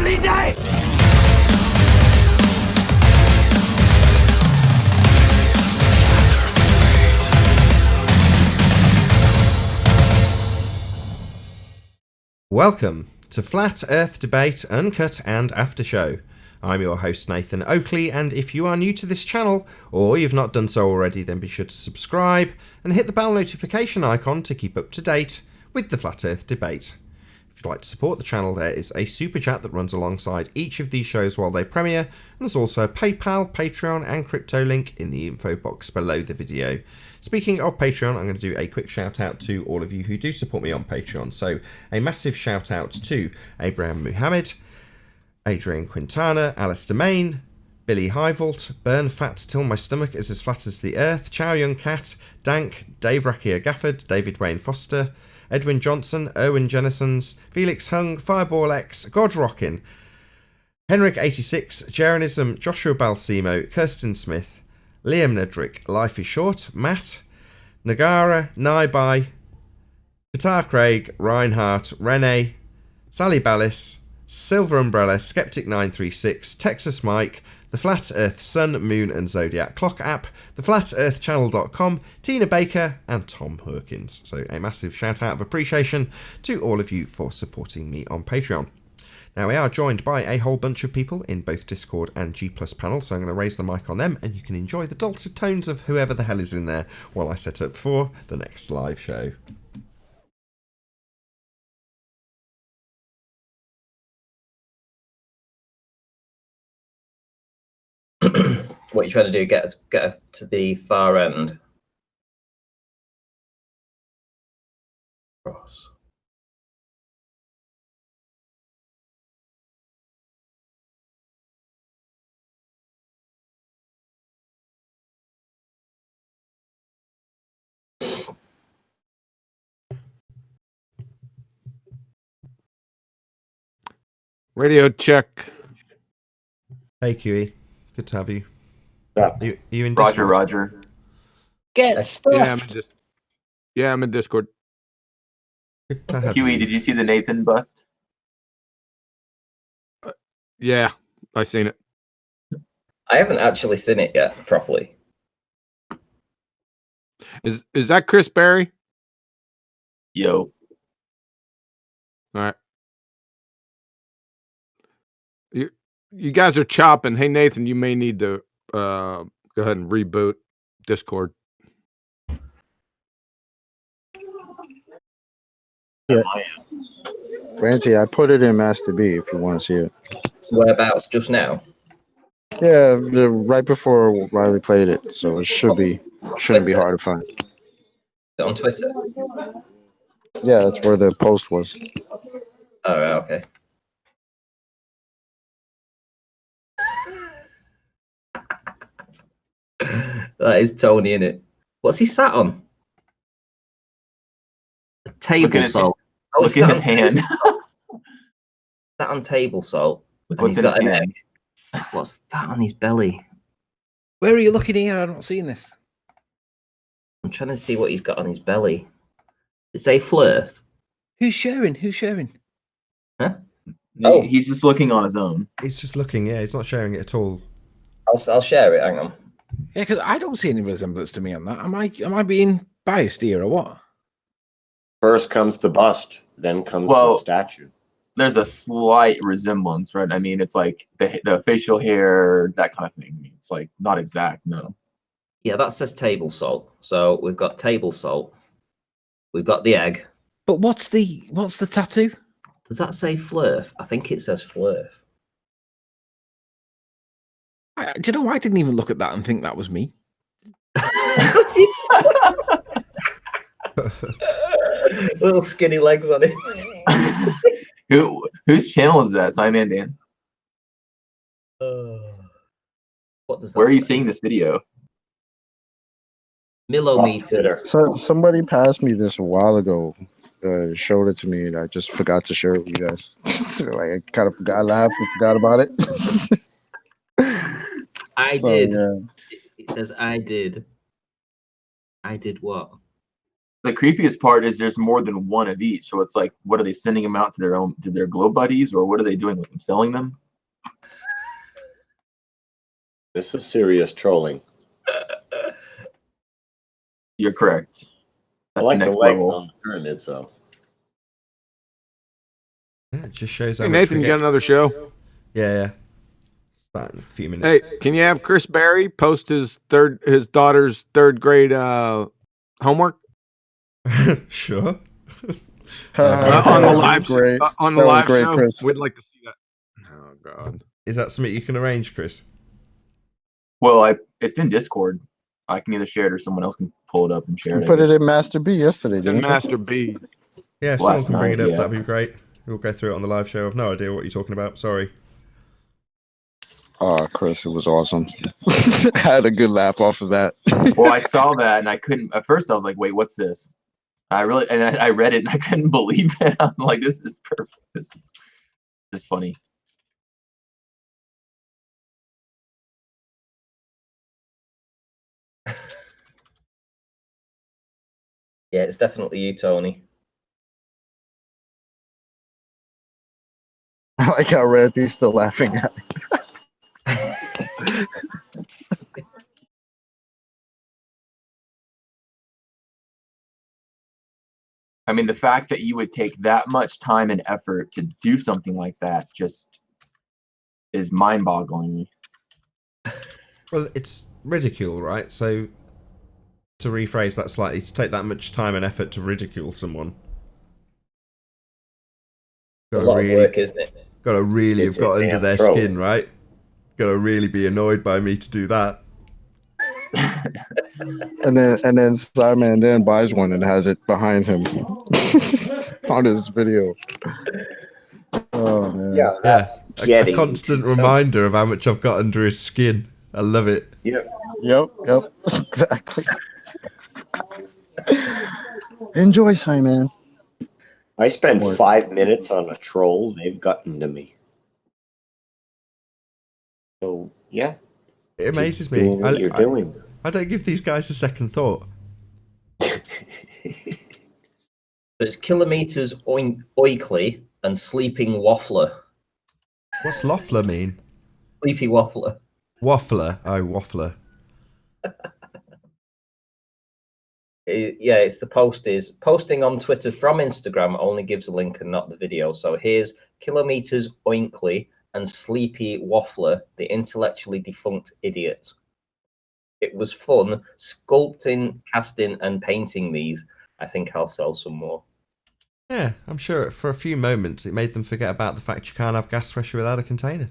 lovely day! Welcome to Flat Earth Debate, Uncut and After Show. I'm your host Nathan Oakley, and if you are new to this channel, or you've not done so already, then be sure to subscribe and hit the bell notification icon to keep up to date with the Flat Earth Debate. If you'd like to support the channel, there is a super chat that runs alongside each of these shows while they premiere, and there's also a PayPal, Patreon and crypto link in the info box below the video. Speaking of Patreon, I'm going to do a quick shout out to all of you who do support me on Patreon. So a massive shout out to Abraham Muhammad, Adrian Quintana, Alistair Main, Billy Highvault, Burn Fat Till My Stomach Is As Flat As the Earth, Chow Young Cat, Dank, Dave Rakia Gafford, David Wayne Foster, Edwin Johnson, Owen Jennisons, Felix Hung, Fireball X, God Rockin, Henrik86, Jeranism, Joshua Balsimo, Kirsten Smith, Liam Nedrick, Life is Short, Matt, Nagara, Naibai, Qatar Craig, Reinhardt, Rene, Sally Ballis, Silver Umbrella, Skeptic936, Texas Mike, The Flat Earth Sun, Moon and Zodiac Clock App, TheFlatEarthChannel.com, Tina Baker and Tom Herkins. So a massive shout out of appreciation to all of you for supporting me on Patreon. Now, we are joined by a whole bunch of people in both Discord and G Plus panel, so I'm going to raise the mic on them and you can enjoy the dulcet tones of whoever the hell is in there while I set up for the next live show. What are you trying to do? Get to the far end? Cross. Radio check. Hey QE, good to have you. Yeah. Are you in Discord? Roger. Get stuffed! I'm in Discord. Good to have Huey, you. did you see the Nathan bust? Yeah, I seen it. I haven't actually seen it yet properly. Is that Chris Barrie? Yo. All right. You guys are chopping. Hey Nathan, you may need to go ahead and reboot Discord. Yeah. Ranty, I put it in Master B if you want to see it. Whereabouts? Just now? Yeah, right before Riley played it, so it shouldn't be hard to find. Is it on Twitter? Yeah, that's where the post was. Oh, right, okay. That is Tony, innit? What's he sat on? A table salt. Look at his hand. Sat on table salt. What's in his hand? What's that on his belly? Where are you looking here? I've not seen this. I'm trying to see what he's got on his belly. Does it say Flirth? Who's sharing? Who's sharing? Huh? Oh. He's just looking on his own. He's just looking, yeah, he's not sharing it at all. I'll share it, hang on. Yeah, because I don't see any resemblance to me on that. Am I being biased here or what? First comes the bust, then comes the statue. There's a slight resemblance, right? I mean, it's like the facial hair, that kind of thing. I mean, it's like not exact, no. Yeah, that says table salt. So we've got table salt. We've got the egg. But what's the tattoo? Does that say Flirth? I think it says Flirth. Do you know, I didn't even look at that and think that was me. Little skinny legs on it. Whose channel is that? Simon Dan? What does that Where are you say? seeing this video? Millimeter. So somebody passed me this a while ago. Showed it to me, and I just forgot to share it with you guys. So, like, I kind of forgot, laughed and forgot about it. I did. Yeah. It says I did. I did what? The creepiest part is there's more than one of each. So it's like, what are they sending them out to their glow buddies, or what are they doing with them? Selling them? This is serious trolling. You're correct. I That's like the the next legs level. on the pyramids, though. Yeah, it just shows how Hey, much Nathan, we you get. got another show? Yeah. Start in a few Hey, minutes. can you have Chris Barrie post his daughter's third grade homework Sure. on the That was live great. on the That was live great, show? Chris. We'd like to see that. Oh God. Is that something you can arrange, Chris? Well, it's in Discord. I can either share it or someone else can pull it up and share You it. put it in Master B yesterday, It's in didn't you? Master B. Yeah, if someone Last can bring night, it up, yeah. that'd be great. We'll go through it on the live show. I've no idea what you're talking about. Sorry. Oh, Chris, it was awesome. I had a good laugh off of that. Well, I saw that and I couldn't. At first, I was like, "Wait, what's this?" I read it and I couldn't believe it. I'm like, "This is perfect. This is just funny." Yeah, it's definitely you, Tony. I like how Reddy's still laughing at me. I mean, the fact that you would take that much time and effort to do something like that just is mind-boggling. Well, it's ridicule, right? So, to rephrase that slightly, to take that much time and effort to ridicule someone. A lot of work, isn't it? Got to really have It's got under their advanced trolling. skin, right? Got to really be annoyed by me to do that. And then Simon then buys one and has it behind him on his video. Oh man. Yeah, Yeah, that's a getting constant to- reminder of how much I've got under his skin. I love it. Yep. Yep. Exactly. Enjoy, Simon. I spend Or- 5 minutes on a troll. They've gotten to me. So yeah, It amazes keep doing me. what you're doing. I don't give these guys a second thought. So it's kilometers oikley and sleeping waffler. What's Loeffler mean? Sleepy waffler. Waffler. Oh, waffler. Yeah, it's the post is posting on Twitter from Instagram only gives a link and not the video. So here's kilometers oinkly and sleepy waffler, the intellectually defunct idiots. It was fun sculpting, casting, and painting these. I think I'll sell some more. Yeah, I'm sure for a few moments it made them forget about the fact you can't have gas pressure without a container.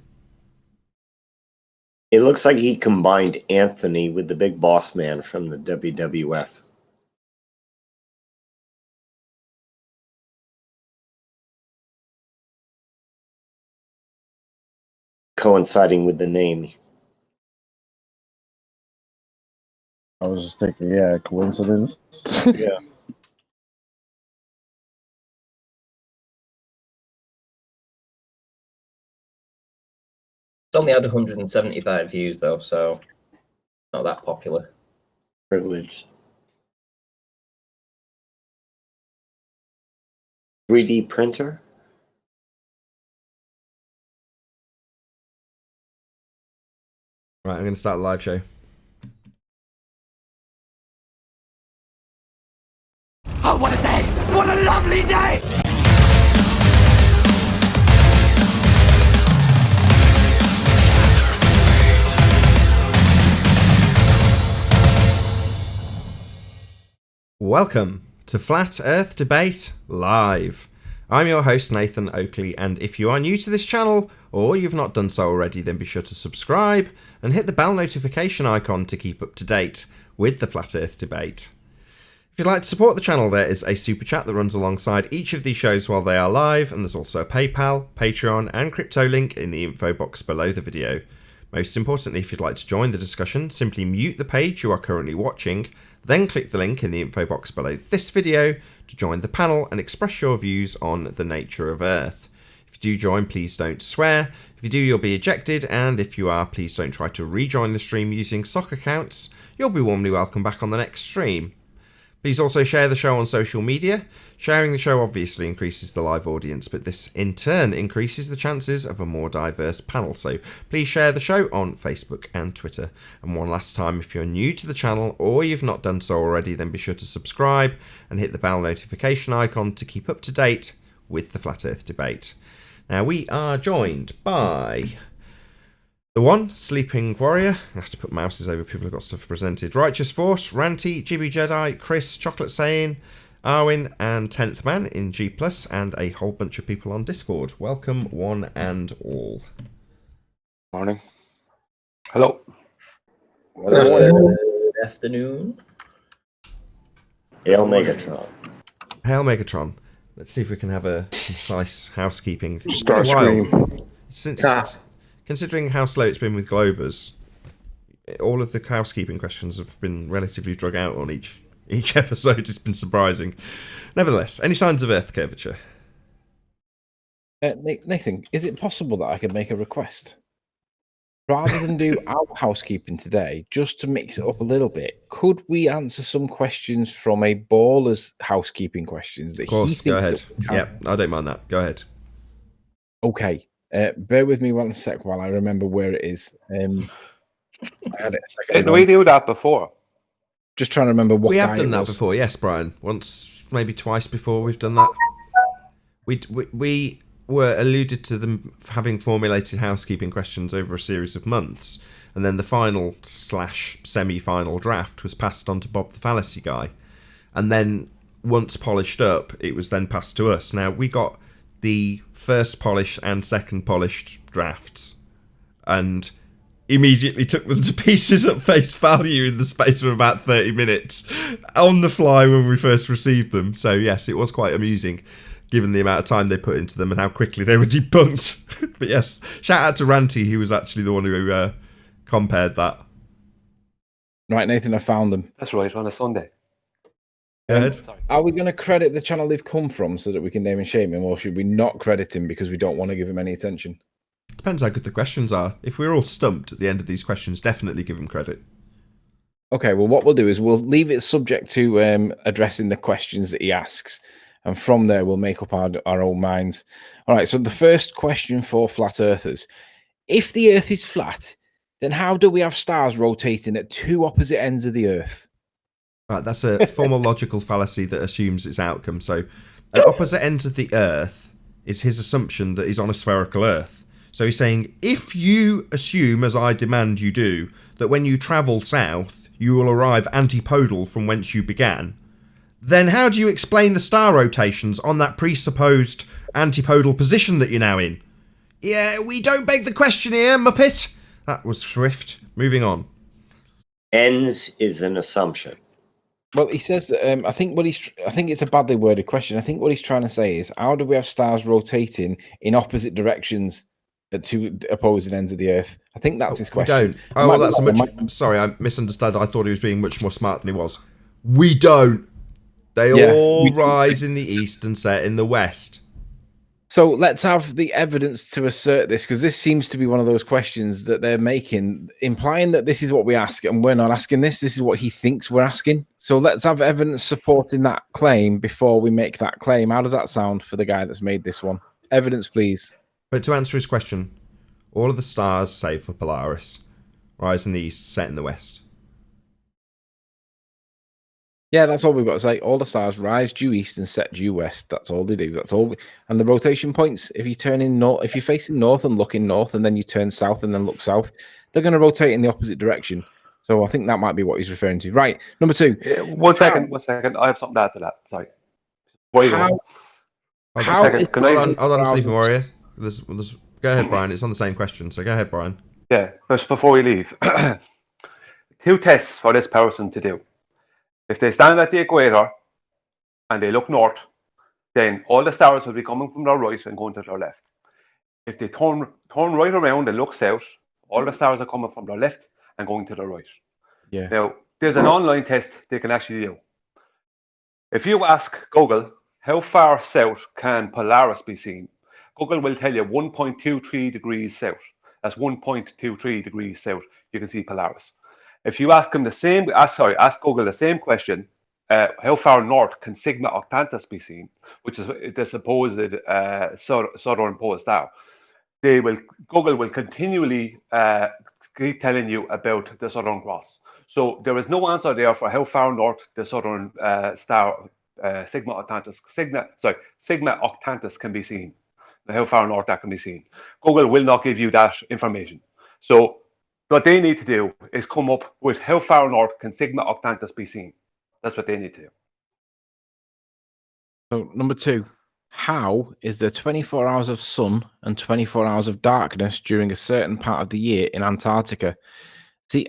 It looks like he combined Anthony with the big boss man from the WWF. Coinciding with the name. I was just thinking, yeah, coincidence. Yeah. It's only had 175 views though, so not that popular. Privilege. 3D printer? Right, I'm going to start the live show. Oh, what a day! What a lovely day! Welcome to Flat Earth Debate Live. I'm your host Nathan Oakley, and if you are new to this channel, or you've not done so already, then be sure to subscribe and hit the bell notification icon to keep up to date with the Flat Earth Debate. If you'd like to support the channel, there is a super chat that runs alongside each of these shows while they are live, and there's also a PayPal, Patreon, and crypto link in the info box below the video. Most importantly, if you'd like to join the discussion, simply mute the page you are currently watching, then click the link in the info box below this video to join the panel and express your views on the nature of Earth. If you do join, please don't swear. If you do, you'll be ejected, and if you are, please don't try to rejoin the stream using sock accounts. You'll be warmly welcome back on the next stream. Please also share the show on social media. Sharing the show obviously increases the live audience, but this in turn increases the chances of a more diverse panel. So please share the show on Facebook and Twitter. And one last time, if you're new to the channel or you've not done so already, then be sure to subscribe and hit the bell notification icon to keep up to date with the Flat Earth debate. Now we are joined by the one, Sleeping Warrior. I have to put mouses over, people have got stuff presented. Righteous Force, Ranty, Jibby Jedi, Chris, Chocolate Saiyan, Arwin, and 10th Man in G+, and a whole bunch of people on Discord. Welcome, one and all. Morning. Hello. Good afternoon. Hail Megatron. Hail Megatron. Let's see if we can have a concise housekeeping. It's been a Starscream. while since... Considering how slow it's been with Globers, all of the housekeeping questions have been relatively drug out on each episode. It's been surprising. Nevertheless, any signs of Earth curvature? Nathan, is it possible that I could make a request? Rather than do our housekeeping today, just to mix it up a little bit, could we answer some questions from a baller's housekeeping questions? That Of course, he go thinks ahead. that we can? Yeah, I don't mind that. Go ahead. Okay. Bear with me 1 sec while I remember where it is. I had it a second Did ago. we do that before? Just trying to remember what We have guy done it that was. before, yes, Brian. Once, maybe twice before we've done that. We were alluded to them having formulated housekeeping questions over a series of months, and then the final / semi-final draft was passed on to Bob the Fallacy Guy, and then once polished up, it was then passed to us. Now, we got the first polished and second polished drafts and immediately took them to pieces at face value in the space of about 30 minutes on the fly when we first received them. So yes, it was quite amusing given the amount of time they put into them and how quickly they were debunked. But yes, shout out to Ranty, who was actually the one who compared that. Right, Nathan, I found them. That's right, on a Sunday. Go ahead. Sorry. Are we going to credit the channel they've come from so that we can name and shame him, or should we not credit him because we don't want to give him any attention? Depends how good the questions are. If we're all stumped at the end of these questions, definitely give him credit. Okay, well, what we'll do is we'll leave it subject to addressing the questions that he asks, and from there we'll make up our own minds. All right, so the first question for flat earthers. If the Earth is flat, then how do we have stars rotating at two opposite ends of the Earth? Right, that's a formal logical fallacy that assumes its outcome. So, at opposite ends of the Earth is his assumption that he's on a spherical Earth. So he's saying, if you assume, as I demand you do, that when you travel south, you will arrive antipodal from whence you began, then how do you explain the star rotations on that presupposed antipodal position that you're now in? Yeah, we don't beg the question here, Muppet. That was swift. Moving on. Ends is an assumption. Well, he says that I think it's a badly worded question. I think what he's trying to say is, how do we have stars rotating in opposite directions at two opposing ends of the Earth? I think that's his question. We don't. Oh, well, that's a much... Sorry, I misunderstood. I thought he was being much more smart than he was. We don't. They all rise in the east and set in the west. So let's have the evidence to assert this, because this seems to be one of those questions that they're making, implying that this is what we ask and we're not asking this. This is what he thinks we're asking. So let's have evidence supporting that claim before we make that claim. How does that sound for the guy that's made this one? Evidence, please. But to answer his question, all of the stars, save for Polaris, rise in the east, set in the west. Yeah, that's all we've got to say. All the stars rise due east and set due west. That's all they do. That's all. And the rotation points, if you turn in north, if you're facing north and looking north, and then you turn south and then look south, they're going to rotate in the opposite direction. So I think that might be what he's referring to. Right. Number two. One second. I have something to add to that. Sorry. Hold on, Sleeping Warrior. Go ahead, Brian. It's on the same question. So go ahead, Brian. Yeah, just before we leave. 2 tests for this person to do. If they stand at the equator and they look north, then all the stars will be coming from their right and going to their left. If they turn right around and look south, all the stars are coming from their left and going to their right. Yeah. Now, there's an online test they can actually do. If you ask Google, how far south can Polaris be seen? Google will tell you 1.23 degrees south. That's 1.23 degrees south. You can see Polaris. If you ask him ask Google the same question, how far north can Sigma Octantis be seen, which is the supposed southern pole star. Google will continually keep telling you about the Southern Cross. So there is no answer there for how far north the southern star Sigma Octantis can be seen. How far north that can be seen. Google will not give you that information. So what they need to do is come up with how far north can Sigma Octantis be seen. That's what they need to do. So number 2, how is there 24 hours of sun and 24 hours of darkness during a certain part of the year in Antarctica? See,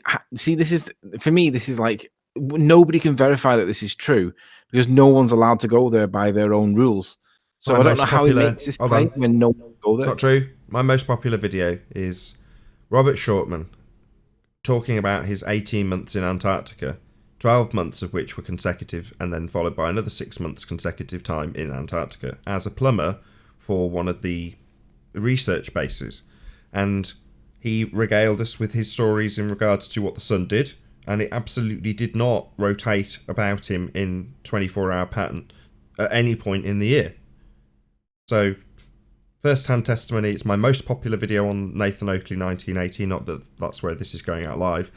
this is, for me, this is like, nobody can verify that this is true because no one's allowed to go there by their own rules. So I don't know how he makes this claim when no one can go there. Not true. My most popular video is Robert Shortman talking about his 18 months in Antarctica, 12 months of which were consecutive, and then followed by another 6 months consecutive time in Antarctica as a plumber for one of the research bases. And he regaled us with his stories in regards to what the sun did, and it absolutely did not rotate about him in 24-hour pattern at any point in the year. So, first-hand testimony, it's my most popular video on Nathan Oakley 1980, not that that's where this is going out live.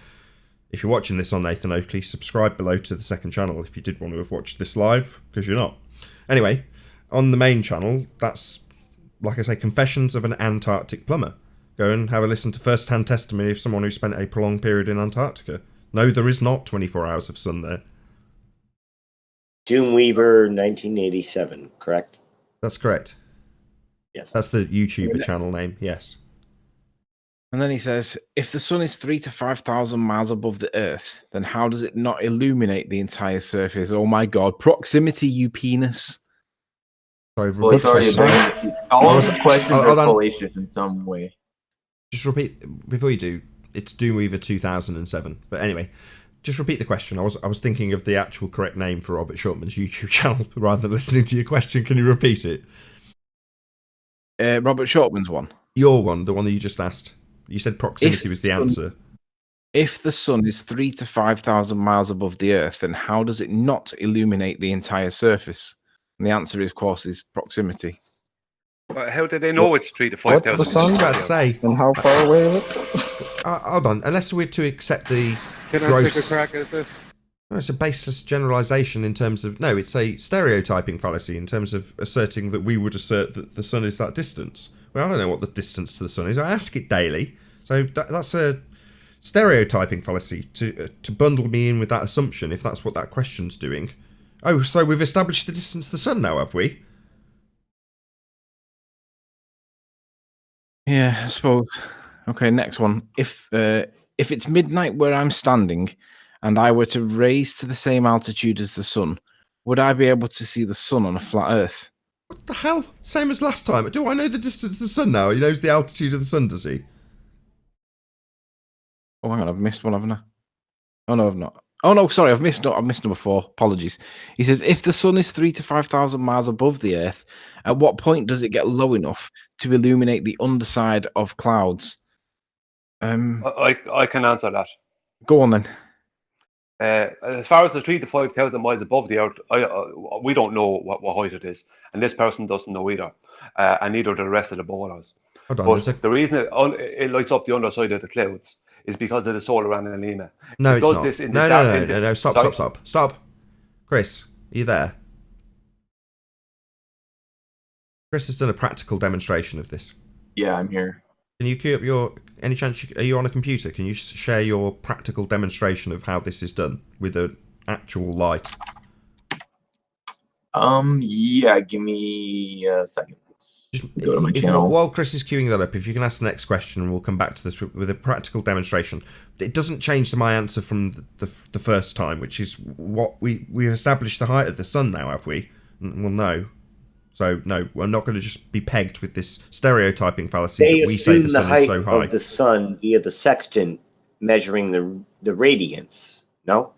If you're watching this on Nathan Oakley, subscribe below to the second channel if you did want to have watched this live, because you're not. Anyway, on the main channel, that's, like I say, Confessions of an Antarctic Plumber. Go and have a listen to first-hand testimony of someone who spent a prolonged period in Antarctica. No, there is not 24 hours of sun there. June Weaver, 1987, correct? That's correct. Yes. That's the YouTuber channel name, yes. And then he says, if the sun is 3,000 to 5,000 miles above the Earth, then how does it not illuminate the entire surface? Oh my God, proximity, you penis. Sorry, Well, it's already been. All of his questions are fallacious in some way. Just repeat, before you do, it's Doomweaver 2007. But anyway, just repeat the question. I was thinking of the actual correct name for Robert Shortman's YouTube channel rather than listening to your question. Can you repeat it? Robert Shortman's one. Your one, the one that you just asked. You said proximity was the answer. If the sun is 3,000 to 5,000 miles above the Earth, then how does it not illuminate the entire surface? And the answer, of course, is proximity. But how do they know it's 3,000 to 5,000? I was just about to say. And how far away is it? Hold on. Unless we're to accept the Can I take a crack at this? No, it's a baseless generalization in terms of... No, it's a stereotyping fallacy in terms of asserting that we would assert that the sun is that distance. Well, I don't know what the distance to the sun is. I ask it daily. So that's a stereotyping fallacy to bundle me in with that assumption, if that's what that question's doing. Oh, so we've established the distance to the sun now, have we? Yeah, I suppose. Okay, next one. If it's midnight where I'm standing and I were to raise to the same altitude as the sun, would I be able to see the sun on a flat Earth? What the hell? Same as last time. Do I know the distance to the sun now? He knows the altitude of the sun, does he? Oh, hang on, I've missed one, haven't I? Oh, no, I've not. Oh, no, sorry, I've missed number 4. Apologies. He says, if the sun is 3,000 to 5,000 miles above the Earth, at what point does it get low enough to illuminate the underside of clouds? I can answer that. Go on, then. As far as the 3,000 to 5,000 miles above the Earth, we don't know what height it is, and this person doesn't know either, and neither do the rest of the bowlers. Hold on, but the reason it lights up the underside of the clouds is because of the solar anima. No, it's not. No, stop. Chris, are you there? Chris has done a practical demonstration of this. Yeah, I'm here. Can you queue up your... Any chance... Are you on a computer? Can you share your practical demonstration of how this is done with an actual light? Yeah, give me a second. Just go to my channel. While Chris is queuing that up, if you can ask the next question, and we'll come back to this with a practical demonstration. It doesn't change my answer from the first time, which is what we've established the height of the sun now, have we? Well, no. So, no, we're not going to just be pegged with this stereotyping fallacy that we say the sun is so high. They assume the height of the sun via the sextant measuring the radiance, no?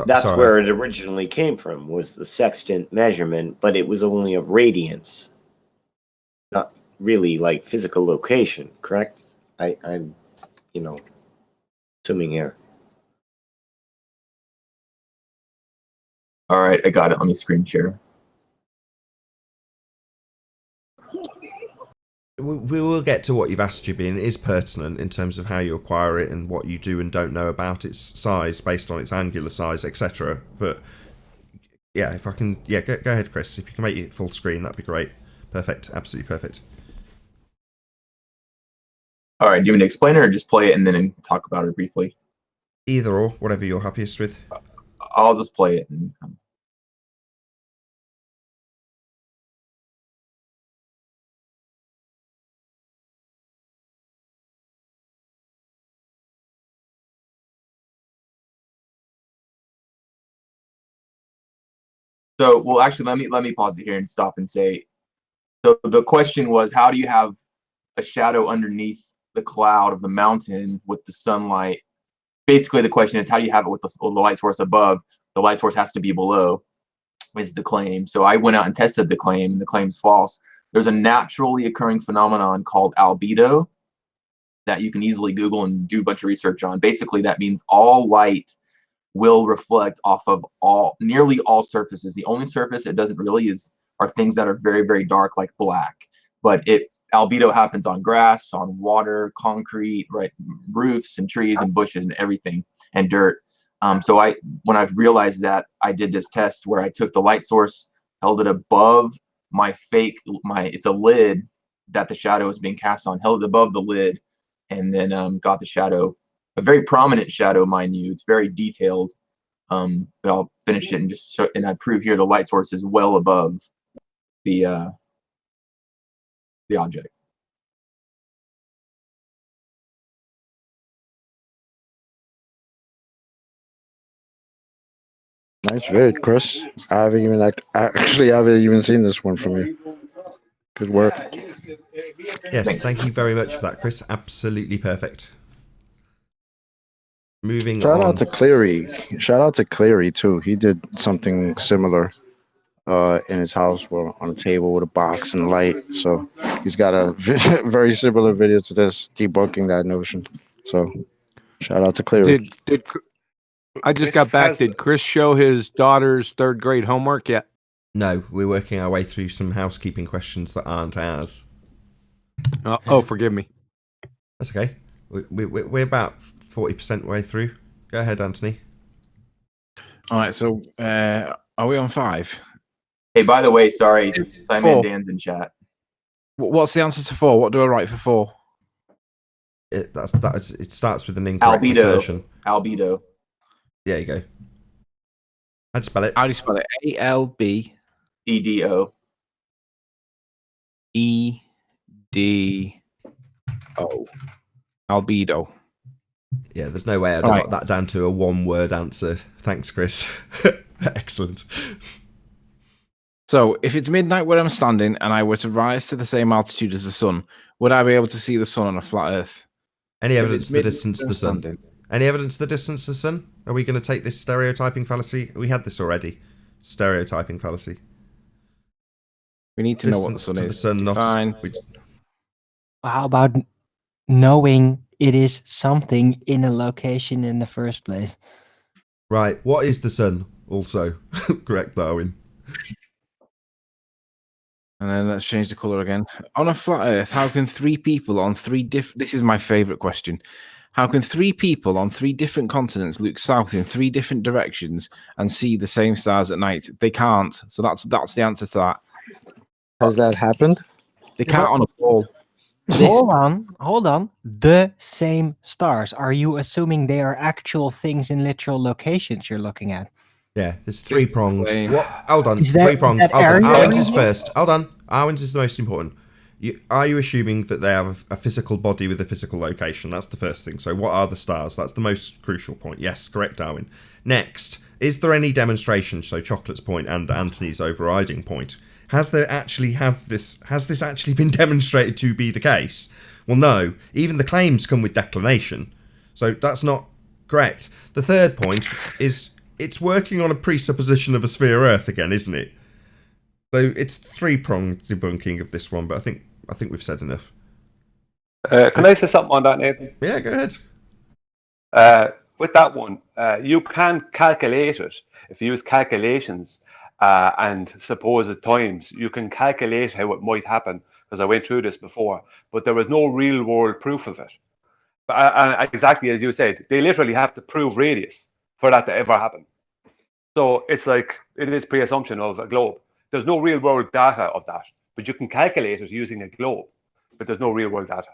That's where it originally came from, was the sextant measurement, but it was only of radiance, not really like physical location, correct? I'm, assuming here. All right, I got it. Let me screen share. We will get to what you've asked, Jibby, and it is pertinent in terms of how you acquire it and what you do and don't know about its size based on its angular size, etc. But yeah, if I can, go ahead, Chris. If you can make it full screen, that'd be great. Perfect, absolutely perfect. All right, do you want me to explain it or just play it and then talk about it briefly? Either or, whatever you're happiest with. I'll just play it. So, well, actually, let me pause it here and stop and say. So the question was, how do you have a shadow underneath the cloud of the mountain with the sunlight? Basically, the question is, how do you have it with the light source above? The light source has to be below, is the claim. So I went out and tested the claim. The claim's false. There's a naturally occurring phenomenon called albedo that you can easily Google and do a bunch of research on. Basically, that means all light will reflect off of nearly all surfaces. The only surface it doesn't really are things that are very, very dark, like black. But albedo happens on grass, on water, concrete, right, roofs and trees and bushes and everything, and dirt. So when I realized that, I did this test where I took the light source, held it above it's a lid that the shadow is being cast on, held it above the lid, and then got the shadow, a very prominent shadow, mind you. It's very detailed. But I'll finish it and just show, and I prove here the light source is well above the object. Nice vid, Chris. I haven't even seen this one from you. Good work. Yes, thank you very much for that, Chris. Absolutely perfect. Moving Shout on. out to Cleary. Shout out to Cleary too. He did something similar in his house, on a table with a box and light. So he's got a very similar video to this, debunking that notion. So shout out to Cleary. I just got back. Did Chris show his daughter's third grade homework yet? No, we're working our way through some housekeeping questions that aren't ours. Oh, forgive me. That's okay. We're about 40% way through. Go ahead, Anthony. All right, so are we on 5? Hey, by the way, sorry, Simon Dan's in chat. What's the answer to 4? What do I write for 4? It starts with an incorrect assertion. Albedo. There you go. How'd you spell it? How do you spell it? ALB EDO. EDO. Albedo. Yeah, there's no way I'd have got that down to a one-word answer. Thanks, Chris. Excellent. So, if it's midnight where I'm standing and I were to rise to the same altitude as the sun, would I be able to see the sun on a flat Earth? Any evidence of the distance to the sun? Any evidence of the distance to the sun? Are we going to take this stereotyping fallacy? We had this already. Stereotyping fallacy. We need to know what the sun is. Fine. How about knowing it is something in a location in the first place? Right. What is the sun? Also, correct, Darwin. And then let's change the color again. On a flat Earth, how can 3 people on 3 different... This is my favorite question. How can 3 people on 3 different continents look south in 3 different directions and see the same stars at night? They can't. So that's the answer to that. Has that happened? They can't on a ball. Hold on. The same stars. Are you assuming they are actual things in literal locations you're looking at? Yeah, there's 3-pronged. What? Hold on, 3-pronged. Arwen's is first. Hold on. Arwen's is the most important. Are you assuming that they have a physical body with a physical location? That's the first thing. So what are the stars? That's the most crucial point. Yes, correct, Darwin. Next, is there any demonstration? So Chocolate's point and Anthony's overriding point. Has this actually been demonstrated to be the case? Well, no. Even the claims come with declination. So that's not correct. The third point is it's working on a presupposition of a sphere Earth again, isn't it? So it's 3-pronged debunking of this one, but I think we've said enough. Can I say something on that, Nathan? Yeah, go ahead. With that one, you can calculate it. if you use calculations and supposed times, you can calculate how it might happen, because I went through this before, but there was no real world proof of it. And exactly as you said, they literally have to prove radius for that to ever happen. So it's like, it is pre-assumption of a globe. There's no real world data of that, but you can calculate it using a globe, but there's no real world data.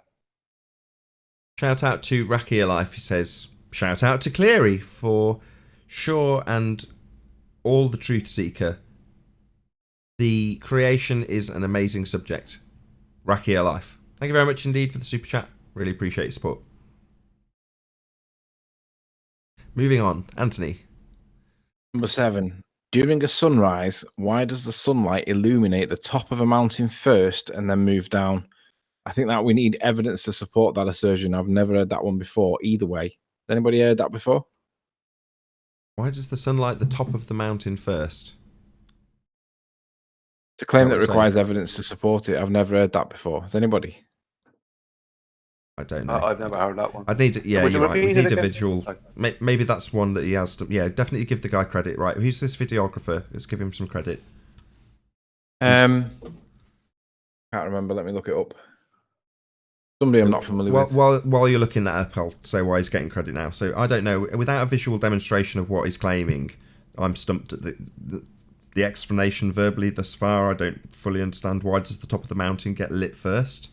Shout out to Rakia Life. He says, shout out to Cleary for sure and all the Truth Seeker. The creation is an amazing subject. Rakia Life. Thank you very much indeed for the super chat. Really appreciate your support. Moving on. Anthony. Number 7. During a sunrise, why does the sunlight illuminate the top of a mountain first and then move down? I think that we need evidence to support that assertion. I've never heard that one before, either way. Has anybody heard that before? Why does the sun light the top of the mountain first? It's a claim that requires evidence to support it. I've never heard that before. Has anybody? I don't know. I've never heard that one. I'd need, you're right. We need a visual. Maybe that's one that he has. Yeah, definitely give the guy credit. Right, who's this videographer? Let's give him some credit. Can't remember. Let me look it up. Somebody I'm not familiar with. While you're looking that up, I'll say why he's getting credit now. So I don't know. Without a visual demonstration of what he's claiming, I'm stumped at the explanation verbally thus far. I don't fully understand why does the top of the mountain get lit first.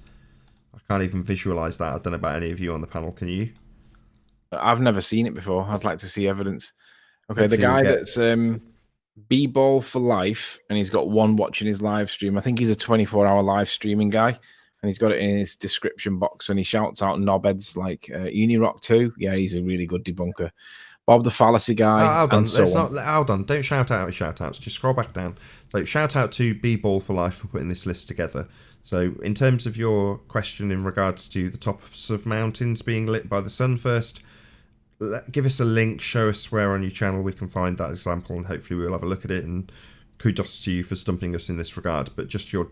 I can't even visualize that. I don't know about any of you on the panel. Can you? I've never seen it before. I'd like to see evidence. Okay, the guy that's B-Ball for Life, and he's got one watching his live stream. I think he's a 24-hour live streaming guy, and he's got it in his description box, and he shouts out knobheads like Unirock 2. Yeah, he's a really good debunker. Bob the Fallacy Guy. Hold on, on. Hold on. Don't shout out shout outs. Just scroll back down. So shout out to B-Ball for Life for putting this list together. So in terms of your question in regards to the tops of mountains being lit by the sun first, give us a link, show us where on your channel we can find that example, and hopefully we'll have a look at it, and kudos to you for stumping us in this regard. But just your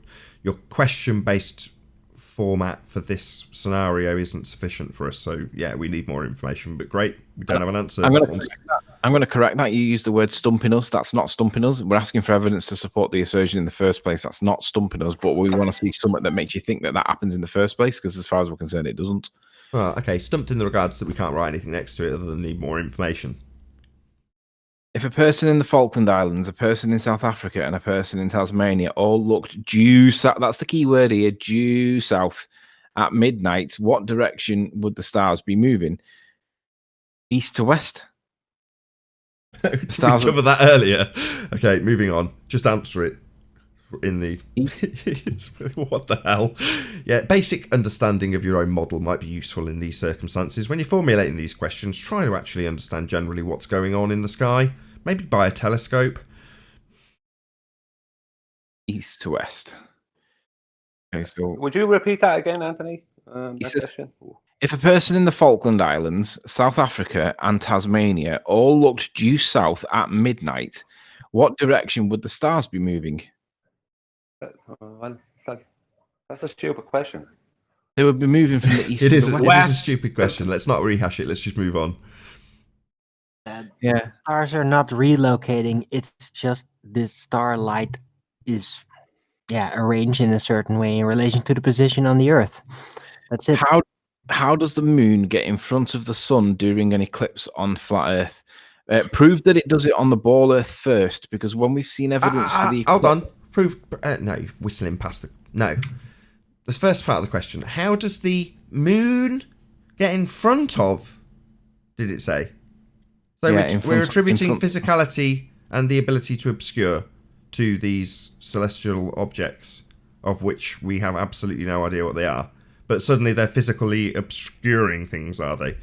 question-based format for this scenario isn't sufficient for us, so yeah, we need more information. But great, we don't have an answer. I'm going to correct that. You used the word stumping us. That's not stumping us. We're asking for evidence to support the assertion in the first place. That's not stumping us, but we want to see something that makes you think that happens in the first place, because as far as we're concerned, it doesn't. Well, okay, stumped in the regards that we can't write anything next to it other than need more information. If a person in the Falkland Islands, a person in South Africa, and a person in Tasmania all looked due south, that's the key word here, due south, at midnight, what direction would the stars be moving? East to west? Did we cover that earlier? Okay, moving on. Just answer it in the... What the hell? Yeah, basic understanding of your own model might be useful in these circumstances. When you're formulating these questions, try to actually understand generally what's going on in the sky. Maybe by a telescope. East to west. Okay, so... Would you repeat that again, Anthony? If a person in the Falkland Islands, South Africa, and Tasmania all looked due south at midnight, what direction would the stars be moving? Well, that's a stupid question. They would be moving from the east to the west. It is a stupid question. Let's not rehash it. Let's just move on. Yeah. Stars are not relocating. It's just this starlight is, arranged in a certain way in relation to the position on the Earth. That's it. How does the moon get in front of the sun during an eclipse on flat Earth? Prove that it does it on the ball Earth first, because when we've seen evidence for the eclipse... Hold on. Prove... no, whistling past the... No. The first part of the question. How does the moon get in front of... Did it say? So we're attributing physicality and the ability to obscure to these celestial objects, of which we have absolutely no idea what they are. But suddenly they're physically obscuring things, are they?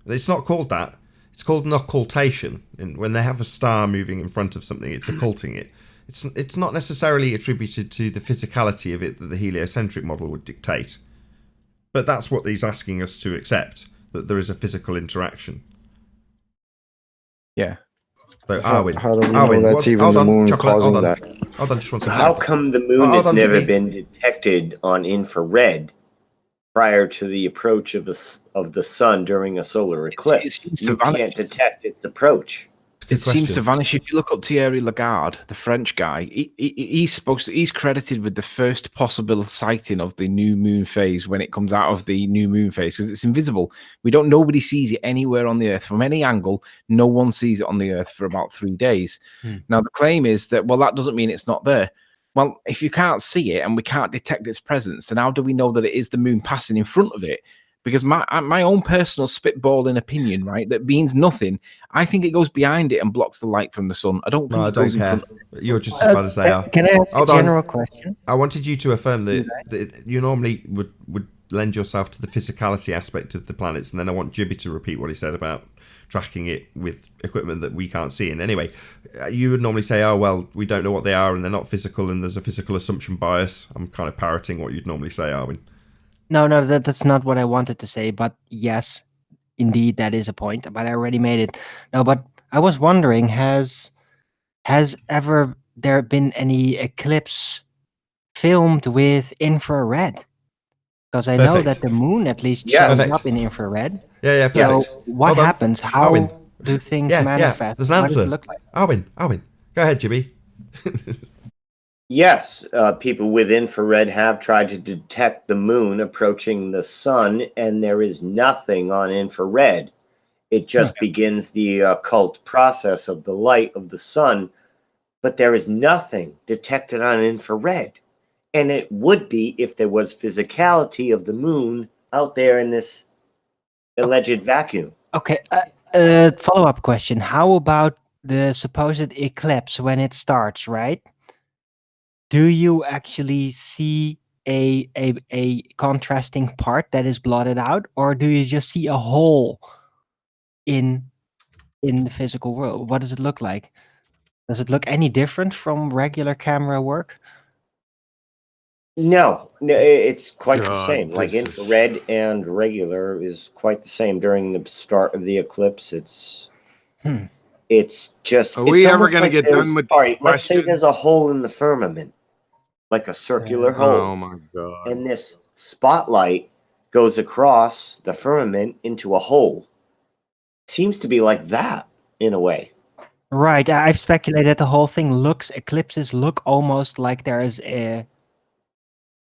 It's not called that. It's called an occultation. And when they have a star moving in front of something, it's occulting it. It's not necessarily attributed to the physicality of it that the heliocentric model would dictate. But that's what he's asking us to accept, that there is a physical interaction. Yeah. So Arwin, how do we know that's even the moon causing that? Hold on, just one second. How come the moon has never been detected on infrared prior to the approach of the sun during a solar eclipse? You can't detect its approach. It seems to vanish. If you look up Thierry Lagarde, the French guy, he's credited with the first possible sighting of the new moon phase when it comes out of the new moon phase, because it's invisible. Nobody sees it anywhere on the Earth from any angle. No one sees it on the Earth for about 3 days. Now the claim is that, well, that doesn't mean it's not there. Well, if you can't see it and we can't detect its presence, then how do we know that it is the moon passing in front of it? Because my own personal spitballing opinion, right, that means nothing. I think it goes behind it and blocks the light from the sun. I don't think it goes in front of it. You're just as bad as they are. Can I ask a general question? I wanted you to affirm that you normally would lend yourself to the physicality aspect of the planets, and then I want Jibby to repeat what he said about tracking it with equipment that we can't see. And anyway, you would normally say, oh, well, we don't know what they are and they're not physical and there's a physical assumption bias. I'm kind of parroting what you'd normally say, Arwin. No, that's not what I wanted to say. But yes, indeed, that is a point. But I already made it. No, but I was wondering, has ever there been any eclipse filmed with infrared? Because I know that the moon at least shows up in infrared. Yeah, perfect. So what happens? How do things manifest? There's an answer. What does it look like? Arwin, go ahead, Jimmy. Yes, people with infrared have tried to detect the moon approaching the sun, and there is nothing on infrared. It just begins the occult process of the light of the sun, but there is nothing detected on infrared. And it would be if there was physicality of the moon out there in this alleged vacuum. Okay, follow-up question. How about the supposed eclipse when it starts, right? Do you actually see a contrasting part that is blotted out, or do you just see a hole in the physical world? What does it look like? Does it look any different from regular camera work? No, it's quite the same. Like infrared and regular is quite the same. During the start of the eclipse, it's just. Are we ever going to get done with? All right, let's say there's a hole in the firmament, like a circular hole. Oh my god! And this spotlight goes across the firmament into a hole. Seems to be like that in a way. Right. I've speculated the whole thing eclipses look almost like there is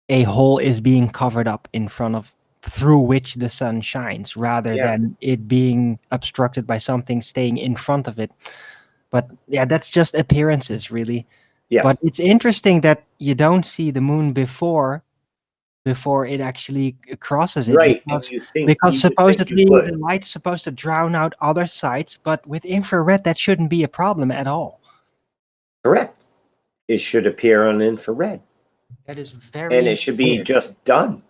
a hole is being covered up in front of, through which the sun shines, rather than it being obstructed by something staying in front of it. But yeah, that's just appearances, really. Yeah. But it's interesting that you don't see the moon before it actually crosses it. Right. Because supposedly the light's supposed to drown out other sights, but with infrared, that shouldn't be a problem at all. Correct. It should appear on infrared. That is very And it should be just done.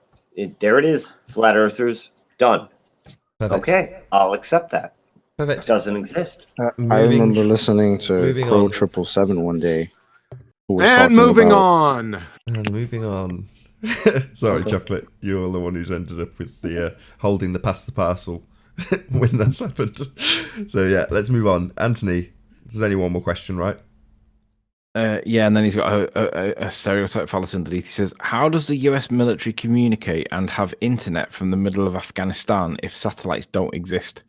There it is. Flat earthers, done. Perfect. Okay, I'll accept that. Perfect. It doesn't exist. I remember listening to Crow 777 one day. And moving on. Sorry, Chocolate. You're the one who's ended up with the holding the pass the parcel when that's happened. So yeah, let's move on. Anthony, there's only one more question, right? Yeah, and then he's got a stereotype fallacy underneath. He says, how does the US military communicate and have internet from the middle of Afghanistan if satellites don't exist?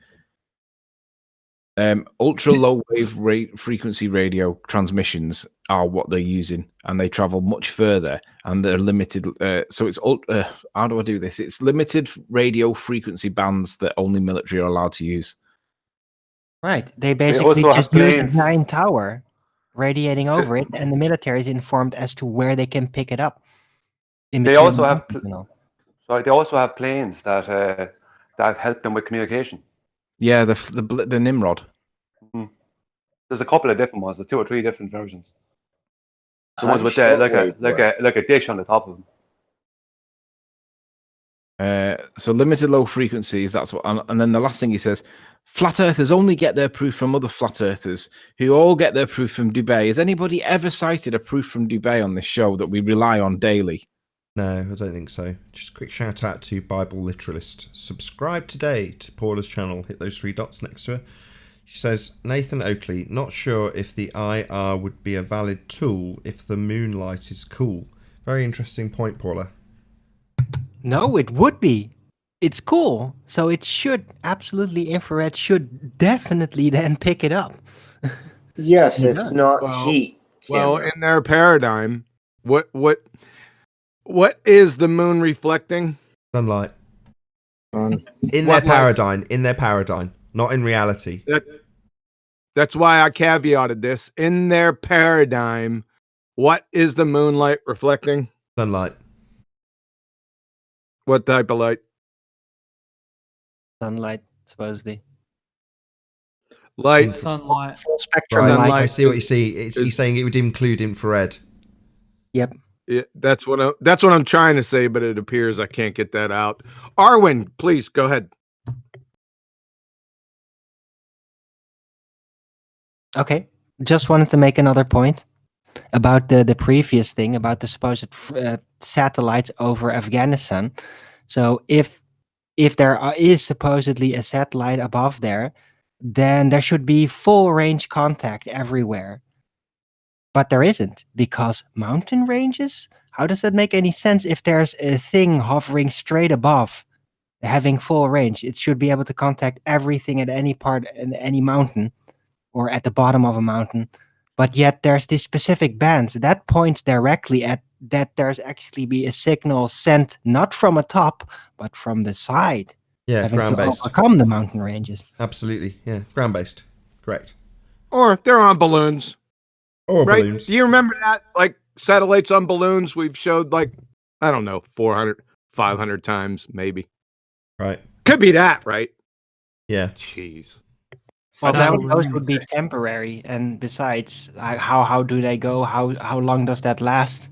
Ultra low wave frequency radio transmissions are what they're using, and they travel much further, and they're limited. So it's how do I do this? It's limited radio frequency bands that only military are allowed to use. Right. They basically just use a giant tower radiating over it, and the military is informed as to where they can pick it up. They also have they also have planes that help them with communication. Yeah, the Nimrod. There's a couple of different ones. There's 2 or 3 different versions. The ones with like a dish on the top of them. So limited low frequencies. That's what. And then the last thing he says: flat earthers only get their proof from other flat earthers, who all get their proof from Dubai. Has anybody ever cited a proof from Dubai on this show that we rely on daily? No, I don't think so. Just a quick shout out to Bible Literalist. Subscribe today to Paula's channel. Hit those 3 dots next to her. She says, Nathan Oakley, not sure if the IR would be a valid tool if the Moonlight is cool. Very interesting point, Paula. No, it would be. It's cool. So it should, absolutely, infrared should definitely then pick it up. Yes, You it's don't. not Well, heat. well, Camera. in their paradigm, what is the moon reflecting? Sunlight. Sun. In What their light? paradigm, not in reality. That's why I caveated this. In their paradigm, what is the moonlight reflecting? Sunlight. What type of light? Sunlight, supposedly. Light. Sunlight. Full spectrum Right. light. I see what you see. He's saying it would include infrared. Yep. Yeah, that's what I'm trying to say, but it appears I can't get that out. Arwen, please go ahead. Okay. Just wanted to make another point about the previous thing about the supposed satellites over Afghanistan. So if there is supposedly a satellite above there, then there should be full range contact everywhere. But there isn't, because mountain ranges? How does that make any sense if there's a thing hovering straight above, having full range? It should be able to contact everything at any part in any mountain or at the bottom of a mountain. But yet there's this specific band that points directly at that there's actually be a signal sent not from a top, but from the side. Yeah, having to ground-based. overcome the mountain ranges. Absolutely. Yeah, ground-based. Correct. Or they're on balloons. Or right? balloons. Do you remember that? Like satellites on balloons, we've showed like, I don't know, 400, 500 times, maybe. Right. Could be that, right? Yeah. Jeez. Well, those would be temporary, and besides, how do they go? How long does that last?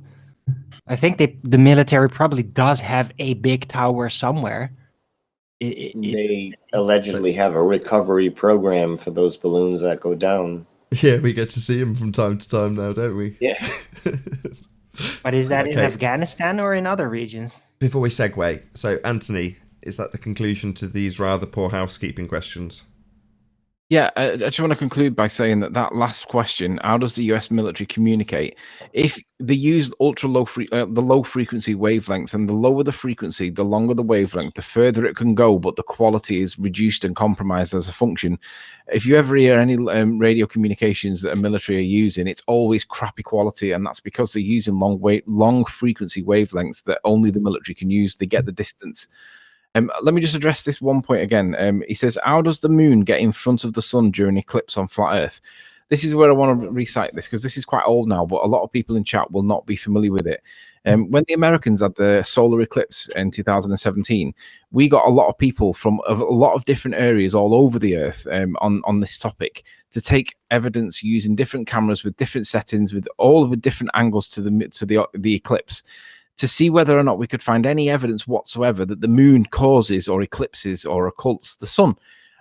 I think the military probably does have a big tower somewhere. They allegedly have a recovery program for those balloons that go down. Yeah, we get to see them from time to time now, don't we? Yeah. But is that in Okay. Afghanistan or in other regions? Before we segue, so Anthony, is that the conclusion to these rather poor housekeeping questions? Yeah, I just want to conclude by saying that last question: how does the U.S. military communicate? If they use the low frequency wavelengths, and the lower the frequency, the longer the wavelength, the further it can go, but the quality is reduced and compromised as a function. If you ever hear any radio communications that a military are using, it's always crappy quality, and that's because they're using long frequency wavelengths that only the military can use to get the distance. Let me just address this one point again. He says, how does the moon get in front of the sun during eclipse on flat Earth? This is where I want to recite this, because this is quite old now, but a lot of people in chat will not be familiar with it. When the Americans had the solar eclipse in 2017, we got a lot of people from a lot of different areas all over the Earth on this topic to take evidence using different cameras with different settings, with all of the different angles to the eclipse, to see whether or not we could find any evidence whatsoever that the moon causes or eclipses or occults the sun.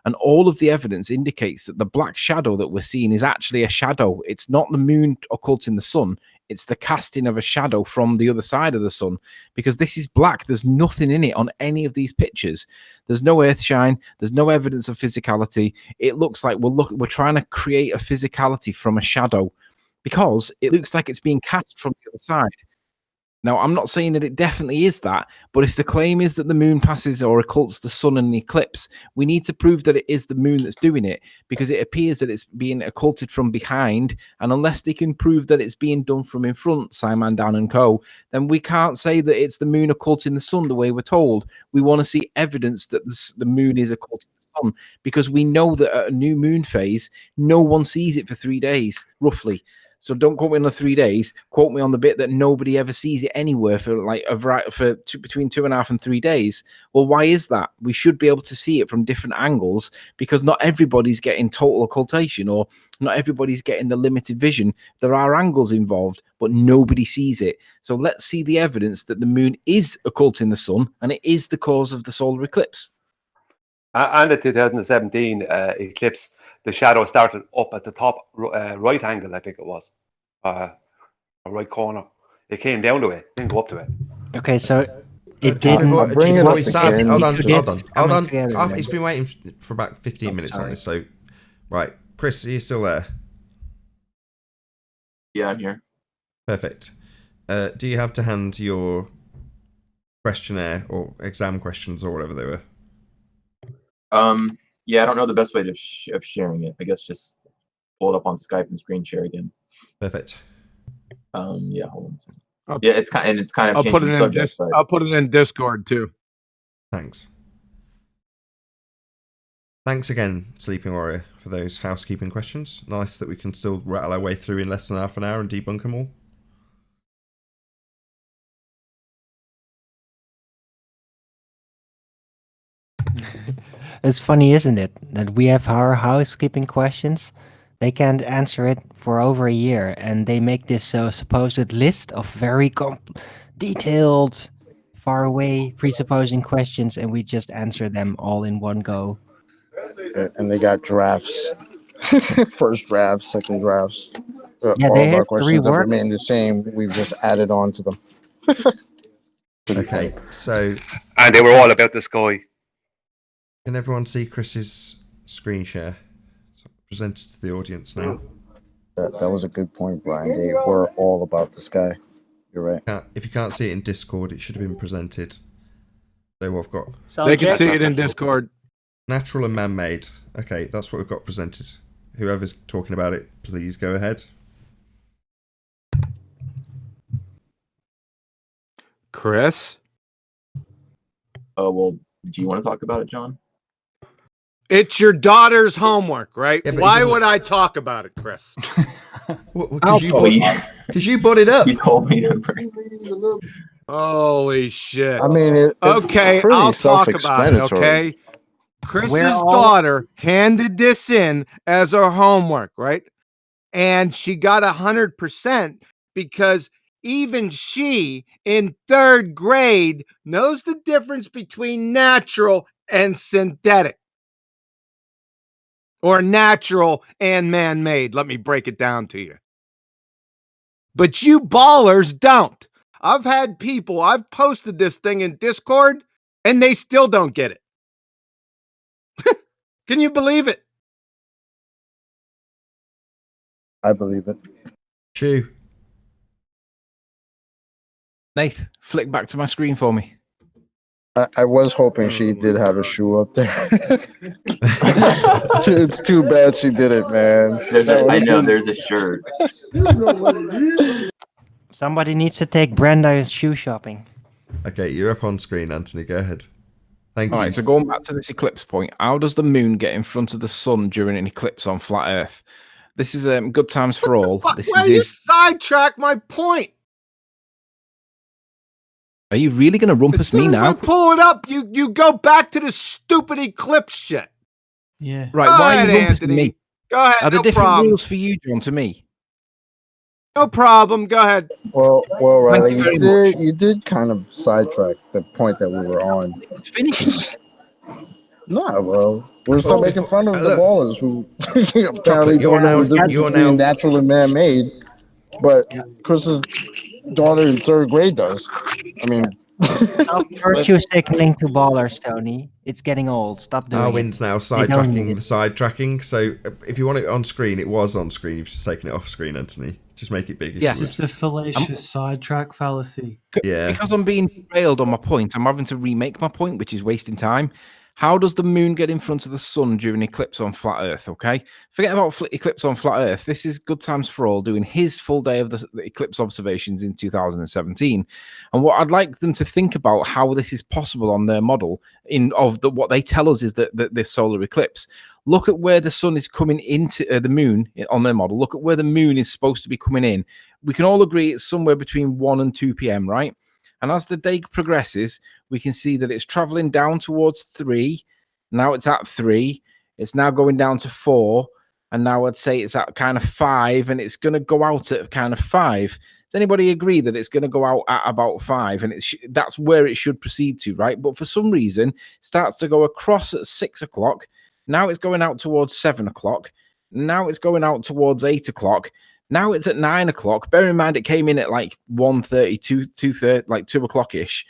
And all of the evidence indicates that the black shadow that we're seeing is actually a shadow. It's not the moon occulting the sun. It's the casting of a shadow from the other side of the sun, because this is black. There's nothing in it on any of these pictures. There's no earth shine. There's no evidence of physicality. It looks like we're trying to create a physicality from a shadow, because it looks like it's being cast from the other side. Now, I'm not saying that it definitely is that, but if the claim is that the moon passes or occults the sun in an eclipse, we need to prove that it is the moon that's doing it, because it appears that it's being occulted from behind. And unless they can prove that it's being done from in front, Simon Down and Co., then we can't say that it's the moon occulting the sun the way we're told. We want to see evidence that the moon is occulting the sun, because we know that at a new moon phase, no one sees it for 3 days, roughly. So don't quote me on the 3 days. Quote me on the bit that nobody ever sees it anywhere for between 2.5 and 3 days. Well, why is that? We should be able to see it from different angles, because not everybody's getting total occultation, or not everybody's getting the limited vision. There are angles involved, but nobody sees it. So let's see the evidence that the moon is occulting the sun, and it is the cause of the solar eclipse. And the 2017 eclipse, the shadow started up at the top right angle, I think it was, a right corner. It came down to it, didn't go up to it. Okay, so it Just didn't. before we start, hold on. Together, He's been waiting for about 15 minutes on this, so right, Chris, are you still there? Yeah, I'm here. Perfect. Do you have to hand your questionnaire or exam questions or whatever they were? Yeah, I don't know the best way of sharing it. I guess just pull it up on Skype and screen share again. Perfect. Yeah, hold on a second. Yeah, it's kind of I'll put changing it the subject. But I'll put it in Discord too. Thanks. Thanks again, Sleeping Warrior, for those housekeeping questions. Nice that we can still rattle our way through in less than half an hour and debunk them all. It's funny, isn't it, that we have our housekeeping questions. They can't answer it for over a year, and they make this supposed list of very detailed, far away, presupposing questions, and we just answer them all in one go. And they got drafts, first drafts, second drafts. Yeah, All they of our have to questions have rework. remained the same. We've just added on to them. Okay, so And they were all about the sky. can everyone see Chris's screen share? So presented to the audience now. That was a good point, Brian. They were all about the sky. You're right. If you can't see it in Discord, it should have been presented. So what I've got. They can see it in Discord. Natural and man-made. Okay, that's what we've got presented. Whoever's talking about it, please go ahead. Chris? Oh, well, do you want to talk about it, John? It's your daughter's homework, right? Yeah, but Why would I talk about it, Chris? Because you brought it up. You told me to. Holy shit. I mean, it's okay, pretty I'll talk about it, self-explanatory. okay? Chris's daughter handed this in as her homework, right? And she got 100% because even she in 3rd grade knows the difference between natural and synthetic. Or natural and man-made. Let me break it down to you. But you ballers don't. I've had people, I've posted this thing in Discord, and they still don't get it. Can you believe it? I believe it. Chew. Nath, flick back to my screen for me. I was hoping she did have a shoe up there. It's too bad she did it, man. I know, there's a shirt. Somebody needs to take Brenda shoe shopping. Okay, you're up on screen, Anthony. Go ahead. Thank you. All right, so going back to this eclipse point, how does the moon get in front of the sun during an eclipse on flat Earth? This is good times for all. This Why is you his... sidetrack my point? Are you really going to rumpus me now? I pull it up, you go back to the stupid eclipse shit. Yeah. Right, Go why are you ahead, rumpusing Anthony. me? Go ahead, Are there no different problem. rules for you, John, to me? No problem. Go ahead. Well, Riley, you very much. you did kind of sidetrack the point that we were on. It's finished. Nah, bro. We're still making fun of the look. ballers who apparently Chocolate, you're don't know the now- difference you're between now- natural and man-made. But Chris's daughter in 3rd grade does. I mean, Stop virtue signaling to ballers, Tony. It's getting old. Stop doing Arwin's it. now They don't need sidetracking it. the sidetracking. So if you want it on screen, it was on screen. You've just taken it off screen, Anthony. Just make it big. if Yeah. you This is would. the fallacious sidetrack fallacy. Yeah. Because I'm being railed on my point, I'm having to remake my point, which is wasting time. How does the moon get in front of the sun during eclipse on flat Earth? Okay, forget about eclipse on flat Earth. This is Good Times for All doing his full day of the eclipse observations in 2017, and what I'd like them to think about how this is possible on their model what they tell us is that this solar eclipse. Look at where the sun is coming into the moon on their model. Look at where the moon is supposed to be coming in. We can all agree it's somewhere between 1 and 2 p.m., right? And as the day progresses, we can see that it's traveling down towards 3. Now it's at 3. It's now going down to 4. And now I'd say it's at kind of 5. And it's going to go out at kind of 5. Does anybody agree that it's going to go out at about 5? And that's where it should proceed to, right? But for some reason, it starts to go across at 6 o'clock. Now it's going out towards 7 o'clock. Now it's going out towards 8 o'clock. Now it's at 9 o'clock. Bear in mind, it came in at like 1:30, 2:30, like 2 o'clock ish.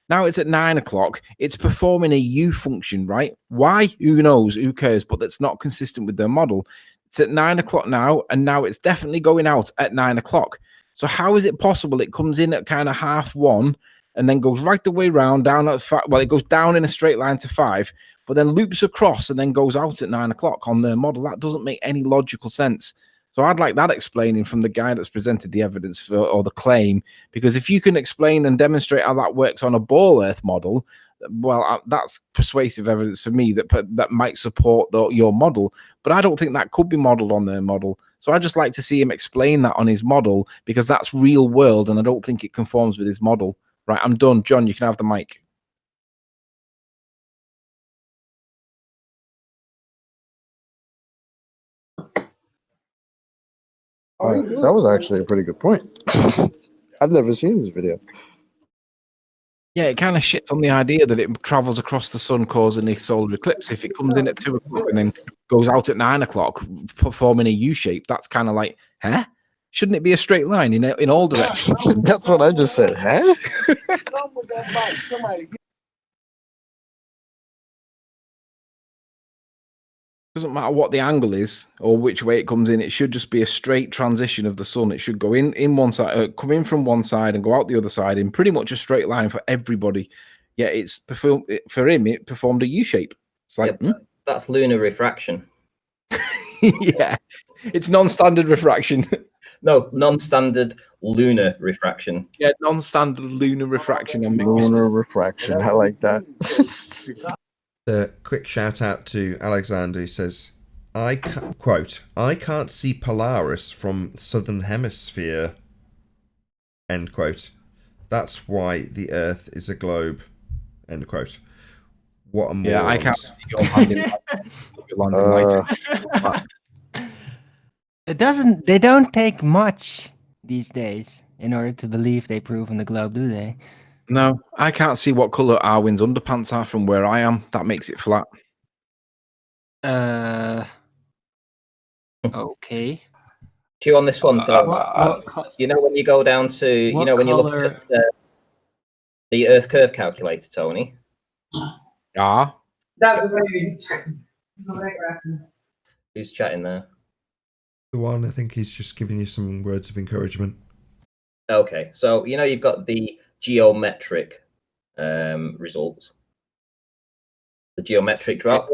Now it's at 9 o'clock. It's performing a U function, right? Why? Who knows? Who cares? But that's not consistent with their model. It's at 9 o'clock now, and now it's definitely going out at 9 o'clock. So how is it possible it comes in at kind of 1:30 and then goes right the way around down at 5? Well, it goes down in a straight line to 5. but then loops across and then goes out at 9 o'clock on their model. That doesn't make any logical sense. So I'd like that explaining from the guy that's presented the evidence for, or the claim, because if you can explain and demonstrate how that works on a ball Earth model, well, that's persuasive evidence for me that might support your model. But I don't think that could be modeled on their model. So I just like to see him explain that on his model, because that's real world, and I don't think it conforms with his model. Right, I'm done. John, you can have the mic. That was actually a pretty good point. I've never seen this video. Yeah, it kind of shits on the idea that it travels across the sun, causing a solar eclipse. If it comes in at 2 o'clock and then goes out at 9 o'clock, forming a U shape, that's kind of like, huh? Shouldn't it be a straight line in all directions? That's what I just said, huh? Doesn't matter what the angle is or which way it comes in. It should just be a straight transition of the sun. It should go in one side, come in from one side and go out the other side in pretty much a straight line for everybody. Yeah, it's for him. It performed a U shape. It's like that's lunar refraction. Yeah, it's non-standard refraction. No, non-standard lunar refraction. Yeah, non-standard lunar refraction. Lunar refraction. I like that. A quick shout out to Alexander, who says, quote, I can't see Polaris from southern hemisphere, end quote. That's why the Earth is a globe, end quote. What a moron. Yeah, I can't see your landing light. They don't take much these days in order to believe they've proven the globe, do they? No, I can't see what colour Arwen's underpants are from where I am. That makes it flat. Okay. Chew on this one. You know when you go down to, when you look at the Earth curve calculator, Tony? Yeah. Who's chatting there? The one, I think he's just giving you some words of encouragement. Okay, so you've got the geometric results. The geometric drop.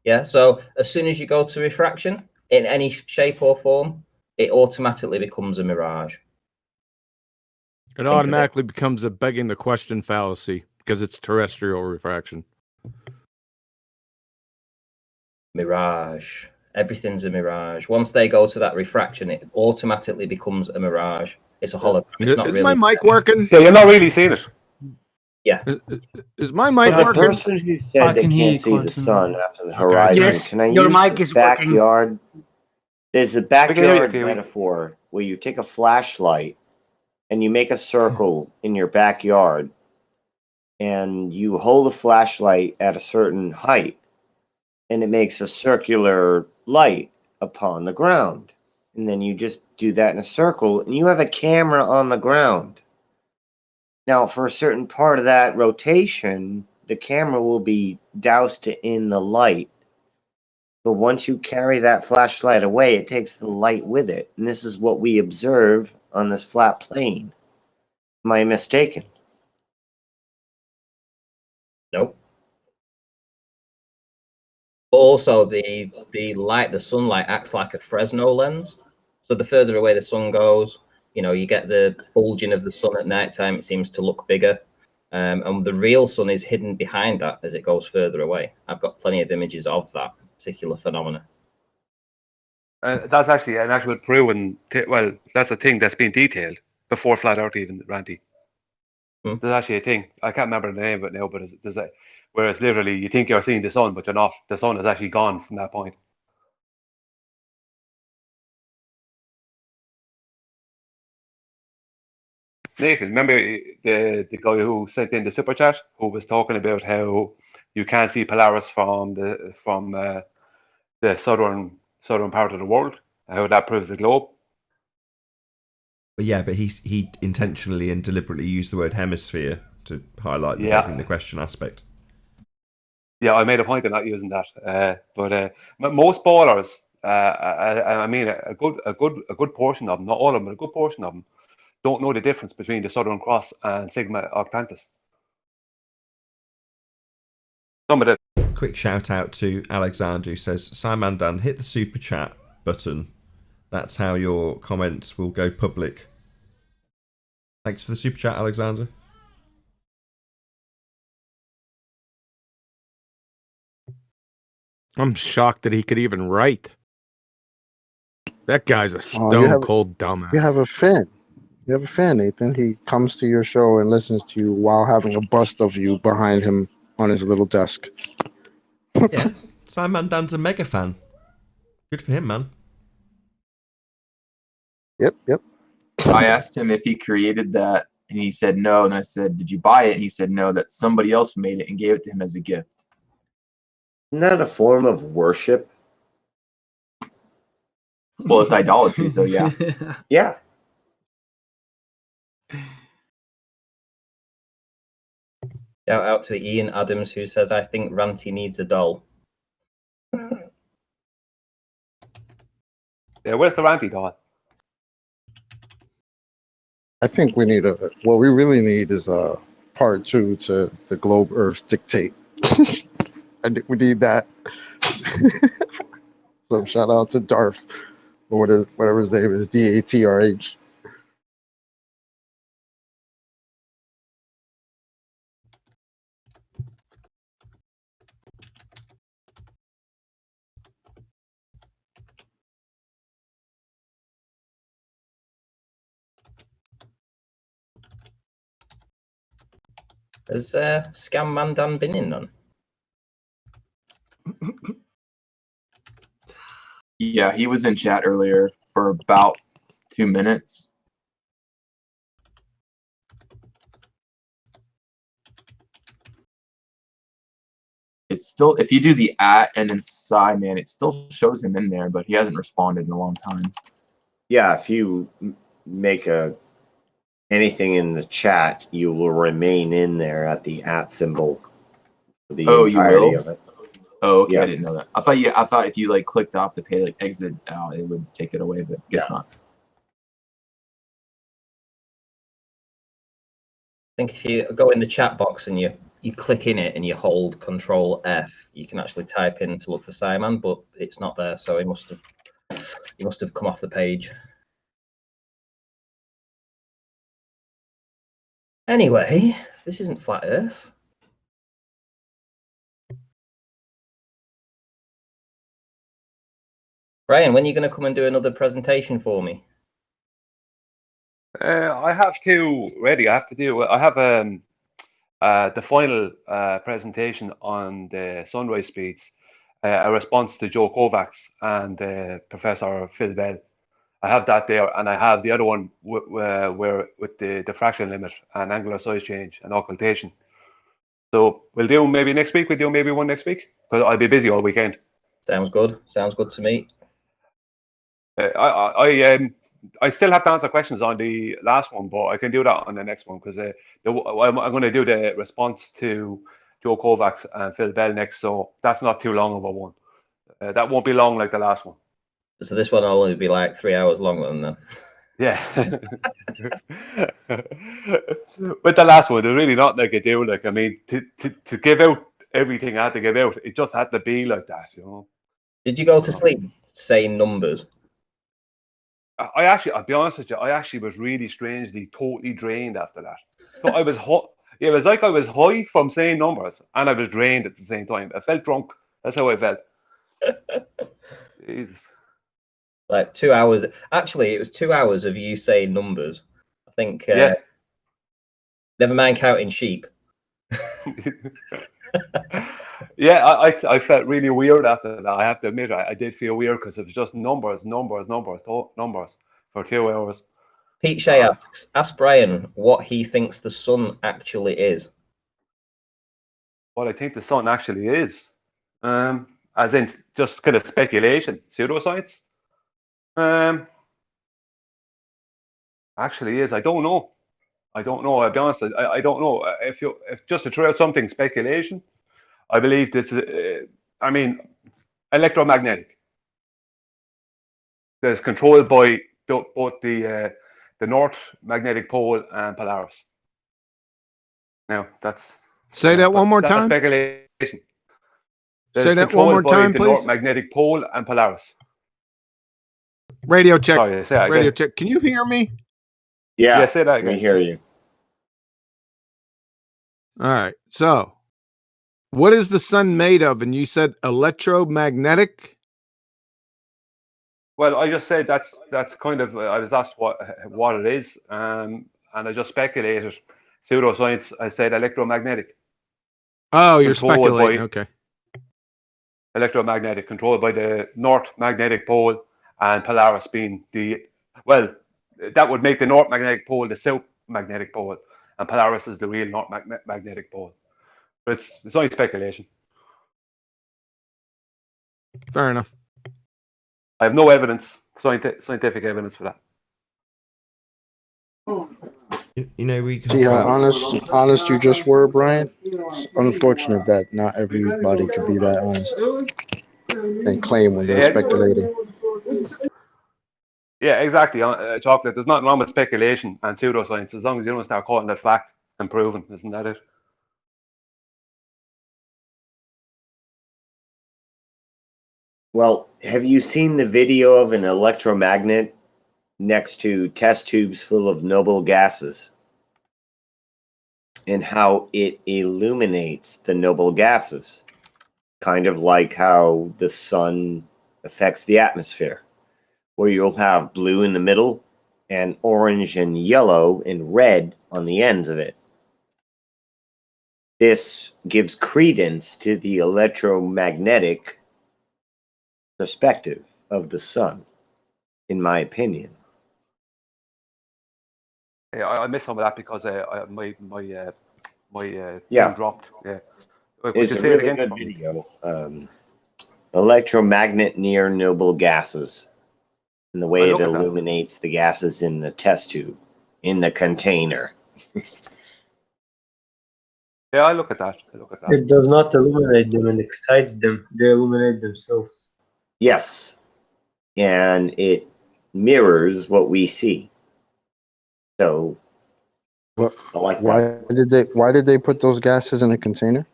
Yeah, so as soon as you go to refraction, in any shape or form, it automatically becomes a mirage. It automatically becomes a begging the question fallacy because it's terrestrial refraction. Mirage. Everything's a mirage. Once they go to that refraction, it automatically becomes a mirage. It's a hologram. It's not is really. My mic working? Yeah, you're not really seeing it. Yeah. Is my mic the working? person who said they can't see the sun after the horizon, Yes, can I your use mic the is working. backyard? There's a backyard you. metaphor where you take a flashlight and you make a circle in your backyard and you hold a flashlight at a certain height and it makes a circular light upon the ground. And then you just do that in a circle and you have a camera on the ground. Now, for a certain part of that rotation, the camera will be doused in the light. But once you carry that flashlight away, it takes the light with it. And this is what we observe on this flat plane. Am I mistaken? Nope. Also, the light, the sunlight acts like a Fresnel lens. So the further away the sun goes, you get the bulging of the sun at nighttime. It seems to look bigger. And the real sun is hidden behind that as it goes further away. I've got plenty of images of that particular phenomena. That's actually an actual proven. Well, that's a thing that's been detailed before flat Earth even, Randy. There's actually a thing. I can't remember the name of it now, but there's a, whereas literally you think you're seeing the sun, but you're not. The sun is actually gone from that point. Nathan, remember the guy who sent in the super chat who was talking about how you can't see Polaris from the southern part of the world, how that proves the globe. But yeah, but he intentionally and deliberately used the word hemisphere to highlight the begging the question aspect. Yeah, I made a point of not using that. But most ballers, I mean, a good portion of them, not all of them, but a good portion of them, don't know the difference between the Southern Cross and Sigma Octantis. Some of the quick shout out to Alexander, who says, Simon Dan, hit the super chat button. That's how your comments will go public. Thanks for the super chat, Alexander. I'm shocked that he could even write. That guy's a stone cold dumbass. You have a fan. You have a fan, Nathan. He comes to your show and listens to you while having a bust of you behind him on his little desk. Yeah, Simon Dan's a mega fan. Good for him, man. Yep. I asked him if he created that, and he said no. And I said, "Did you buy it?" And he said no, that somebody else made it and gave it to him as a gift. Isn't that a form of worship? Well, it's idolatry, so yeah. Yeah. Shout out to Ian Adams, who says, I think Ranty needs a doll. Yeah, where's the Ranty doll? I think we need what we really need is a part 2 to the Globe Earth Dictate. I think we need that. So shout out to Darth, or whatever his name is, DATRH. Has Scam Mandan been in then? Yeah, he was in chat earlier for about 2 minutes. It's still, if you do the @ and then sigh, man, it still shows him in there, but he hasn't responded in a long time. Yeah, if you make anything in the chat, you will remain in there at the @ symbol for the entirety of it. Oh, okay, Yeah. I didn't know that. I thought if you like clicked off the page, like exit out, it would take it away, but guess not. I think if you go in the chat box and you click in it and you hold Control F, you can actually type in to look for Simon, but it's not there, so he must have come off the page. Anyway, this isn't Flat Earth. Brian, when are you going to come and do another presentation for me? I have two ready. I have the final presentation on the sunrise speeds, a response to Joe Kovacs and Professor Phil Bell. I have that there, and I have the other one where with the diffraction limit and angular size change and occultation. So we'll do maybe next week. We'll do maybe one next week because I'll be busy all weekend. Sounds good. Sounds good to me. I still have to answer questions on the last one, but I can do that on the next one because I'm going to do the response to Joe Kovacs and Phil Bell next, so that's not too long of a one. That won't be long like the last one. So this one will only be like 3 hours long than that. Yeah. With the last one, there's really not like a do. Like, I mean, to give out everything I had to give out, it just had to be like that, you know. Did you go to sleep saying numbers? I'll be honest with you, I actually was really strangely totally drained after that. So I was it was like I was high from saying numbers and I was drained at the same time. I felt drunk. That's how I felt. Jesus. Like 2 hours. Actually, it was 2 hours of you saying numbers. I think. Yeah. Never mind counting sheep. Yeah, I felt really weird after that. I have to admit, I did feel weird because it was just numbers for 2 hours. Pete Shea asks, ask Brian what he thinks the sun actually is. What I think the sun actually is, as in just kind of speculation, pseudoscience. Actually is, I don't know. I'll be honest, I don't know. If just to throw out something, speculation, I believe this is, electromagnetic. That's controlled by both the North Magnetic Pole and Polaris. Now, that's... Say that one more time. Speculation. They're Say that one more controlled by time, the please. North Magnetic Pole and Polaris. Radio check. Sorry, say that Radio again. check. Can you hear me? Yeah, say that we again. hear you. All right. So, what is the sun made of? And you said electromagnetic. Well, I just said that's kind of. I was asked what it is, and I just speculated. Pseudoscience. I said electromagnetic. Oh, you're Controlled speculating. by- Okay. Electromagnetic, controlled by the North Magnetic Pole, and Polaris being that would make the North Magnetic Pole the South Magnetic Pole, and Polaris is the real North Magnetic Pole. But it's only speculation. Fair enough. I have no evidence, scientific evidence for that. You know, we See how honest you just were, Brian? It's unfortunate that not everybody could be that honest and claim when they're speculating. Yeah, exactly. Chocolate. There's nothing wrong with speculation and pseudoscience as long as you don't start calling it fact and proven. Isn't that it? Well, have you seen the video of an electromagnet next to test tubes full of noble gases and how it illuminates the noble gases? Kind of like how the sun affects the atmosphere, where you'll have blue in the middle and orange and yellow and red on the ends of it. This gives credence to the electromagnetic perspective of the sun, in my opinion. Yeah, I missed some of that because my Yeah. thing dropped. Yeah. Would It's you a say it really again good for me? video. Electromagnet near noble gases, and the way I it look at that. illuminates the gases in the test tube, in the container. Yeah, I look at that. It does not illuminate them and excites them. They illuminate themselves. Yes, and it mirrors what we see. So, I like that. Why did they put those gases in a container?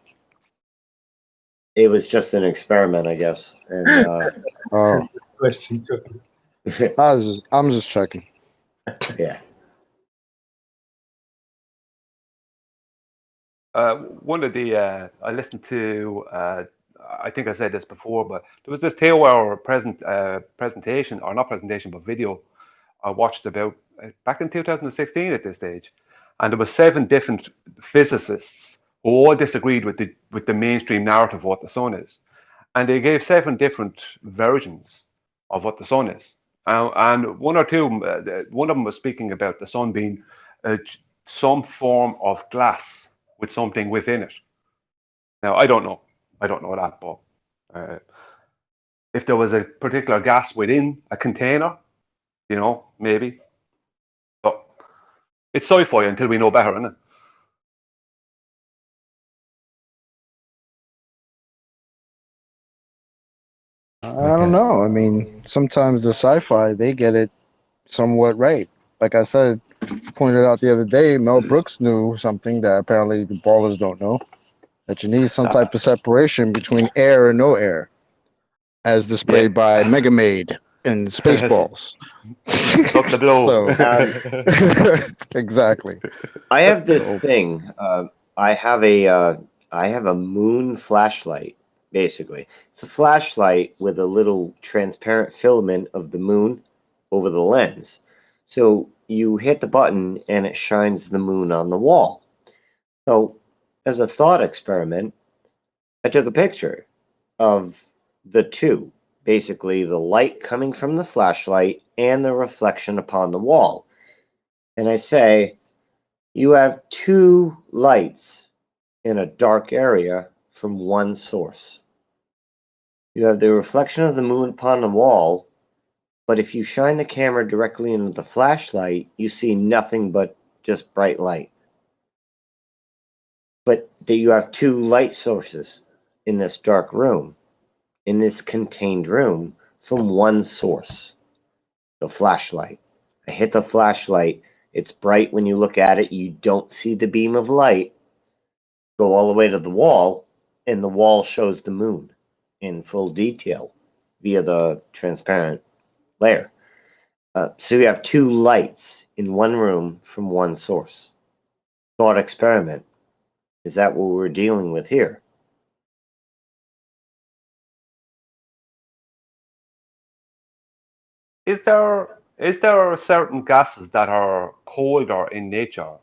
It was just an experiment, I guess. And Oh, Question. I'm just checking. yeah. One of the I listened to. I think I said this before, but there was this 2-hour presentation, or not presentation, but video I watched about back in 2016 at this stage, and there were 7 different physicists who all disagreed with the mainstream narrative of what the sun is, and they gave 7 different versions of what the sun is, and one of them was speaking about the sun being some form of glass with something within it. Now I don't know that, but if there was a particular gas within a container, maybe. But it's sci-fi until we know better, isn't it? I don't know. I mean, sometimes the sci-fi they get it somewhat right. Like I said, pointed out the other day, Mel Brooks knew something that apparently the ballers don't know. That you need some type of separation between air and no air, as displayed by Mega Maid in Spaceballs. Stop the blow. Exactly. I have this thing. I have a moon flashlight. Basically, it's a flashlight with a little transparent filament of the moon over the lens. So you hit the button and it shines the moon on the wall. So, as a thought experiment, I took a picture of the two. Basically, the light coming from the flashlight and the reflection upon the wall. And I say, you have 2 lights in a dark area from one source. You have the reflection of the moon upon the wall, but if you shine the camera directly into the flashlight, you see nothing but just bright light. But you have 2 light sources in this dark room, in this contained room, from one source, the flashlight. I hit the flashlight. It's bright when you look at it. You don't see the beam of light go all the way to the wall, and the wall shows the moon. in full detail via the transparent layer. So we have two lights in one room from one source. Thought experiment. Is that what we're dealing with here? Is there certain gases that are colder in nature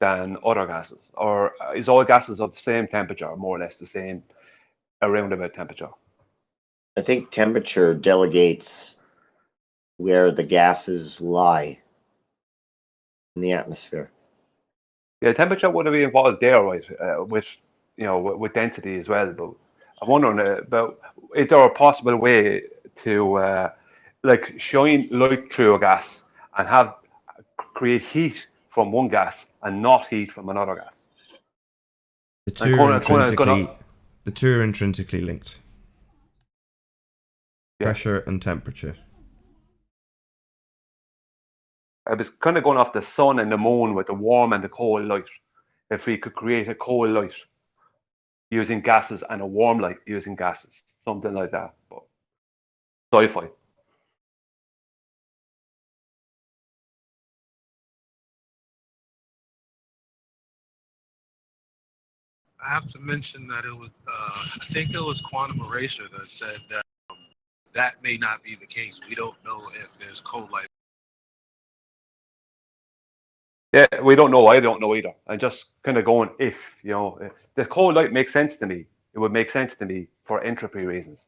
than other gases, or is all gases of the same temperature, more or less the same, around about temperature? I think temperature delegates where the gases lie in the atmosphere. Yeah, temperature would be involved there, right? With with density as well. But I'm wondering about, is there a possible way to like shine light through a gas and create heat from one gas and not heat from another gas? The two are intrinsically linked. Yeah. Pressure and temperature. I was kind of going off the sun and the moon with the warm and the cold light. If we could create a cold light using gases and a warm light using gases, something like that. But sci-fi. I have to mention that it was, I think it was quantum erasure that said that that may not be the case. We don't know if there's cold light. Yeah, we don't know. I don't know either. I'm just kind of going, if the cold light makes sense to me, it would make sense to me for entropy reasons.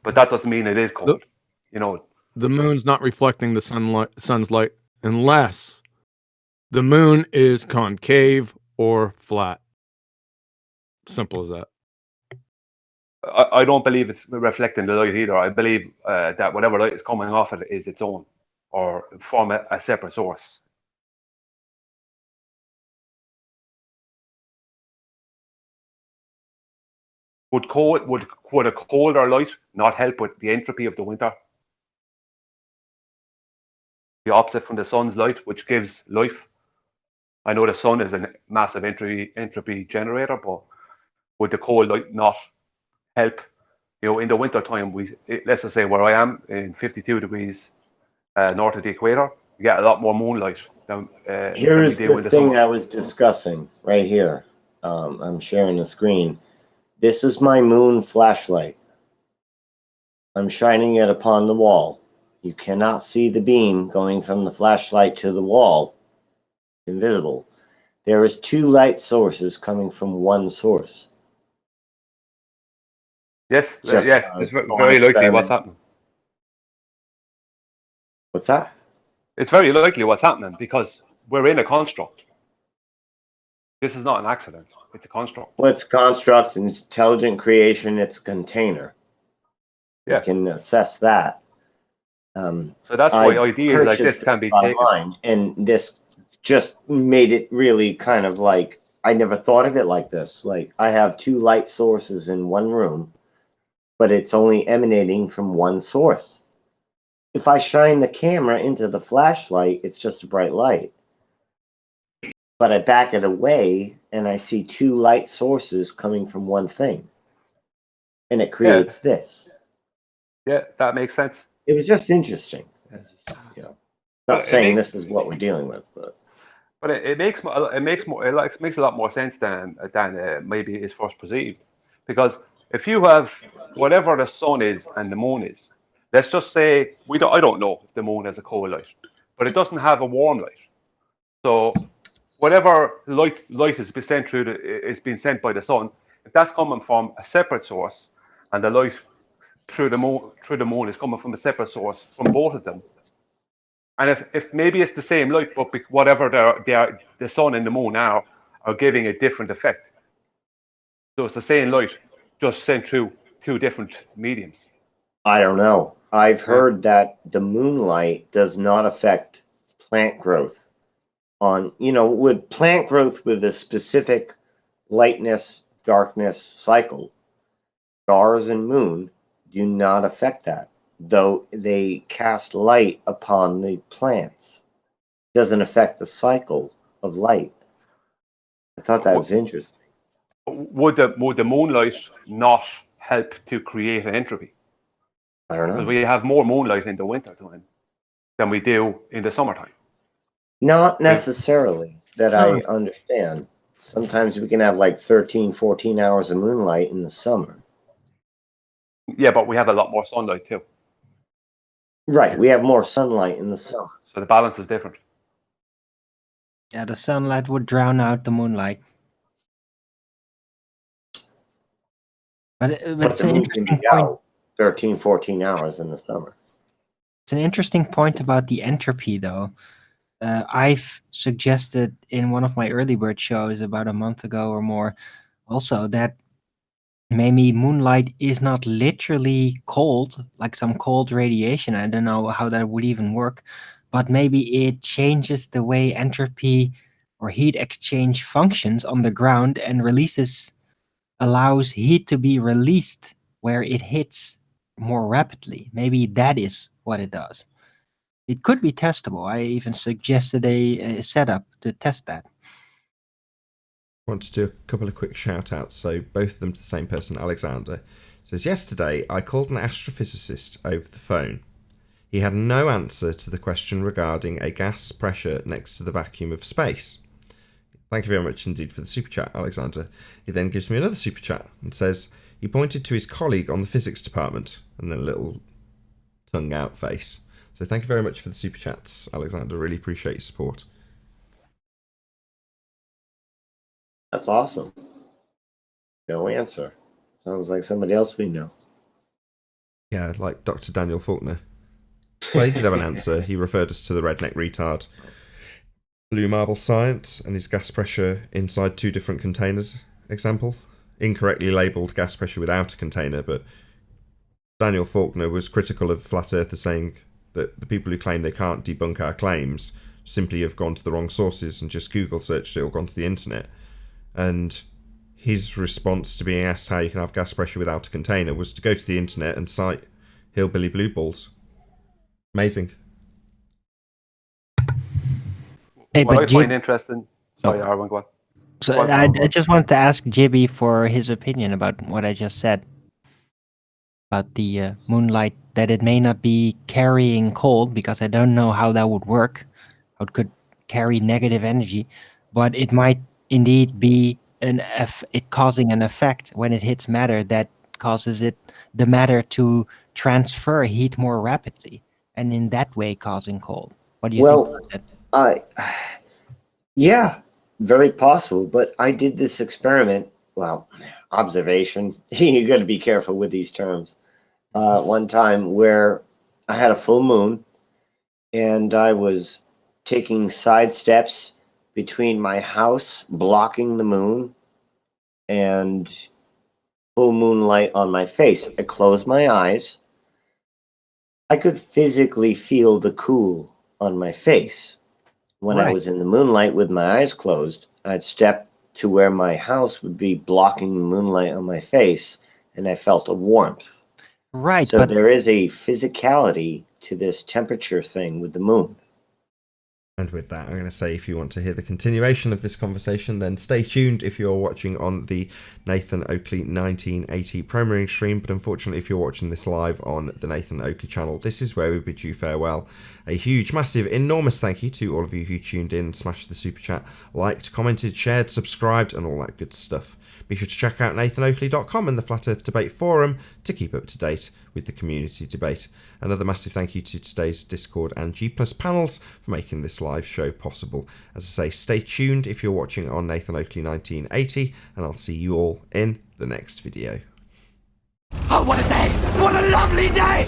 But that doesn't mean it is cold. The moon's not reflecting the sun's light unless the moon is concave or flat. Simple as that. I don't believe it's reflecting the light either. I believe that whatever light is coming off it is its own, or from a separate source. Would a colder light not help with the entropy of the winter? The opposite from the sun's light, which gives life. I know the sun is a massive entropy generator, but would the cold light not help? In the winter time, let's just say where I am in 52 degrees north of the equator, you get a lot more moonlight than Here's we do the in the thing summer. I was discussing right here. I'm sharing the screen. This is my moon flashlight. I'm shining it upon the wall. You cannot see the beam going from the flashlight to the wall. It's invisible. There is two light sources coming from one source. Yes, Just it's very likely what's happening. What's that? It's very likely what's happening because we're in a construct. This is not an accident. It's a construct. Well, it's a construct, intelligent creation. It's a container. Yeah. You can assess that. So that's why ideas like this can be taken. Online, and this just made it really kind of like, I never thought of it like this. Like, I have two light sources in one room, but it's only emanating from one source. If I shine the camera into the flashlight, it's just a bright light. But I back it away and I see two light sources coming from one thing. And it creates this. Yeah, that makes sense. It was just interesting. Not saying this is what we're dealing with, but it makes a lot more sense than maybe is first perceived. Because if you have whatever the sun is and the moon is, let's just say I don't know if the moon has a cold light, but it doesn't have a warm light. So whatever light is being sent is being sent by the sun, if that's coming from a separate source, and the light through the moon is coming from a separate source from both of them, and if maybe it's the same light, but whatever the sun and the moon are giving a different effect. So it's the same light, just sent through two different mediums. I don't know. I've heard that the moonlight does not affect plant growth. With plant growth with a specific lightness, darkness cycle, stars and moon do not affect that, though they cast light upon the plants. It doesn't affect the cycle of light. I thought that was interesting. Would the moonlight not help to create an entropy? I don't know. Because we have more moonlight in the winter time than we do in the summertime. Not necessarily that I understand. Sometimes we can have like 13, 14 hours of moonlight in the summer. Yeah, but we have a lot more sunlight too. Right, we have more sunlight in the summer. So the balance is different. Yeah, the sunlight would drown out the moonlight. But it's the an moon can interesting be point. out 13, 14 hours in the summer. It's an interesting point about the entropy, though. I've suggested in one of my early bird shows about a month ago or more, also that maybe moonlight is not literally cold, like some cold radiation. I don't know how that would even work, but maybe it changes the way entropy or heat exchange functions on the ground and allows heat to be released where it hits more rapidly. Maybe that is what it does. It could be testable. I even suggested a setup to test that. I want to do a couple of quick shout outs. So both of them to the same person. Alexander says, yesterday I called an astrophysicist over the phone. He had no answer to the question regarding a gas pressure next to the vacuum of space. Thank you very much indeed for the super chat, Alexander. He then gives me another super chat and says he pointed to his colleague on the physics department, and then a little tongue out face. So thank you very much for the super chats, Alexander. Really appreciate your support. That's awesome. No answer. Sounds like somebody else we know. Yeah, like Dr. Daniel Faulkner. Well, he did have an answer. He referred us to the redneck retard Blue Marble Science and his gas pressure inside two different containers example. Incorrectly labelled gas pressure without a container, but Daniel Faulkner was critical of flat earthers, saying that the people who claim they can't debunk our claims simply have gone to the wrong sources and just Google searched it or gone to the internet. And his response to being asked how you can have gas pressure without a container was to go to the internet and cite Hillbilly Blue Balls. Amazing. Hey, What but I find interesting... Sorry, Arwen, go on. So Go on, I Arwen, go on. just wanted to ask Jibby for his opinion about what I just said about the moonlight, that it may not be carrying cold, because I don't know how that would work, how it could carry negative energy, but it might indeed be it causing an effect when it hits matter that causes the matter to transfer heat more rapidly, and in that way causing cold. What do you think about that? Yeah, very possible. But I did this experiment. Well, observation. You got to be careful with these terms. One time where I had a full moon, and I was taking side steps between my house blocking the moon and full moonlight on my face. I closed my eyes. I could physically feel the cool on my face. When I was in the moonlight with my eyes closed, I'd step to where my house would be blocking the moonlight on my face, and I felt a warmth. Right. So there is a physicality to this temperature thing with the moon. And with that, I'm going to say, if you want to hear the continuation of this conversation, then stay tuned if you're watching on the Nathan Oakley 1980 premiering stream. But unfortunately, if you're watching this live on the Nathan Oakley channel, this is where we bid you farewell. A huge, massive, enormous thank you to all of you who tuned in, smashed the super chat, liked, commented, shared, subscribed, and all that good stuff. Be sure to check out nathanoakley.com and the Flat Earth Debate Forum to keep up to date with the community debate. Another massive thank you to today's Discord and G+ panels for making this live show possible. As I say, stay tuned if you're watching on Nathan Oakley 1980, and I'll see you all in the next video. Oh, what a day! What a lovely day!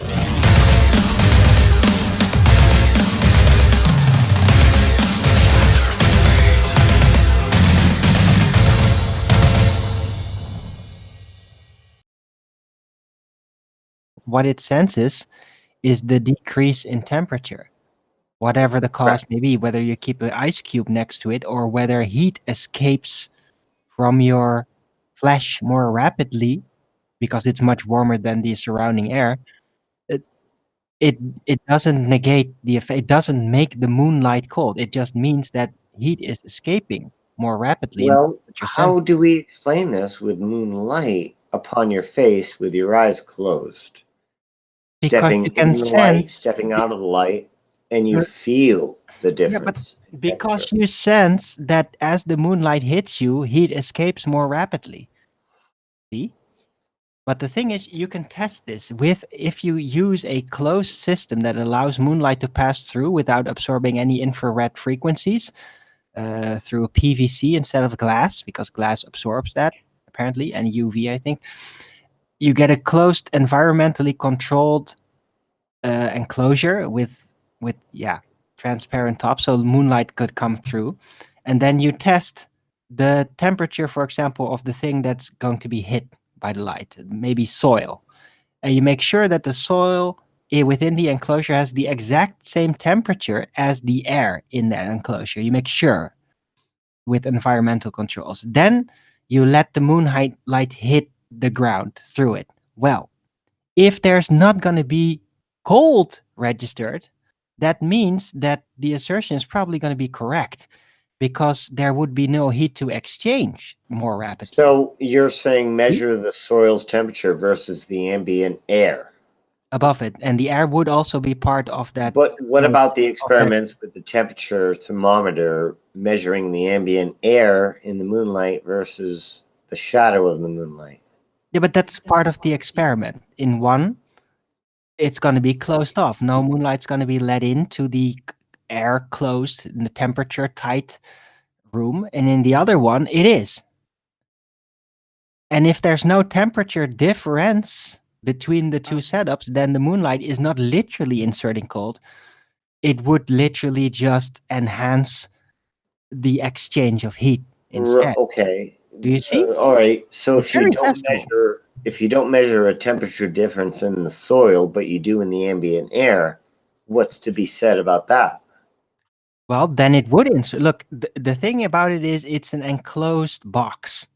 What it senses is the decrease in temperature. Whatever the cause may be, whether you keep an ice cube next to it or whether heat escapes from your flesh more rapidly because it's much warmer than the surrounding air, it doesn't negate the effect. It doesn't make the moonlight cold. It just means that heat is escaping more rapidly. Well, how do we explain this with moonlight upon your face with your eyes closed? Because Stepping you can in the light, sense. stepping out of the light, and you You're- feel the Yeah, but difference. because you sense that as the moonlight hits you, heat escapes more rapidly. See? But the thing is, you can test this with if you use a closed system that allows moonlight to pass through without absorbing any infrared frequencies through a PVC instead of glass, because glass absorbs that apparently, and UV, I think. You get a closed, environmentally controlled enclosure with transparent top, so moonlight could come through, and then you test the temperature, for example, of the thing that's going to be hit by the light, maybe soil, and you make sure that the soil within the enclosure has the exact same temperature as the air in that enclosure. You make sure with environmental controls. Then you let the moonlight hit the ground through it. Well, if there's not going to be cold registered, that means that the assertion is probably going to be correct because there would be no heat to exchange more rapidly. So you're saying measure the soil's temperature versus the ambient air. Above it, and the air would also be part of that. But what about the experiments with the temperature thermometer measuring the ambient air in the moonlight versus the shadow of the moonlight? Yeah, but that's part of the experiment. In one, it's going to be closed off. No moonlight's going to be let into the air closed in the temperature tight room, and in the other one, it is. And if there's no temperature difference between the two setups, then the moonlight is not literally inserting cold. It would literally just enhance the exchange of heat instead. Okay. Do you see? All right. So It's very testable. if you don't measure a temperature difference in the soil, but you do in the ambient air, what's to be said about that? Well, then it would insert. Look, the thing about it is it's an enclosed box.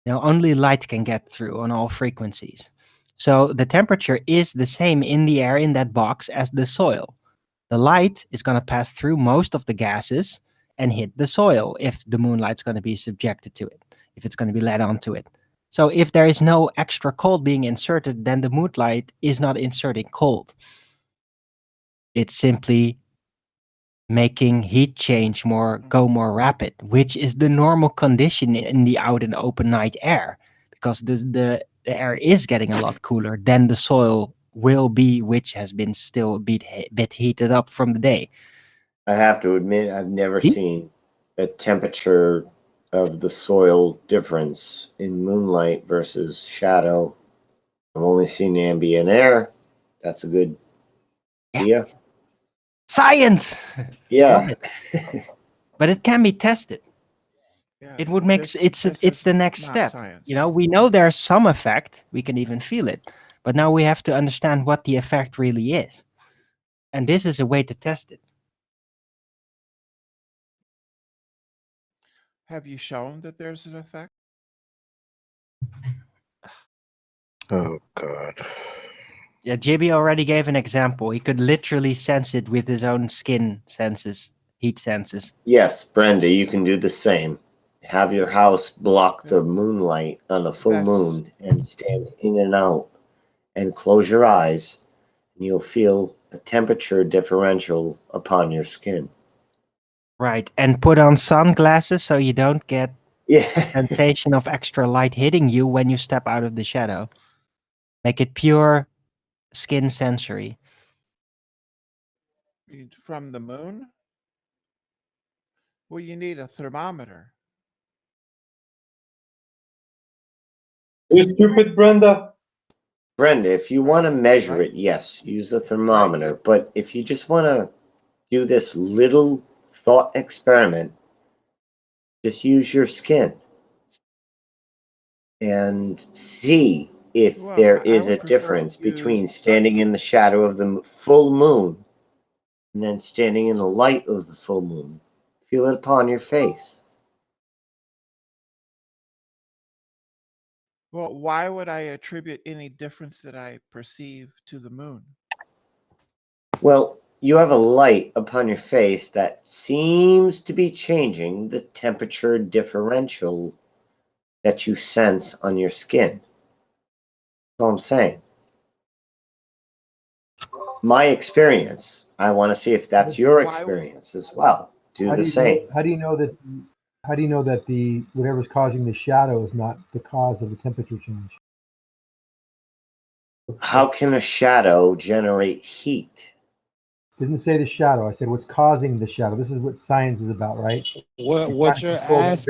Only light can get through on all frequencies. So the temperature is the same in the air in that box as the soil. The light is going to pass through most of the gases and hit the soil if the moonlight's going to be subjected to it, if it's going to be let onto it. So if there is no extra cold being inserted, then the moonlight is not inserting cold. It's simply making heat change go more rapid, which is the normal condition in the out and open night air, because the air is getting a lot cooler than the soil will be, which has been still a bit heated up from the day. I have to admit, I've never seen a temperature of the soil difference in moonlight versus shadow. I've only seen ambient air. That's a good idea. Science! Yeah. But it can be tested. It would make it's the next step. We know there's some effect. We can even feel it. But now we have to understand what the effect really is. And this is a way to test it. Have you shown that there's an effect? Oh God. Yeah, JB already gave an example. He could literally sense it with his own skin senses, heat senses. Yes, Brenda, you can do the same. Have your house block the moonlight on a full moon and stand in and out and close your eyes, and you'll feel a temperature differential upon your skin. Right, and put on sunglasses so you don't get sensation of extra light hitting you when you step out of the shadow. Make it pure skin sensory. From the moon? Well, you need a thermometer. You stupid, Brenda. Brenda, if you want to measure it, yes, use the thermometer. But if you just want to do this little thought experiment, just use your skin and see if there is a difference between standing in the shadow of the full moon and then standing in the light of the full moon. Feel it upon your face. Well, why would I attribute any difference that I perceive to the moon? Well, you have a light upon your face that seems to be changing the temperature differential that you sense on your skin. That's all I'm saying. My experience. I want to see if that's your experience as well. Do the same. How do you know that? How do you know that the whatever's causing the shadow is not the cause of the temperature change? How can a shadow generate heat? Didn't say the shadow. I said what's causing the shadow. This is what science is about, right? What you're asking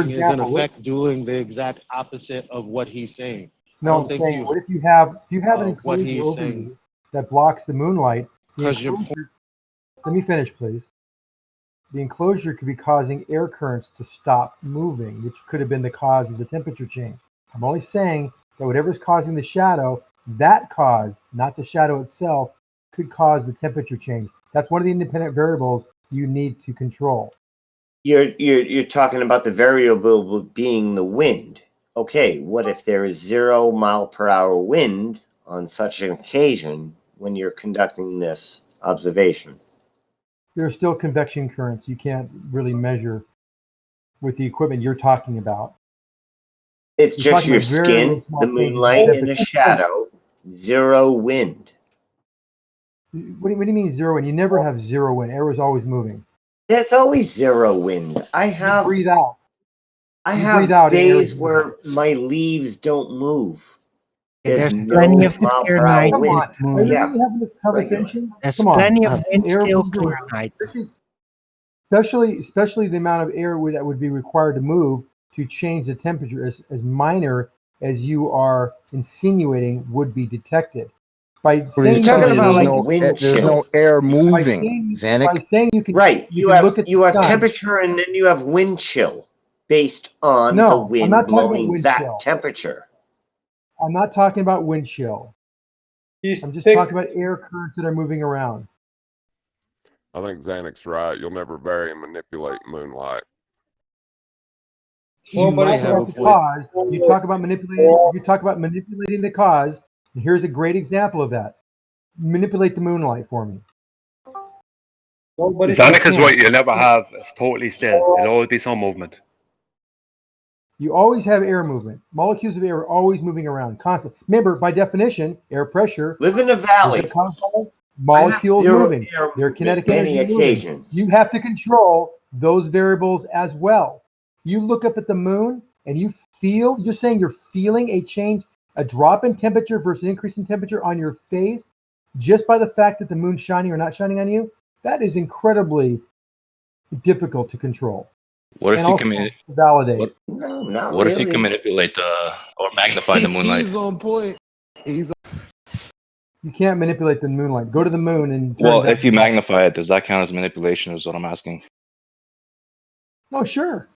is in example, effect doing the exact opposite of what he's saying. No, I'm saying, what if you have an what enclosure he's over saying. you that blocks the moonlight? Because you're Let me finish, please. The enclosure could be causing air currents to stop moving, which could have been the cause of the temperature change. I'm only saying that whatever's causing the shadow, that cause, not the shadow itself, could cause the temperature change. That's one of the independent variables you need to control. You're talking about the variable being the wind. Okay, what if there is 0 mile per hour wind on such an occasion when you're conducting this observation? There are still convection currents you can't really measure with the equipment you're talking about. It's You're just talking your about very skin, small the changes in moonlight, and the temperature. shadow, 0 wind. What do you mean 0 wind? You never have 0 wind. Air is always moving. There's always 0 wind. I have You breathe out. I You have breathe out and air days is where my leaves don't move. There's There's plenty no of mile clear per hour night Come with wind. on. Are moon. you Yeah, really having this conversation? There's Come on. plenty of wind, Air still moves clear around. night. Especially the amount of air that would be required to move to change the temperature as minor as you are insinuating would be detected. By But he's saying talking telling about you like wind there's chill. no air by moving, Zanuck. saying you can Right. You can have look at you the have sun. temperature and then you have wind chill based on the No, I'm wind not talking about blowing wind that chill. temperature. I'm not talking about wind chill. I'm just talking about air currents that are moving around. I think Zanuck's right. You'll never vary and manipulate moonlight. You might have a The point. cause, you talk about manipulating the cause. And here's a great example of that. Manipulate the moonlight for me. Zanuck is right. You'll never have. It's totally still. It'll always be some movement. You always have air movement. Molecules of air are always moving around, constant. Remember, by definition, air pressure. Live in a valley. Molecules zero moving. air Their movement kinetic many energy moving. occasions. You have to control those variables as well. You look up at the moon and you're saying you're feeling a change, a drop in temperature versus an increase in temperature on your face just by the fact that the moon's shining or not shining on you. That is incredibly difficult to control. What if and you also can validate? No, not What if you really. can manipulate the or magnify the moonlight? He's on point. He's You can't manipulate the moonlight. Go to the moon and turn Well, it down. if you magnify it, does that count as manipulation? Is what I'm asking. Oh, sure.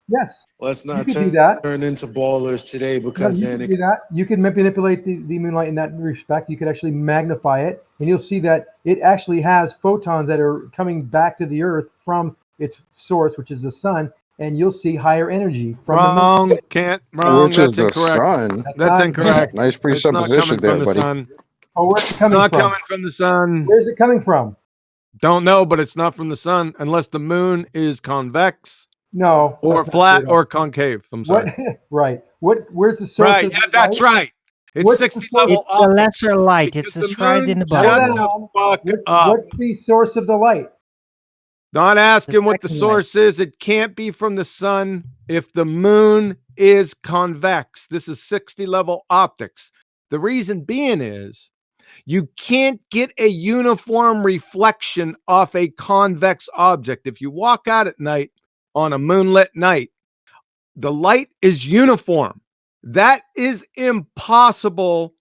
Yes. Let's not You could do that. turn into ballers today No, because you can do that. You can manipulate the moonlight in that respect. You could actually magnify it, and you'll see that it actually has photons that are coming back to the Earth from its source, which is the sun, and you'll see higher energy from Wrong. the moon. Wrong. Which is That's the incorrect. sun. That's incorrect. Nice It's not presupposition coming there, from the buddy. sun. Oh, where's it coming Not from? coming from the sun. Where's it coming from? Don't know, but it's not from the sun unless the moon is convex. No. Or that's not flat true. or concave. I'm sorry. What? Right. Where's the source Right. of Yeah, the that's light? right. It's What's 60 the source- level It's the optics. lesser light. It's Because the described in moon the shut Bible. the fuck up. What's the source of the light? Not asking what the second light. source is. It can't be from the sun if the moon is convex. This is 60 level optics. The reason being is you can't get a uniform reflection off a convex object. If you walk out at night on a moonlit night, the light is uniform. That is impossible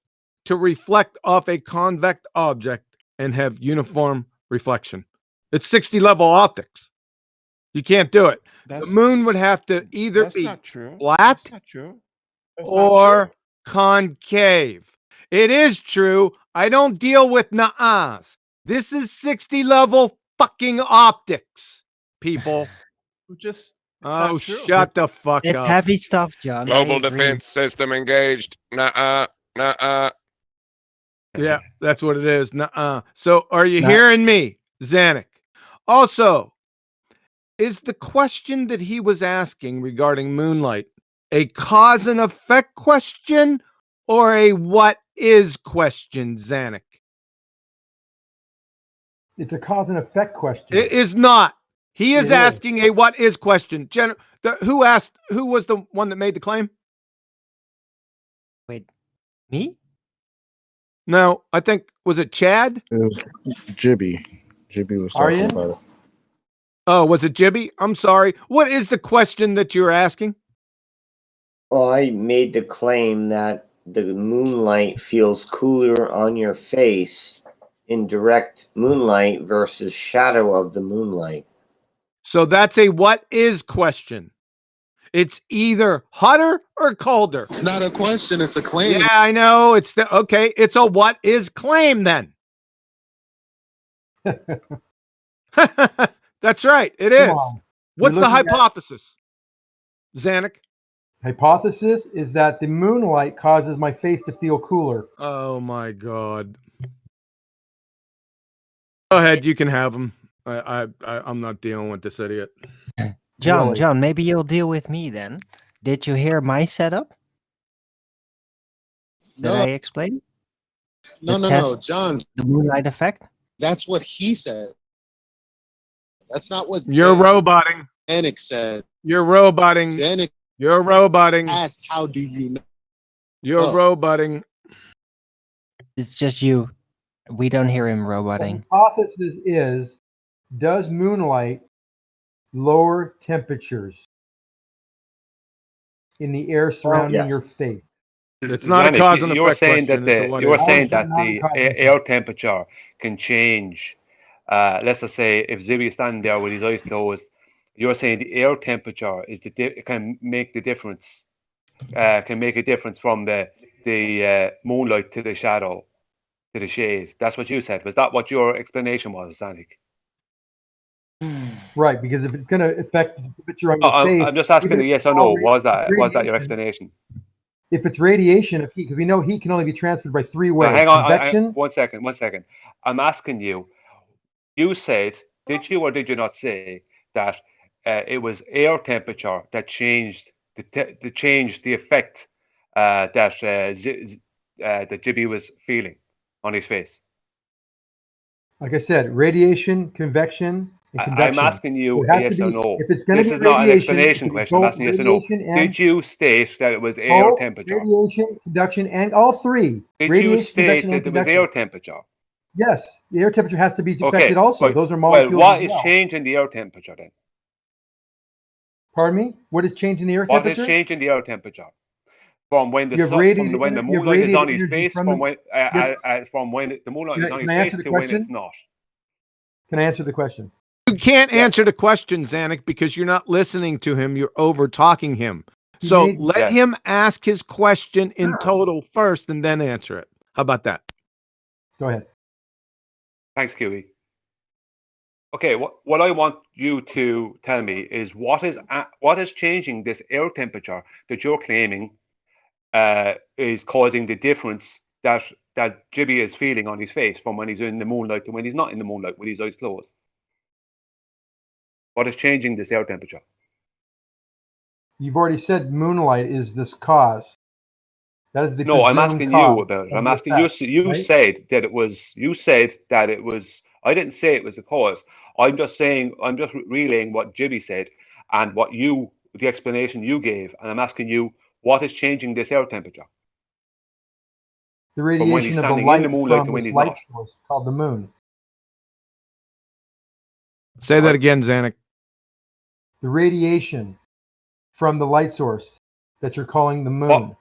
to reflect off a convex object and have uniform reflection. It's 60 level optics. You can't do it. The moon would have to either That's be not true. flat That's not true. That's not or true. concave. It is true. I don't deal with na'as. This is 60 level fucking optics, people. Just Oh, not true. shut the fuck It's up. heavy stuff, John. I Global agree. defense system engaged. Nuh-uh. Nuh-uh. Yeah, that's what it is. Nuh-uh. So are you No. hearing me, Zanuck? Also, is the question that he was asking regarding Moonlight a cause and effect question or a what is question, Zanuck? It's a cause and effect question. It is not. He is It is. asking a what is question. Who asked? Who was the one that made the claim? Wait, me? No, I think was it Chad? It was Jibby. Jibby was talking Aryan? about it. Oh, was it Jibby? I'm sorry. What is the question that you're asking? Well, I made the claim that the moonlight feels cooler on your face in direct moonlight versus shadow of the moonlight. So that's a what is question. It's either hotter or colder. It's not a question, it's a claim. Yeah, I know. Okay. It's a what is claim then. That's right. It is. Come on. What's You're the looking at- hypothesis, Zanuck? Hypothesis is that the moonlight causes my face to feel cooler. Oh my God. Go ahead. You can have them. I'm not dealing with this idiot. John, Really? John, maybe you'll deal with me then. Did you hear my setup? Did No. I explain? No, The no, no, test- John. The moonlight effect? That's what he said. That's not what You're roboting. Zanuck said. You're roboting. Zanuck You're roboting. asked, "How do you know?" You're Oh. roboting. It's just you. We don't hear him The roboting. hypothesis is, does moonlight lower temperatures in the air surrounding yes. your face? It's not a Zanuck, cause and you were effect saying question. that It's a what you were is. saying How that is that not a the cause and effect? air temperature can change. Let's just say if Zibby is standing there with his eyes closed, you're saying the air temperature is can make the difference. Can make a difference from the moonlight to the shadow to the shade. That's what you said. Was that what your explanation was, Zanuck? Right, because if it's going to affect the temperature on your face, I'm just asking a yes or no. Was that your radiation. explanation? If it's radiation, because we know heat can only be transferred by three ways. Hang on, Convection. 1 second. I'm asking you. You said, did you or did you not say that it was air temperature that changed the effect that Jibby was feeling on his face? Like I said, radiation, convection, and conduction. I'm asking you It has a yes to or be- no. if it's gonna This be is not an radiation, explanation it can question. I'm go asking yes or no. radiation and- Did you state that it was air Both temperature? radiation, conduction, and all three. Did radiation, you state convection, that and it was conduction. air temperature? Yes, the air temperature has to be Okay. affected also. But, Those are well, molecules what as is well. changing the air temperature then? Pardon me? What is changing the air What is temperature? changing the air temperature? From when the You have sun, radiated from when the ener- you have moonlight is on radiated his energy face, from from the- when the moonlight Can is I- on can his I answer face the to when question? it's not. Can I answer the question? You can't answer the question, Zanuck, because you're not listening to him. You're over talking him. He So made- let Yeah. him ask his question in total first and then answer it. How about that? Go ahead. Thanks, Kiwi. Okay, what I want you to tell me is what is changing this air temperature that you're claiming is causing the difference that Jibby is feeling on his face from when he's in the moonlight to when he's not in the moonlight with his eyes closed. What is changing this air temperature? You've already said moonlight is this cause. That is the No, I'm presumed asking cause you about it. of I'm the asking you. effect, You right? said that it was. You said that it was. I didn't say it was the cause. I'm just saying. I'm just relaying what Jibby said and what the explanation you gave. And I'm asking you, what is changing this air temperature The from when he's radiation of the standing in light the moonlight from to when this he's light not? source called the moon. Say that again, Zanuck. The radiation from the light source that you're calling the moon. What?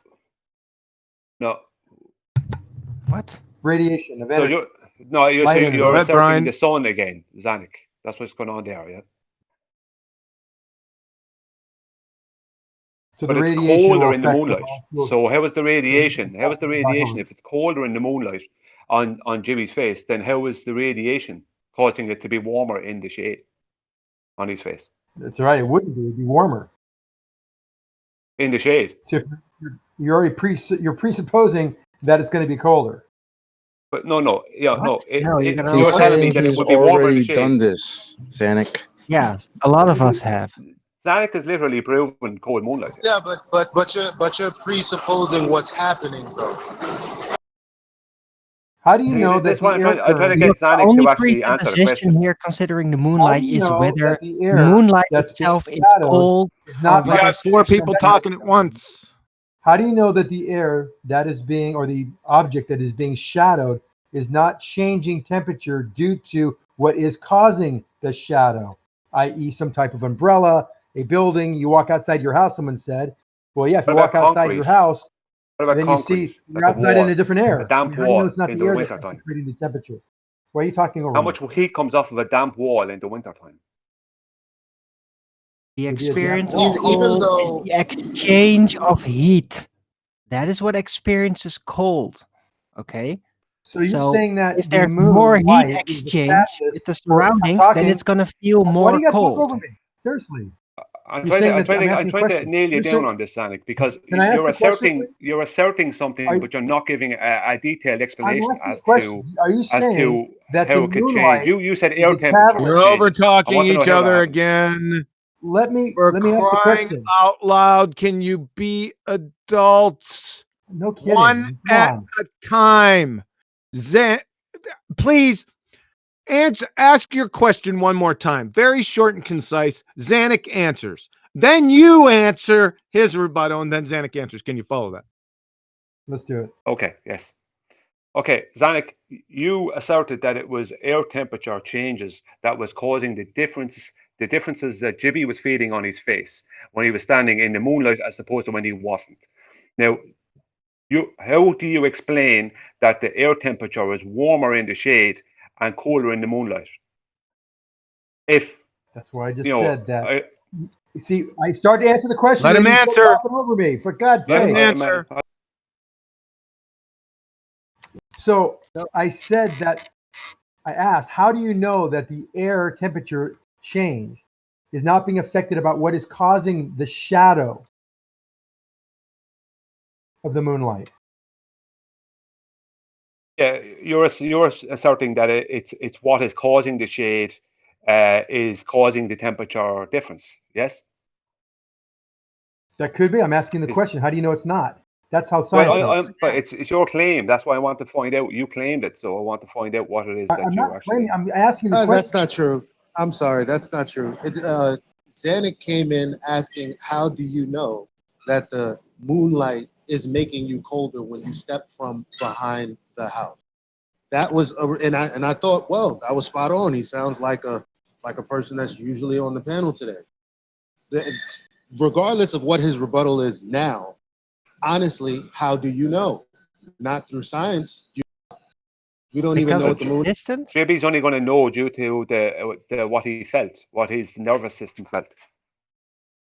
No. What? Radiation of So energy. you're Light saying energy. you're Go ahead, asserting Brian. the sun again, Zanuck. That's what's going on there, yeah. So But the it's radiation will colder in the affect the moonlight. molecules. So how is the radiation? How is the By radiation? whom? If it's colder in the moonlight on Jimmy's face, then how is the radiation causing it to be warmer in the shade on his face? That's right. It wouldn't be. It'd be warmer. In the shade. So if you're already you're presupposing that it's going to be colder. But no, no, yeah, What? no. No, you're gonna You're open telling me it. that it He's would be warmer in the already shade. done this, Zanuck. Yeah, a lot of us have. Zanuck is literally proven cold moonlight. Yeah, but you're presupposing what's happening though. How do you See, know this that is the why air I'm trying to current? get Look, the Zanuck only to actually answer the presupposition question. here, considering the How moonlight, do you is know whether that the the air moonlight that's being itself is shadowed cold is or not We whether got four being people shadowed? talking at once. How do you know that the air that is being, or the object that is being shadowed, is not changing temperature due to what is causing the shadow, i.e., some type of umbrella, a building? You walk outside your house, someone said. Well, yeah, if you What walk about outside concrete? your house, What about then you concrete? see Like you're a outside in wall, a different air. a damp How do you know wall it's not in the the air winter that's time? creating the temperature? Why are you talking over How me? much heat comes off of a damp wall in the winter time? the Would be a damp experience of wall. Even cold is though the exchange of heat. That is what experiences cold. Okay. So you're So saying that if the there's more heat moonlight is the exchange catalyst with the for surroundings, then talking. it's gonna feel Why more do you got to talk cold. over me? Seriously. I'm You're trying to, saying I'm that trying I'm to, I'm asking a trying to question. nail you You're down saying, on this, Zanuck, because can I ask the question, please? you're asserting something, Are you, but you're not giving a detailed I'm explanation asking a question. Are you as saying to that how the it could change. moonlight You said is air the temperature catalyst? You're over changes. I talking want to know each how that other happens. again. Let me For ask the crying question. out loud, can you be adults? No One kidding. Come at on. a time. Please ask your question one more time. Very short and concise. Zanuck answers. Then you answer his rebuttal, and then Zanuck answers. Can you follow that? Let's do it. Okay, yes. Okay, Zanuck, you asserted that it was air temperature changes that was causing the differences that Jibby was feeling on his face when he was standing in the moonlight as opposed to when he wasn't. Now, how do you explain that the air temperature is warmer in the shade and colder in the moonlight? If That's why I just you know, said that. You see, I start to answer the question, Let and him then you start answer. talking over me. For God's Let him sake. answer. So I said that I asked, how do you know that the air temperature change is not being affected about what is causing the shadow of the moonlight? yeah, you're asserting that it's what is causing the shade is causing the temperature difference. Yes. That could be. I'm asking the question. How do you know it's not? That's how Well, science works. but it's your claim. That's why I want to find out. You claimed it, so I want to find out what it is that I'm you not actually. claiming. I'm asking the question. that's not true. I'm sorry, that's not true. Zanuck came in asking, how do you know that the moonlight is making you colder when you step from behind the house? That was, and I thought, well, that was spot on. He sounds like a person that's usually on the panel today. Regardless of what his rebuttal is now, honestly, how do you know? Not through science. You don't even know what the moon. Distance. Maybe only going to know due to the what he felt, what his nervous system felt.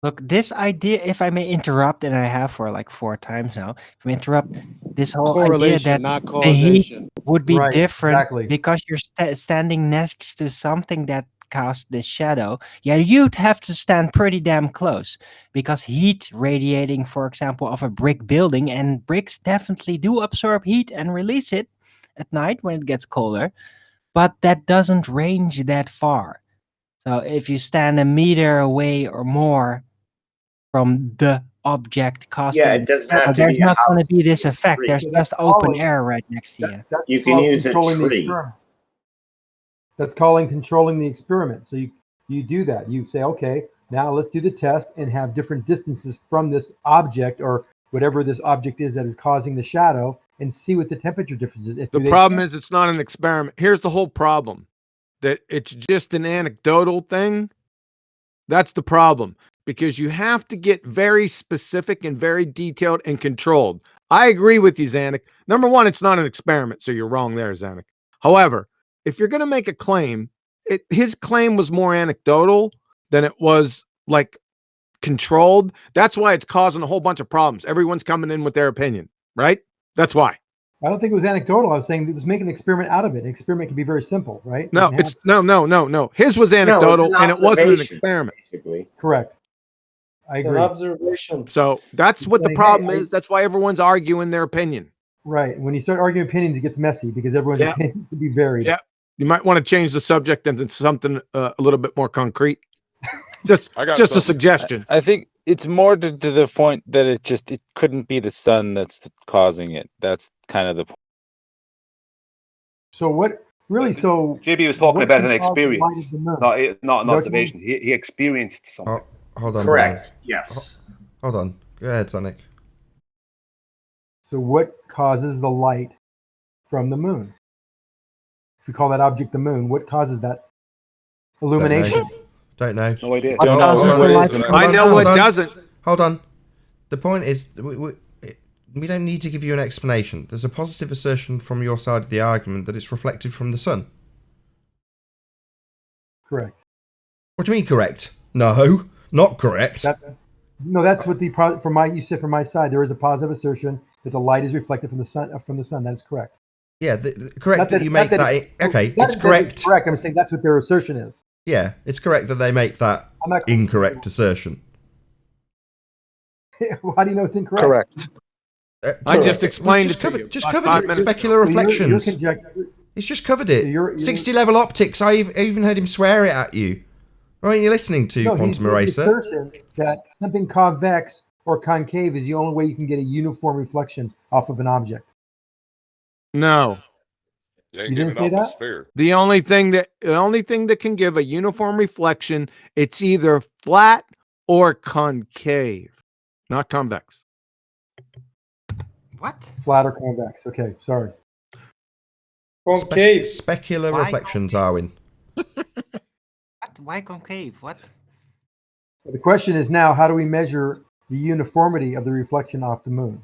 Look, this idea, if I may interrupt, and I have for like 4 times now, if I interrupt, this whole idea Correlation, that not the heat causation. would be Right, different exactly. because you're standing next to something that casts the shadow. Yeah, you'd have to stand pretty damn close because heat radiating, for example, of a brick building, and bricks definitely do absorb heat and release it at night when it gets colder, but that doesn't range that far. So if you stand a meter away or more from the object casting, Yeah, it doesn't have to there's be a not going to house. be this effect. tree. There's So just that's open calling. air right next to you. That's You can called use a controlling the tree. experiment. That's calling controlling the experiment. So you do that. You say, okay, now let's do the test and have different distances from this object or whatever this object is that is causing the shadow, and see what the temperature difference is. The problem is it's not an experiment. Here's the whole problem. That it's just an anecdotal thing. That's the problem, because you have to get very specific and very detailed and controlled. I agree with you, Zanuck. Number one, it's not an experiment, so you're wrong there, Zanuck. However, if you're going to make a claim, his claim was more anecdotal than it was like controlled. That's why it's causing a whole bunch of problems. Everyone's coming in with their opinion, right? That's why. I don't think it was anecdotal. I was saying it was making an experiment out of it. An experiment can be very simple, right? No, it's no. His was anecdotal, and it wasn't an experiment. Basically. Correct. I It's an agree. observation. So that's what the saying, problem hey, is. That's why everyone's arguing their opinion. Right. When you start arguing opinions, it gets messy because everyone's Yeah. opinion can be varied. Yeah. You might want to change the subject into something a little bit more concrete. Just a suggestion. I think it's more to the point that it couldn't be the sun that's causing it. That's kind of the point. So what really? So JB was talking what about can an cause the light experience, of the moon? not an Is that what you mean? observation. He experienced something. Hold on. Correct. Yes. Hold on. Go ahead, Sonic. So what causes the light from the moon? If you call that object the moon, what causes that illumination? Don't know. No idea. Hold on. I know Hold what on. doesn't. Hold on. The point is, we don't need to give you an explanation. There's a positive assertion from your side of the argument that it's reflected from the sun. Correct. What do you mean correct? No, not correct. No, that's what you said from my side. There is a positive assertion that the light is reflected from the sun. That is correct. Yeah, correct that you make that. Okay, it's correct. Correct. I'm saying that's what their assertion is. Yeah, it's correct that they make that incorrect assertion. How do you know it's incorrect? Correct. I just explained it to you. Just covered it. Specular reflections. He's just covered it. 60 level optics. I even heard him swear it at you. Right, you're listening to Quantum Eraser. Assertion that something convex or concave is the only way you can get a uniform reflection off of an object. No. You didn't say that? Sphere. The only thing that can give a uniform reflection, it's either flat or concave, not convex. What? Flat or convex. Okay, sorry. Concave. Specular Why reflections, Arwin. What? Why concave? What? The question is now, how do we measure the uniformity of the reflection off the moon?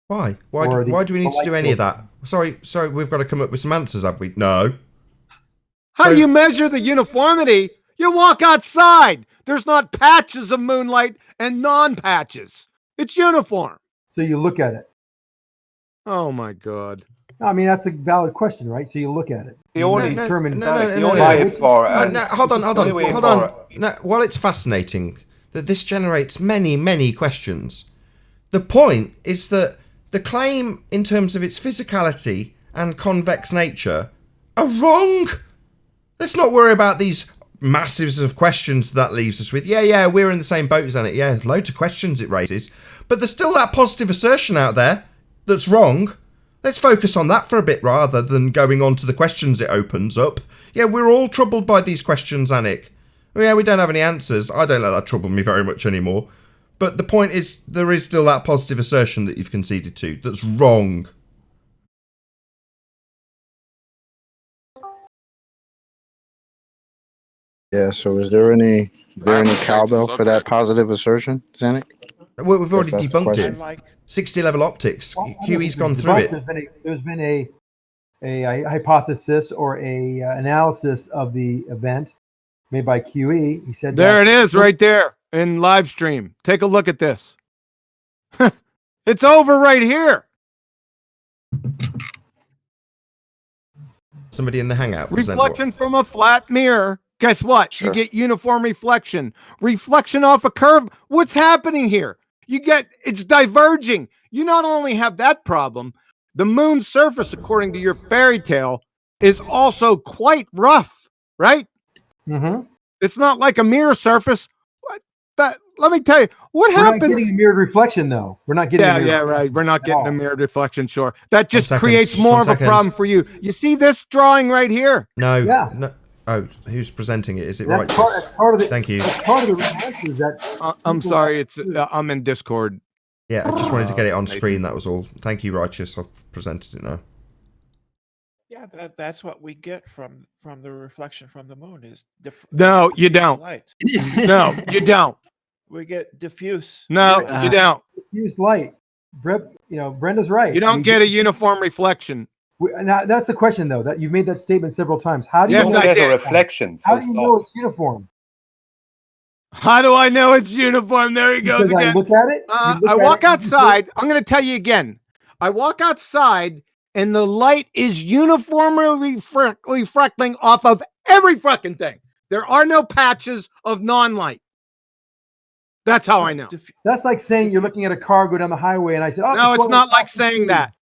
Why? Why do we need to do any of that? Sorry, we've got to come up with some answers, have we? No. How do you measure the uniformity? You walk outside. There's not patches of moonlight and non-patches. It's uniform. So you look at it. Oh my God. I mean, that's a valid question, right? So you look at it. Hold on. No, while it's fascinating that this generates many, many questions, the point is that the claim in terms of its physicality and convex nature are wrong. Let's not worry about these massives of questions that leaves us with. Yeah, we're in the same boat as it. Yeah, loads of questions it raises. But there's still that positive assertion out there that's wrong. Let's focus on that for a bit rather than going on to the questions it opens up. Yeah, we're all troubled by these questions, Anik. Yeah, we don't have any answers. I don't let that trouble me very much anymore. But the point is, there is still that positive assertion that you've conceded to that's wrong. Yeah, so is there any cowbell for that positive assertion, Zanik? We've already That's the debunked question. it. 60 level optics. QE's gone through it. There's been a hypothesis or a analysis of the event made by QE. He said There it is right there in live stream. Take a look at this. It's over right here. Somebody in the hangout. Reflection from a flat mirror. Guess what? Sure. You get uniform reflection. Reflection off a curve. What's happening here? It's diverging. You not only have that problem, the moon's surface, according to your fairy tale, is also quite rough, right? Mm-hmm. It's not like a mirror surface. Let me tell you, what happens? We're not getting a mirrored reflection, though. We're not getting. Right. We're not getting a mirrored reflection. Sure, that just 1 second, creates just more 1 of a second. problem for you. You see this drawing right here? No. Yeah. No. Oh, who's presenting it? Is it That's Righteous? part of it. Thank you. Part of the answer is that. I'm sorry. I'm in Discord. Yeah, I just wanted to get it on screen. That was all. Thank you, Righteous. I've presented it now. Yeah, that's what we get from the reflection from the moon is No, you don't. light. No, you don't. We get diffuse. No, you don't. Diffuse light. Brenda's right. You don't get a uniform reflection. Now that's the question, though. That you've made that statement several times. How do you Yes, know I There's did. a reflection. How do you know it's uniform? How do I know it's uniform? There he goes Because I again. look at it. I walk outside. I'm going to tell you again. I walk outside, and the light is uniformly reflecting off of every fucking thing. There are no patches of non-light. That's how I know. That's like saying you're looking at a car go down the highway, and I said, "Oh, No, it's not like saying that.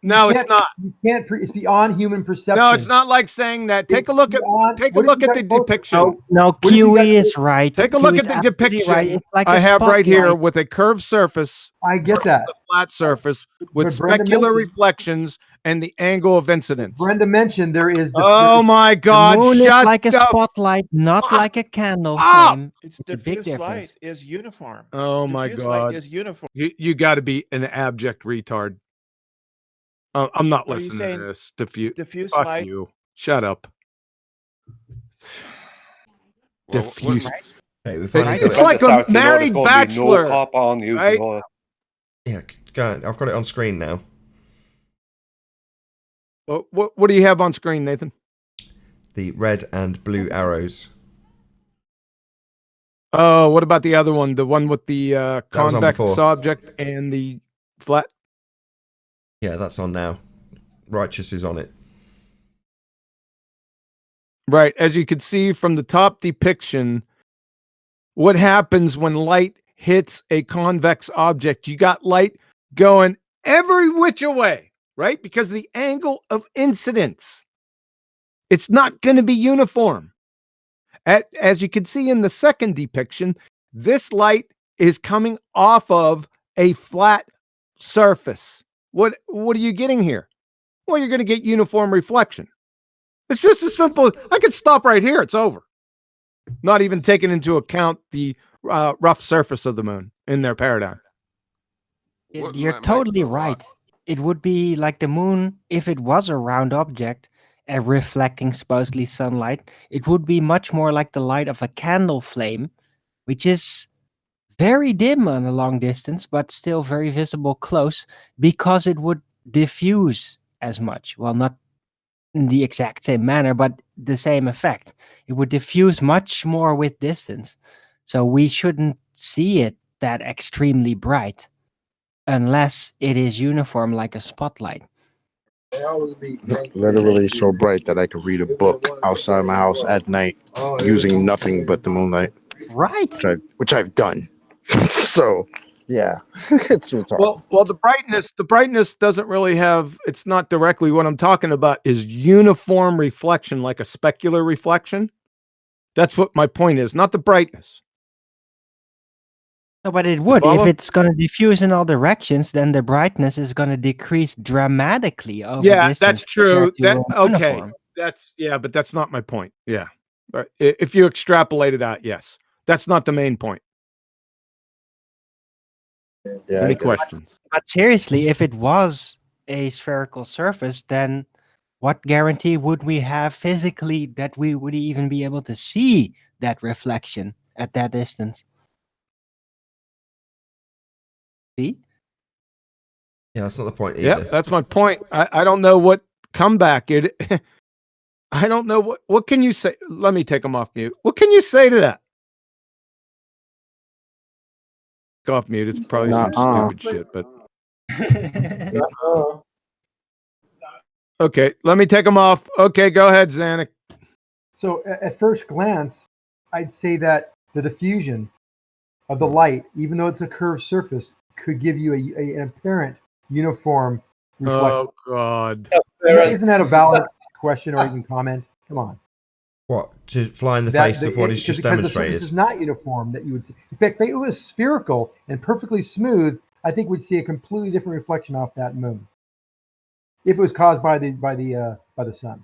No, it's not. You can't. It's beyond human perception. No, it's not like saying that. Take a look at the depiction. No, QE is right. Take a Q look is at the absolutely depiction right. It's like I a have right here spotlight. with a curved surface. I get that. A flat surface with But Brenda specular mentioned- reflections and the angle of incidence. Brenda mentioned there is. Oh my God! The moon Shut is like a the spotlight, not like a candle up! flame. It's a big diffuse light difference. is uniform. Oh my Diffuse God! light is uniform. You got to be an abject retard. I'm not Are you listening saying to this. diffuse Fuck light? you. Shut up. Well, Diffuse. Okay, we finally got It's it. like a married bachelor, cop on you, right? Yeah, go on. I've got it on screen now. What do you have on screen, Nathan? The red and blue arrows. Oh, what about the other one? The one with the was on convex before. object and the flat? Yeah, that's on now. Righteous is on it. Right. As you can see from the top depiction, what happens when light hits a convex object? You got light going every which way, right? Because the angle of incidence, it's not going to be uniform. As you can see in the second depiction, this light is coming off of a flat surface. What are you getting here? Well, you're going to get uniform reflection. It's just as simple. I could stop right here. It's over. Not even taking into account the rough surface of the moon in their paradigm. You're totally right. It would be like the moon if it was a round object and reflecting supposedly sunlight. It would be much more like the light of a candle flame, which is very dim on a long distance, but still very visible close because it would diffuse as much. Well, not in the exact same manner, but the same effect. It would diffuse much more with distance. So we shouldn't see it that extremely bright unless it is uniform like a spotlight. Literally so bright that I could read a book outside my house at night using nothing but the moonlight. Right. Which I've done. So yeah, it's retarded. Well, the brightness doesn't really have. It's not directly what I'm talking about. Is uniform reflection like a specular reflection? That's what my point is. Not the brightness. No, but it would. Follow? If it's going to diffuse in all directions, then the brightness is going to decrease dramatically over Yeah, distance that's true. compared to Okay. uniform. But that's not my point. Yeah, but if you extrapolate it out, yes, that's not the main point. Yeah, Any questions? But seriously, if it was a spherical surface, then what guarantee would we have physically that we would even be able to see that reflection at that distance? See? Yeah, that's not the point either. Yeah, that's my point. I don't know what comeback it. I don't know what can you say. Let me take them off mute. What can you say to that? Off mute. It's probably some stupid shit, but okay. Let me take them off. Okay, go ahead, Zanuck. So at first glance, I'd say that the diffusion of the light, even though it's a curved surface, could give you an apparent uniform reflection. Oh God! Isn't that a valid question or even comment? Come on. What, to fly in the face of what is just because demonstrated? the surface is not uniform that you would see. In fact, if it was spherical and perfectly smooth, I think we'd see a completely different reflection off that moon. If it was caused by the sun.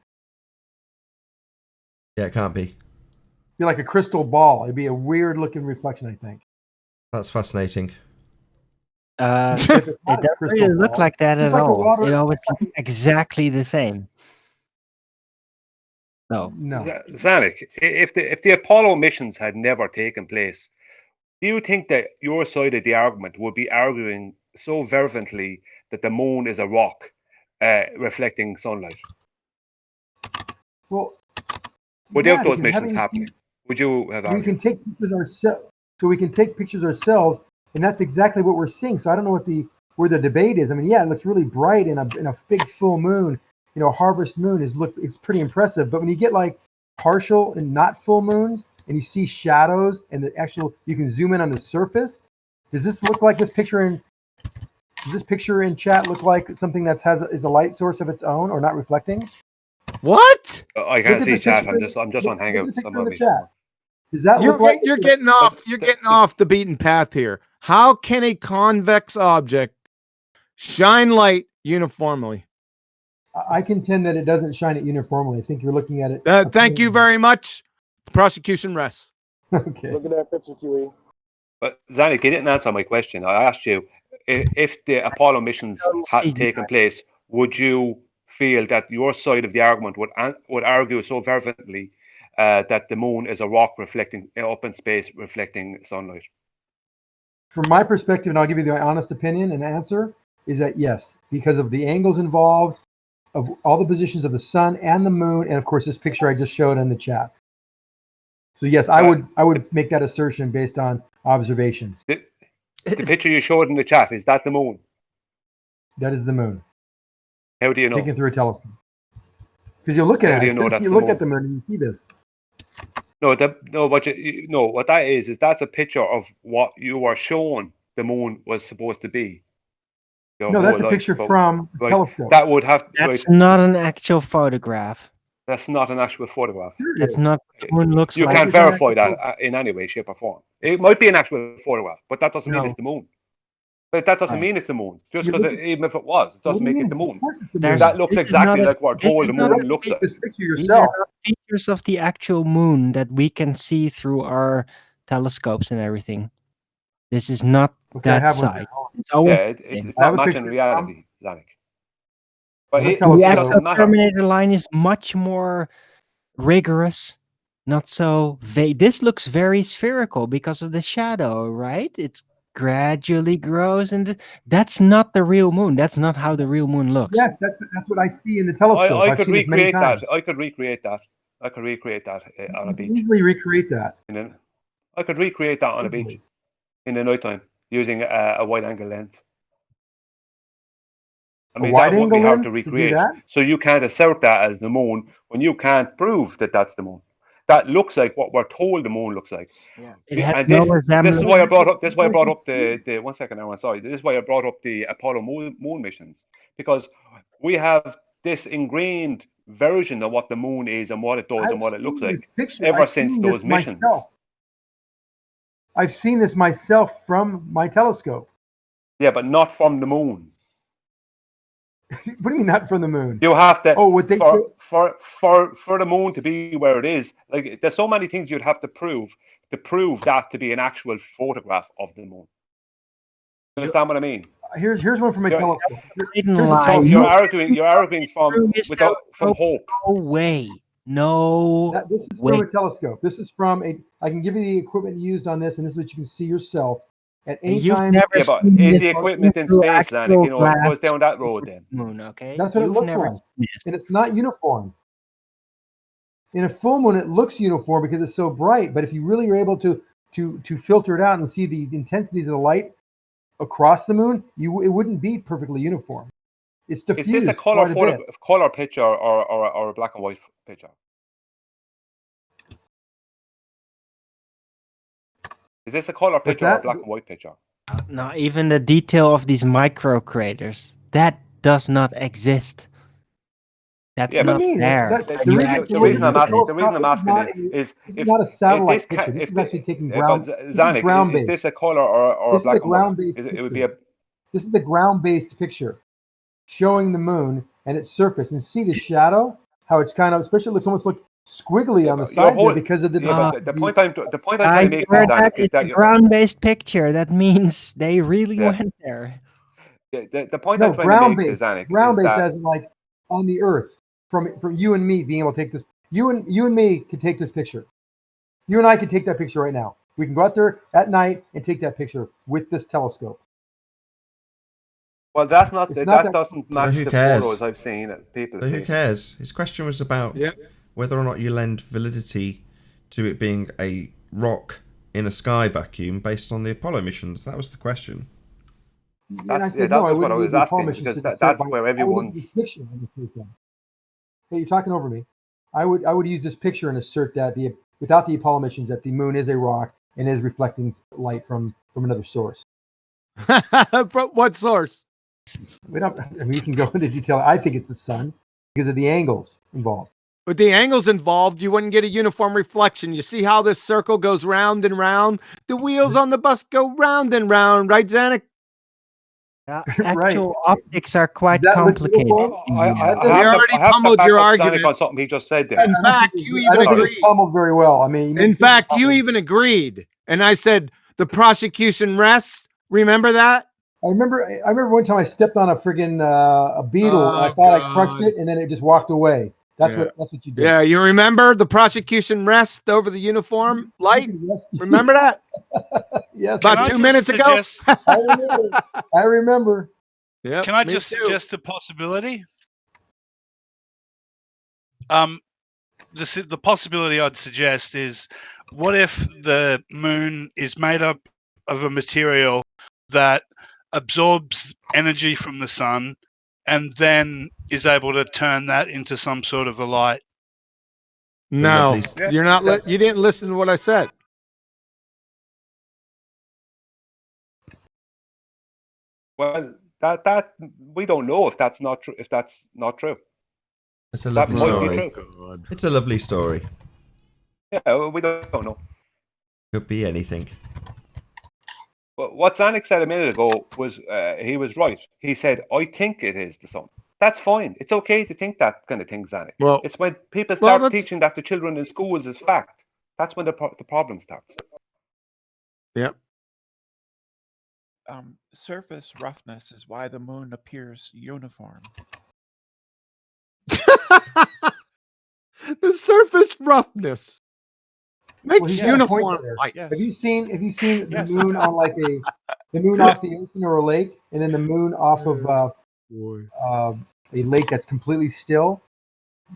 Yeah, it can't be. It'd be like a crystal ball. It'd be a weird looking reflection, I think. That's fascinating. It doesn't really look like that at all. It always looks looks exactly the same. No. Zanuck, if the Apollo missions had never taken place, do you think that your side of the argument would be arguing so fervently that the moon is a rock reflecting sunlight? Well, without those because missions having happening, would you have we argued? can take pictures ourselves, so we can take pictures ourselves, and that's exactly what we're seeing. So I don't know where the debate is. I mean, yeah, it looks really bright in a big full moon. You know, harvest moon it's pretty impressive. But when you get like partial and not full moons, and you see shadows and you can zoom in on the surface. Does this look like this picture in Does this picture in chat look like something that is a light source of its own or not reflecting? What? I can't see chat. I'm just on Hangouts. I'm on me. Does that look like You're getting off? You're getting off the beaten path here. How can a convex object shine light uniformly? I contend that it doesn't shine it uniformly. I think you're looking at it. Thank you very much. The prosecution rests. Okay. Look at that picture, QE. But Zanik, you didn't answer my question. I asked you if the Apollo missions hadn't taken place, would you feel that your side of the argument would argue so fervently that the moon is a rock reflecting up in space, reflecting sunlight? From my perspective, and I'll give you the honest opinion and answer, is that yes, because of the angles involved, of all the positions of the sun and the moon, and of course this picture I just showed in the chat. So yes, I would make that assertion based on observations. The picture you showed in the chat, is that the moon? That is the moon. How do you know? Taken through a telescope. Because you look at How it, do you know that's you the look moon? at the moon and you see this. What that is that's a picture of what you were shown the moon was supposed to be. No, that's a picture from a telescope. That would have. That's not an actual photograph. That's not an actual photograph. That's not what the moon looks You like. can't verify that in any way, shape, or form. It might be an actual photograph, but that doesn't mean it's the moon. But that doesn't mean it's the moon. Just because even if it was, it doesn't make it the moon. That looks exactly like we're told the moon looks like. This picture These yourself. are features of the actual moon that we can see through our telescopes and everything. This is not that side. It's always it's not matching reality, Zanik. But the actual Terminator line is much more rigorous, not so vague. This looks very spherical because of the shadow, right? It's gradually grows, and that's not the real moon. That's not how the real moon looks. Yes, that's what I see in the telescope. I I've could seen this many recreate times. that. I could recreate that. I could recreate that on a beach. Easily recreate that. And then I could recreate that on a beach in the nighttime using a wide-angle lens. I mean, that would be hard to recreate. So you can't assert that as the moon when you can't prove that that's the moon. That looks like what we're told the moon looks like. Yeah. And this is why I brought up. This is why I brought up the 1 second now. I'm sorry. This is why I brought up the Apollo moon missions, because we have this ingrained version of what the moon is and what it does and what it looks like ever since those missions. I've seen this myself from my telescope. Yeah, but not from the moon. What do you mean not from the moon? You have to. Oh, what they for the moon to be where it is, like there's so many things you'd have to prove that to be an actual photograph of the moon. You understand what I mean? Here's one from my telescope. You're arguing from hope. No way. No. This is from a telescope. This is from a. I can give you the equipment used on this, and this is what you can see yourself at any time. Yeah, but is the equipment in space, then? You know, it goes down that road then. Moon, okay. That's what it looks like, and it's not uniform. In a full moon, it looks uniform because it's so bright. But if you really are able to filter it out and see the intensities of the light across the moon, it wouldn't be perfectly uniform. It's diffused. Is this a color picture or a black and white picture? Is this a color picture or a black and white picture? No, even the detail of these micro craters, that does not exist. That's not there. The reason I'm asking is this is not a satellite picture. This is actually taking ground. This is ground-based. Is this a color or a black and white? It would be a. This is the ground-based picture showing the moon and its surface, and see the shadow, how it's kind of, especially looks almost like squiggly on the side there because of the. The point I'm trying to make is that it's a ground-based picture. That means they really went there. The point I'm trying to make is ground-based as in like on the Earth. From you and me being able to take this, you and me could take this picture. You and I could take that picture right now. We can go out there at night and take that picture with this telescope. Well, that's not. That doesn't match the cares? photos I've seen. People. So who cares? His question was about whether or not you lend validity to it being a rock in a sky vacuum based on the Apollo missions. That was the question. And I said no, I wouldn't was need the asking Apollo missions because that's where everyone's. Hey, you're talking over me. I would use this picture and assert that without the Apollo missions, that the moon is a rock and is reflecting light from another source. What source? We don't. I mean, you can go into detail. I think it's the sun because of the angles involved. With the angles involved, you wouldn't get a uniform reflection. You see how this circle goes round and round? The wheels on the bus go round and round, right, Zanuck? Actual optics are quite complicated. We already pummeled your argument on something he just said there. In fact, you I even don't think agreed. it's pummeled very well. I mean, In fact, you even agreed, and I said the prosecution rests. Remember that? I remember one time I stepped on a friggin' a beetle. And I thought I crushed it, and then it just walked away. That's what you did. Yeah, you remember the prosecution rest over the uniform light? Remember that? Yes. About 2 minutes ago. I remember. Yeah. Can I just suggest a possibility? The possibility I'd suggest is, what if the moon is made up of a material that absorbs energy from the sun and then is able to turn that into some sort of a light? No, you're not. You didn't listen to what I said. Well, that we don't know if that's not true. If that's not true, It's a that lovely might be story. true. It's a lovely story. Yeah, we don't know. Could be anything. But what Zanuck said a minute ago was he was right. He said, "I think it is the sun." That's fine. It's okay to think that kind of thing, Zanuck. Well, it's when people start teaching that to children in schools as fact. That's when the problem starts. Yep. Surface roughness is why the moon appears uniform. The surface roughness makes he's got a point uniform there. light. Have you seen the moon on like the moon off the ocean or a lake, and then the moon off of a lake that's completely still?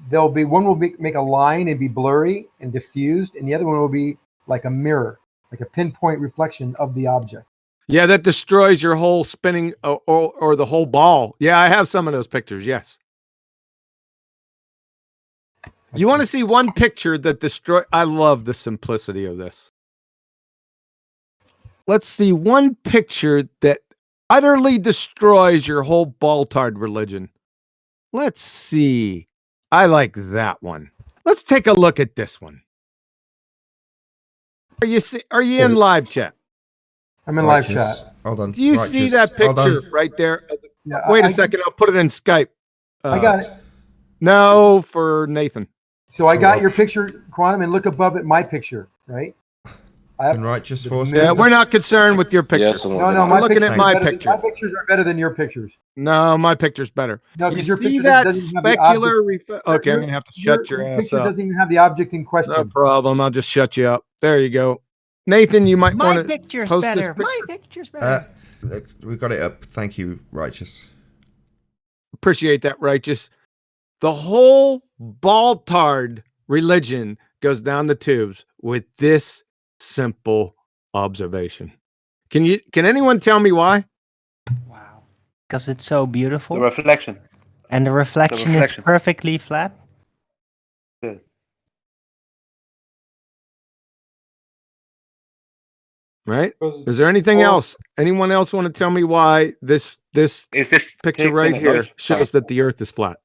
There'll be one will make a line and be blurry and diffused, and the other one will be like a mirror, like a pinpoint reflection of the object. Yeah, that destroys your whole spinning or the whole ball. Yeah, I have some of those pictures. Yes. You want to see one picture that destroy? I love the simplicity of this. Let's see one picture that utterly destroys your whole Baltard religion. Let's see. I like that one. Let's take a look at this one. Are you in live chat? I'm in live chat. Hold on. Do you see that picture right there? Yeah, Wait a second. I'll put it in Skype. I got it. No, for Nathan. So I got your picture, Quantum, and look above it, my picture, right? And righteous force. Yeah, we're not concerned with your picture. No, we're looking at my picture. My pictures are better than your pictures. No, my picture's better. No, you because your see picture that doesn't have the specular? Okay, I'm gonna have to shut your ass picture up. doesn't even have the object in question. No problem. I'll just shut you up. There you go. Nathan, you might want to picture's post better. this picture. My picture's better. We've got it up. Thank you, righteous. Appreciate that, righteous. The whole Baltard religion goes down the tubes with this simple observation. Can anyone tell me why? Wow. Because it's so beautiful. The reflection. And the reflection is perfectly flat. Yeah. Right? Is there anything else? Anyone else want to tell me why this picture right here shows that the Earth is flat?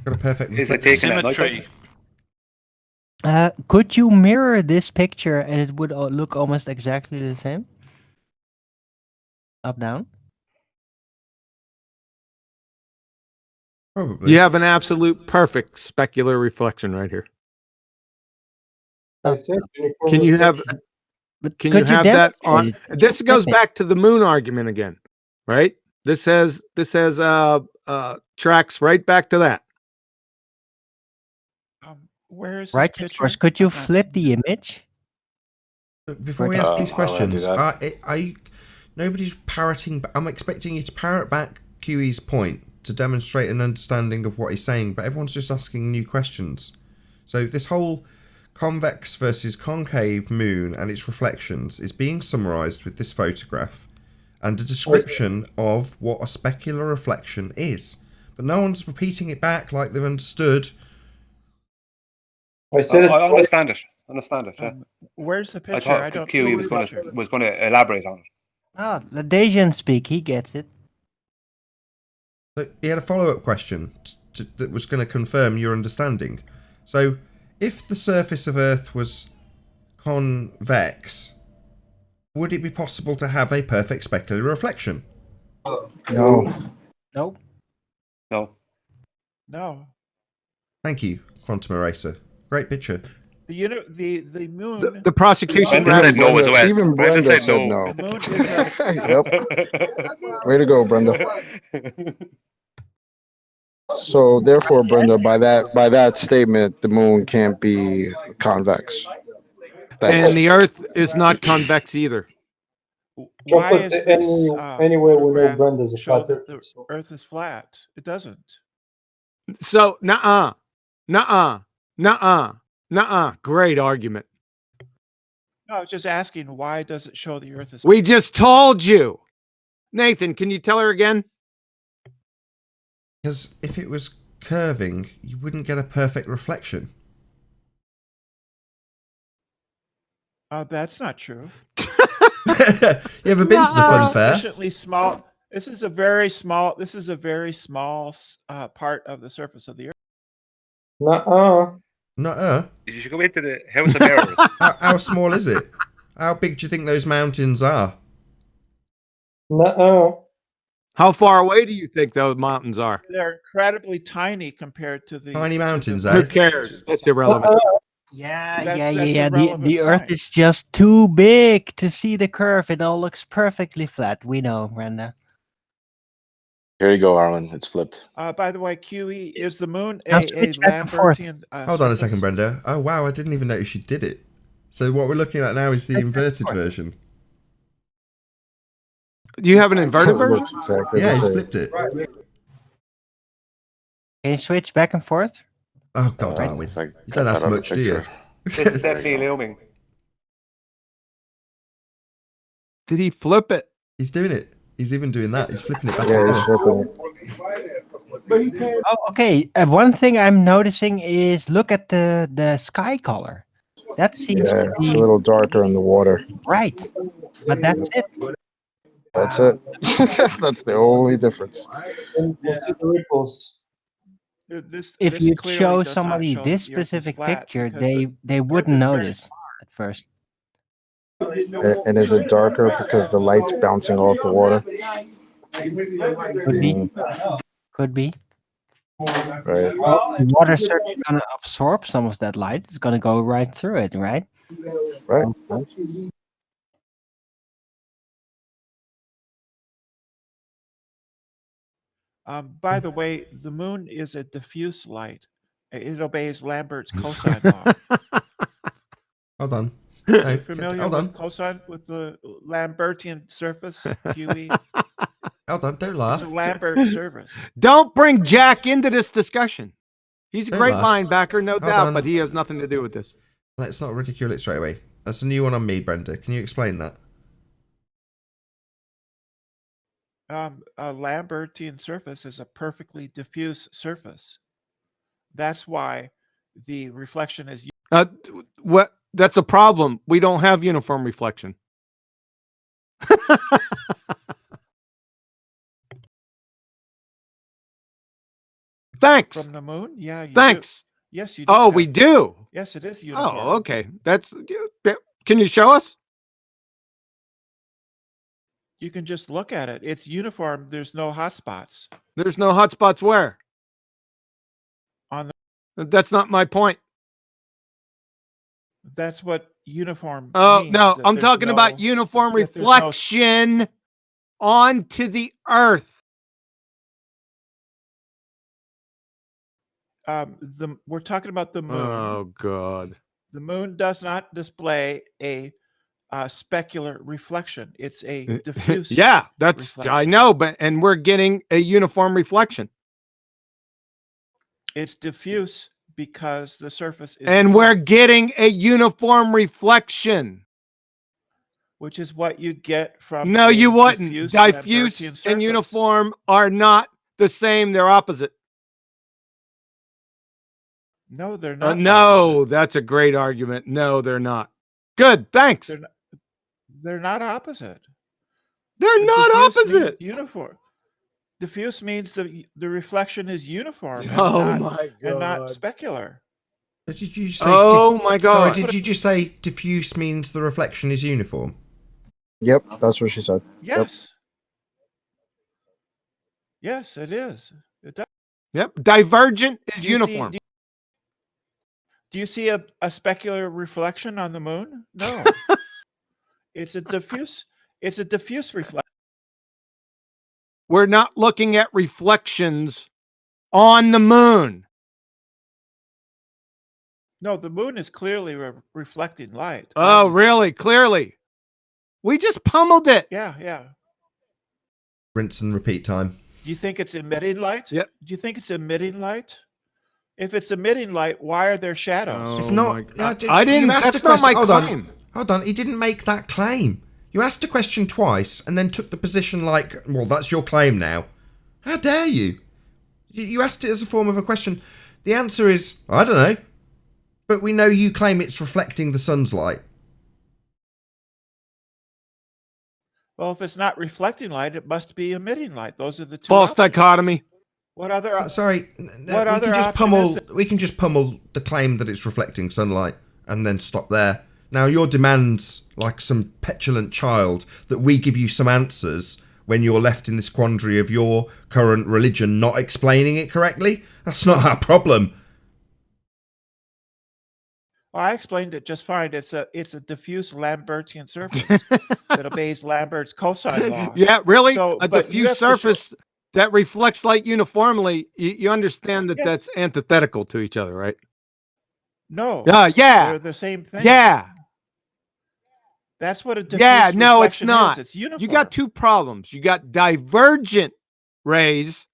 Got a perfect symmetry. Could you mirror this picture and it would look almost exactly the same? Up, down? Probably. You have an absolute perfect specular reflection right here. Can you have that on? This goes back to the moon argument again, right? This has tracks right back to that. Where is right? this picture? Could you flip the image? Before we ask these questions, nobody's parroting. I'm expecting you to parrot back QE's point to demonstrate an understanding of what he's saying, but everyone's just asking new questions. So this whole convex versus concave moon and its reflections is being summarized with this photograph and a description of what a specular reflection is. But no one's repeating it back like they've understood. I understand it. Yeah. Where's the I picture? thought I don't QE see was the going picture. to elaborate on it. Oh, the Dejan speak. He gets it. But he had a follow-up question that was going to confirm your understanding. So, if the surface of Earth was convex, would it be possible to have a perfect specular reflection? No. Nope. No. No. Thank you, Quantum Eraser. Great picture. The moon. The prosecution. Brenda said no as well. Even Brenda said no. The moon is a. Yep. Way to go, Brenda. So therefore, Brenda, by that statement, the moon can't be convex. Thanks. And the Earth is not convex either. Why is this anyway, we know photograph Brenda's a show flat that earther, the Earth is flat? It doesn't. So, nuh-uh. Great argument. No, I was just asking, why does it show the Earth is? We just told you. Nathan, can you tell her again? Because if it was curving, you wouldn't get a perfect reflection. That's not true. You ever been to the fun fair? Sufficiently small. This is a very small. This is a very small part of the surface of the Earth. Nuh-uh. You should go into the House of Mirrors. How small is it? How big do you think those mountains are? How far away do you think those mountains are? They're incredibly tiny compared to the Tiny mountains, Who eh? cares? That's irrelevant. Yeah, That's yeah. The irrelevant Earth point. is just too big to see the curve. It all looks perfectly flat. We know, Brenda. Here you go, Arlen. It's flipped. By the way, QE, is the moon Now a switch back and forth. Lambertian? Hold on a surface? second, Brenda. Oh, wow, I didn't even notice you did it. So what we're looking at now is the inverted version. Do you have an inverted version? Looks exactly Yeah, the he's same. flipped it. Can you switch back and forth? Oh, God, Darwin. You don't ask much, do you? It's steadily looming. Did he flip it? He's doing it. He's even doing that. He's flipping it back Yeah, and he's forth. flipping it. Oh, okay. One thing I'm noticing is look at the sky color. That seems Yeah, to it's be a little darker in the water. right, but that's it. That's it. That's the only difference. And we'll see the ripples. If This you clearly show does not somebody show this that the Earth is specific flat picture, because they wouldn't notice at first. And is it darker because the light's bouncing off the water? Could be. Could be. Right. Well, water certainly going to absorb some of that light. It's going to go right through it, right? Right. By the way, the moon is a diffuse light. It obeys Lambert's cosine law. Hold on. Are No, you familiar hold with on. cosine, with the Lambertian surface, QE? Hold on. Don't It's laugh. a Lambert surface. Don't bring Jack into this discussion. He's a Don't great laugh. linebacker, no Hold doubt, on. but he has nothing to do with this. Let's not ridicule it straight away. That's a new one on me, Brenda. Can you explain that? A Lambertian surface is a perfectly diffuse surface. That's why the reflection is. What? That's a problem. We don't have uniform reflection. Thanks. From the moon? Yeah. You Thanks. Do. Yes, you do. Oh, we do. Yes, it is uniform. Oh, okay. That's. Can you show us? You can just look at it. It's uniform. There's no hot spots. There's no hot spots where? On That's not my point. That's what uniform. Oh means, no, that I'm there's talking about no- uniform that there's no- reflection onto the Earth. We're talking about the moon. Oh God. The moon does not display a specular reflection. It's a diffuse. Yeah, that's reflection. I know, but and we're getting a uniform reflection. It's diffuse because the surface is. And flat, we're getting a uniform reflection. which is what you get from. No, a you wouldn't. diffuse Diffuse Lambertian and surface. uniform are not the same. They're opposite. No, they're not. No, that's a great argument. No, they're not. Good. Thanks. They're not opposite. They're not Diffuse means opposite. uniform. Diffuse means the reflection is uniform and Oh not my and not God. specular. Did you say? Oh my Sorry, God. did you just say diffuse means the reflection is uniform? Yep, that's what she said. Yep. Yes. Yes, it is. It does. Yep. Divergent is Do you see uniform. do you see a specular reflection on the moon? No. It's a diffuse reflection. We're not looking at reflections on the moon. No, the moon is clearly reflecting light. Oh, really? Clearly. We just pummeled it. Yeah, yeah. Rinse and repeat time. Do you think it's emitting light? Yep. Do you think it's emitting light? If it's emitting light, why are there shadows? It's not. I didn't. That's not my claim. Hold on. He didn't make that claim. You asked a question twice and then took the position like, well, that's your claim now. How dare you? You asked it as a form of a question. The answer is, I don't know. But we know you claim it's reflecting the sun's light. Well, if it's not reflecting light, it must be emitting light. Those are the two. False options. dichotomy. What other? Sorry. What we other can just option pummel. is it? We can just pummel the claim that it's reflecting sunlight and then stop there. Now your demands, like some petulant child, that we give you some answers when you're left in this quandary of your current religion not explaining it correctly. That's not our problem. Well, I explained it just fine. It's a diffuse Lambertian surface that obeys Lambert's cosine law. Yeah, really? So, A but you diffuse have to show- surface that reflects light uniformly. You understand that Yes. that's antithetical to each other, right? No. Yeah. They're the same thing. Yeah. That's what a diffuse Yeah, no, it's reflection not. is. It's uniform. You got two problems. You got divergent rays,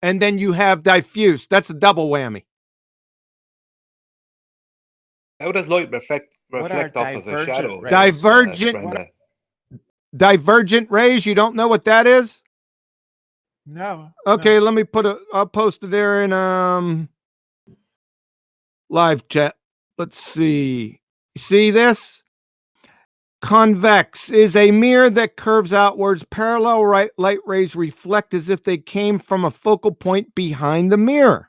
and then you have diffuse. That's a double whammy. How does light reflect What are off of a divergent shadow? rays? Divergent- Divergent rays, you don't know what that is? No. Okay, let me I'll post it there in live chat. Let's see. See this? Convex is a mirror that curves outwards. Parallel light rays reflect as if they came from a focal point behind the mirror.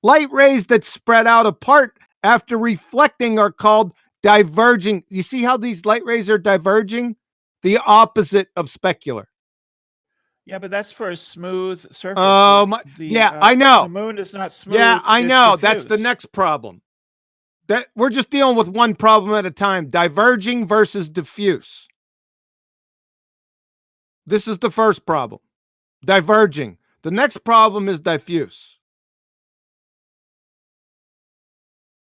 Light rays that spread out apart after reflecting are called diverging. You see how these light rays are diverging? The opposite of specular. Yeah, but that's for a smooth surface. Oh my! Yeah, I know. The moon is not smooth. Yeah, I it's know. That's the diffuse. next problem. That we're just dealing with one problem at a time. Diverging versus diffuse. This is the first problem. Diverging. The next problem is diffuse.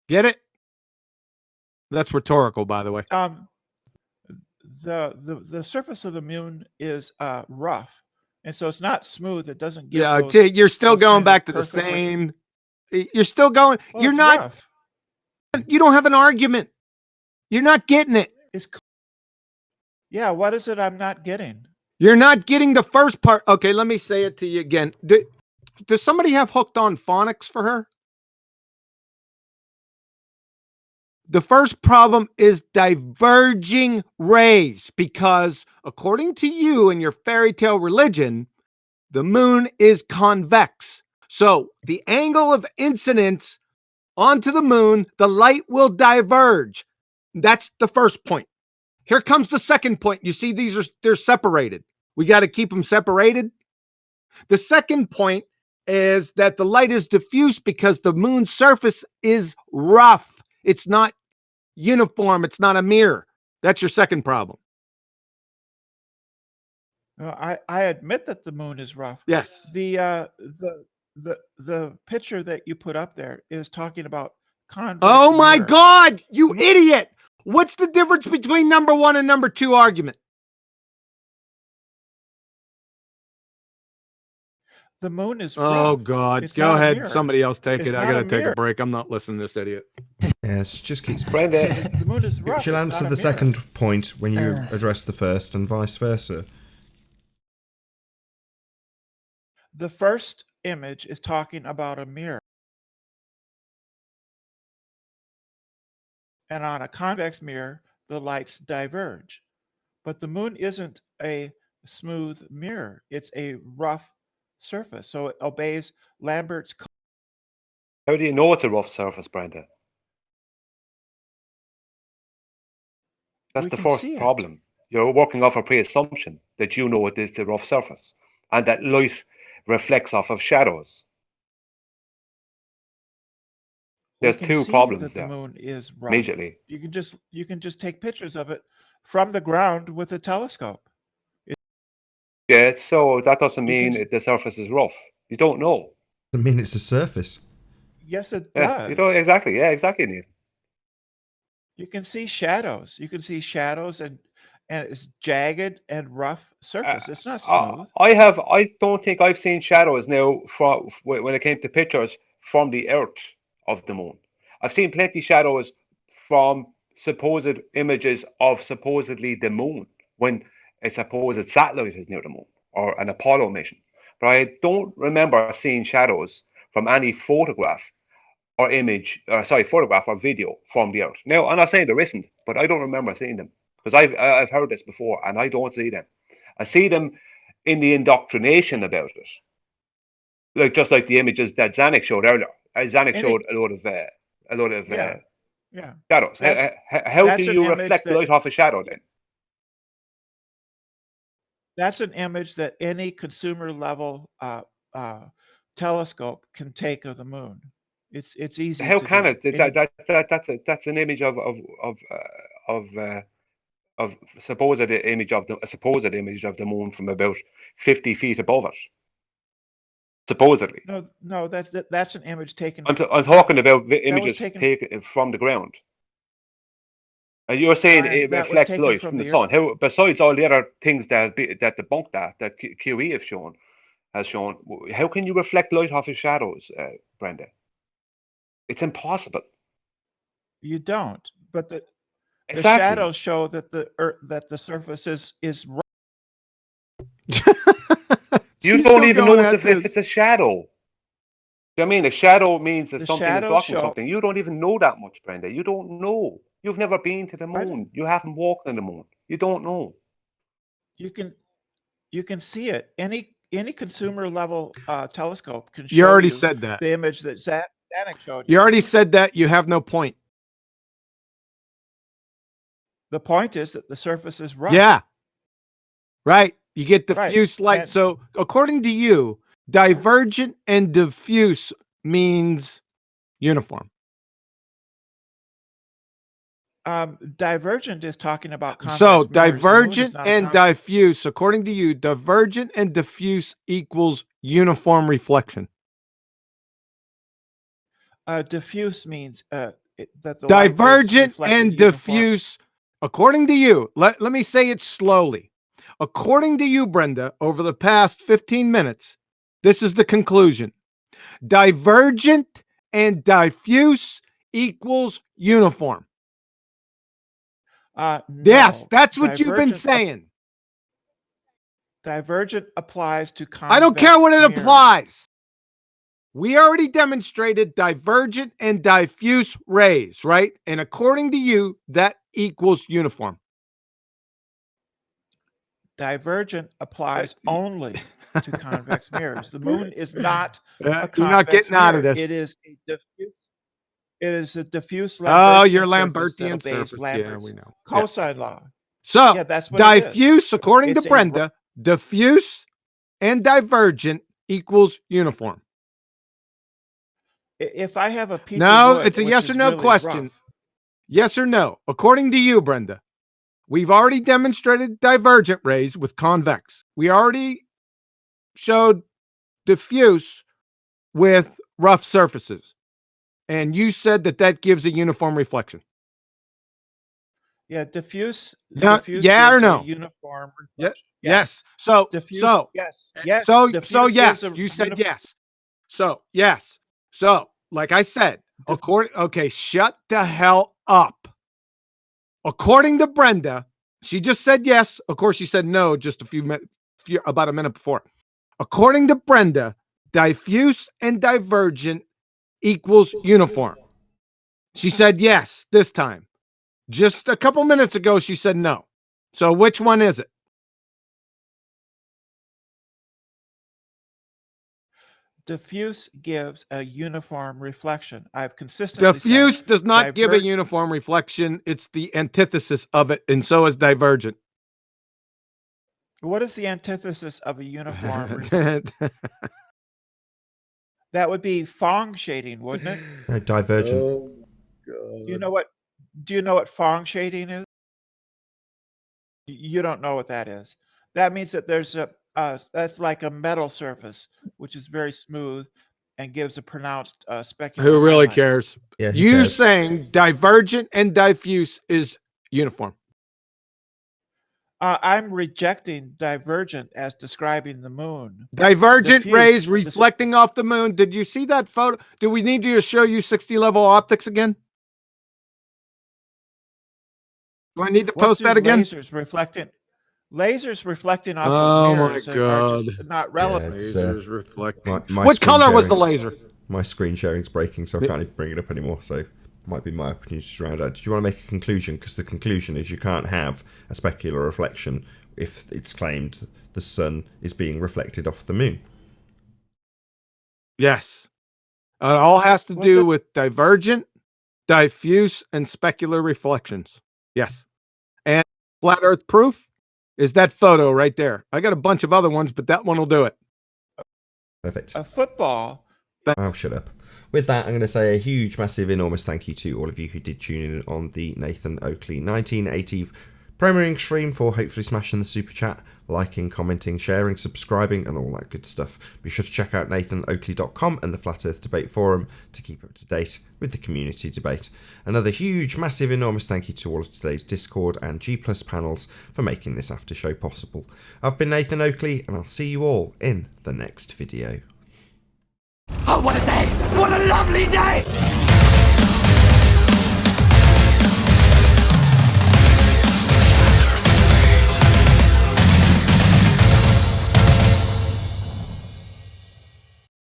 Get it? That's rhetorical, by the way. The surface of the moon is rough, and so it's not smooth. It doesn't give. Yeah, those, you're still those going kind of back to the perfectly- same. You're still going. Well, You're it's not. rough. You don't have an argument. You're not getting it. Yeah, what is it I'm not getting? You're not getting the first part. Okay, let me say it to you again. Does somebody have hooked on phonics for her? The first problem is diverging rays because, according to you and your fairy tale religion, the moon is convex. So the angle of incidence onto the moon, the light will diverge. That's the first point. Here comes the second point. You see, they're separated. We got to keep them separated. The second point is that the light is diffuse because the moon's surface is rough. It's not uniform. It's not a mirror. That's your second problem. I admit that the moon is rough. Yes. The picture that you put up there is talking about convex. Oh my mirror. God, you idiot. What's the difference between number one and number two argument? The moon is Oh rough. God. It's Go not a ahead. mirror. Somebody else take It's it. I not got to a take a mirror. break. I'm not listening to this idiot. Yes, just keeps. The moon is rough. She'll It's answer not a the mirror. second point when you address the first, and vice versa. The first image is talking about a mirror. And on a convex mirror, the lights diverge. But the moon isn't a smooth mirror. It's a rough surface, so it obeys Lambert's. How do you know it's a rough surface, Brenda? That's We the can first see it. problem. You're working off a pre-assumption that you know it is the rough surface, and that light reflects off of shadows. There's We can two see problems that the there. moon is rough. Immediately. You can just take pictures of it from the ground with a telescope. Yeah, so that doesn't You can mean the surface is rough. You don't know. Doesn't mean it's a surface. Yes, it Yeah, does. you don't exactly. Yeah, exactly, Nathan. You can see shadows. You can see shadows, and it's jagged and rough surface. It's not smooth. I don't think I've seen shadows now from when it came to pictures from the Earth of the moon. I've seen plenty shadows from supposed images of supposedly the moon when a supposed satellite is near the moon or an Apollo mission. But I don't remember seeing shadows from any photograph or photograph or video from the Earth. Now, I'm not saying there isn't, but I don't remember seeing them because I've heard this before and I don't see them. I see them in the indoctrination about it, just like the images that Zanuck showed earlier. Zanuck showed a lot of Yeah. shadows. How do That's an you image reflect that light off a shadow then? that's an image that any consumer level telescope can take of the moon. It's easy How to can do. it? That's an image of supposed image of a supposed image of the moon from about 50 feet above it. Supposedly. No, that's an image taken. I'm talking about images taken taken from the ground. And you're saying Brian, it that was reflects taken light from from the the sun. How, besides all the other things that debunk that QE has shown, how can you reflect light off of shadows, Brenda? It's impossible. You don't, but the Exactly. shadows show that the surface is rough. You She's don't still even going know at if this. it's a shadow. I mean, a shadow means that The something is shadows blocking show. something. You don't even know that much, Brenda. You don't know. You've never been to the I moon. You haven't walked on the moon. You don't know. You can see it. Any consumer level telescope can show You already you said that. the image that Zanuck showed You you. already said that. You have no point. The point is that the surface is rough. Yeah. Right. You get Right, diffuse light. and- So, according to you, divergent and diffuse means uniform. Divergent is talking about convex So, mirrors. The moon is divergent not a and diffuse, according to you, divergent and diffuse equals uniform reflection. diffuse means that the light is Divergent reflected and uniform. diffuse, according to you, let me say it slowly. According to you, Brenda, over the past 15 minutes, this is the conclusion. Divergent and diffuse equals uniform. Yes, No, that's what you've been divergent saying. Divergent applies to convex I don't care what it mirrors. applies. We already demonstrated divergent and diffuse rays, right? And according to you, that equals uniform. Divergent applies only to convex mirrors. The moon is not a You're convex not getting out of mirror. this. It is a diffuse. It is a diffuse Oh, Lambertian your surface Lambertian that obeys surface. Yeah, Lambert's we know. cosine law. So, Yeah, that's what it is. diffuse, according It's to a Brenda, diffuse and divergent equals uniform. If I have a piece of No, wood, it's a which yes or is no really question. rough, Yes or no? According to you, Brenda, we've already demonstrated divergent rays with convex. We already showed diffuse with rough surfaces. And you said that gives a uniform reflection. yeah, diffuse. Yeah, Diffuse yeah or gives a no? uniform Yeah, reflection. yes. So, Diffuse. so, Yes. Yes. so diffuse yes. gives a You said uniform. yes. So, yes. So, like I said, okay, shut the hell up. According to Brenda, she just said yes. Of course, she said no just about a minute before. According to Brenda, diffuse and divergent equals uniform. She said yes this time. Just a couple minutes ago, she said no. So which one is it? Diffuse gives a uniform reflection. I've consistently Diffuse said does not give a divert- uniform reflection. It's the antithesis of it, and so is divergent. What is the antithesis of a uniform reflection? That would be Phong shading, wouldn't it? No, divergent. Do you know what Phong shading is? You don't know what that is. That means that there's that's like a metal surface, which is very smooth and gives a pronounced specular. Who really highlight. cares? Yeah, who you cares? saying divergent and diffuse is uniform. I'm rejecting divergent as describing the moon. Divergent Diffuse rays reflecting off the moon. Did you see that photo? Do we need to show you 60 level optics again? Do I need to What post do that again? Lasers reflecting off Oh of my mirrors are God. just not relevant. It's, Lasers reflecting. my What screen color was the sharing's- laser? My screen sharing's breaking, so I can't even bring it up anymore. So it might be my opportunity to round out. Did you want to make a conclusion? Because the conclusion is you can't have a specular reflection if it's claimed the sun is being reflected off the moon. Yes. It all has to do with divergent, diffuse, and specular reflections. Yes. And flat earth proof is that photo right there. I got a bunch of other ones, but that one will do it. Perfect. A football. Oh, shut up. With that, I'm going to say a huge, massive, enormous thank you to all of you who did tune in on the Nathan Oakley 1980 premiering stream for hopefully smashing the super chat, liking, commenting, sharing, subscribing, and all that good stuff. Be sure to check out nathanoakley.com and the Flat Earth Debate Forum to keep up to date with the community debate. Another huge, massive, enormous thank you to all of today's Discord and G Plus panels for making this after show possible. I've been Nathan Oakley, and I'll see you all in the next video. Oh, what a day! What a lovely day!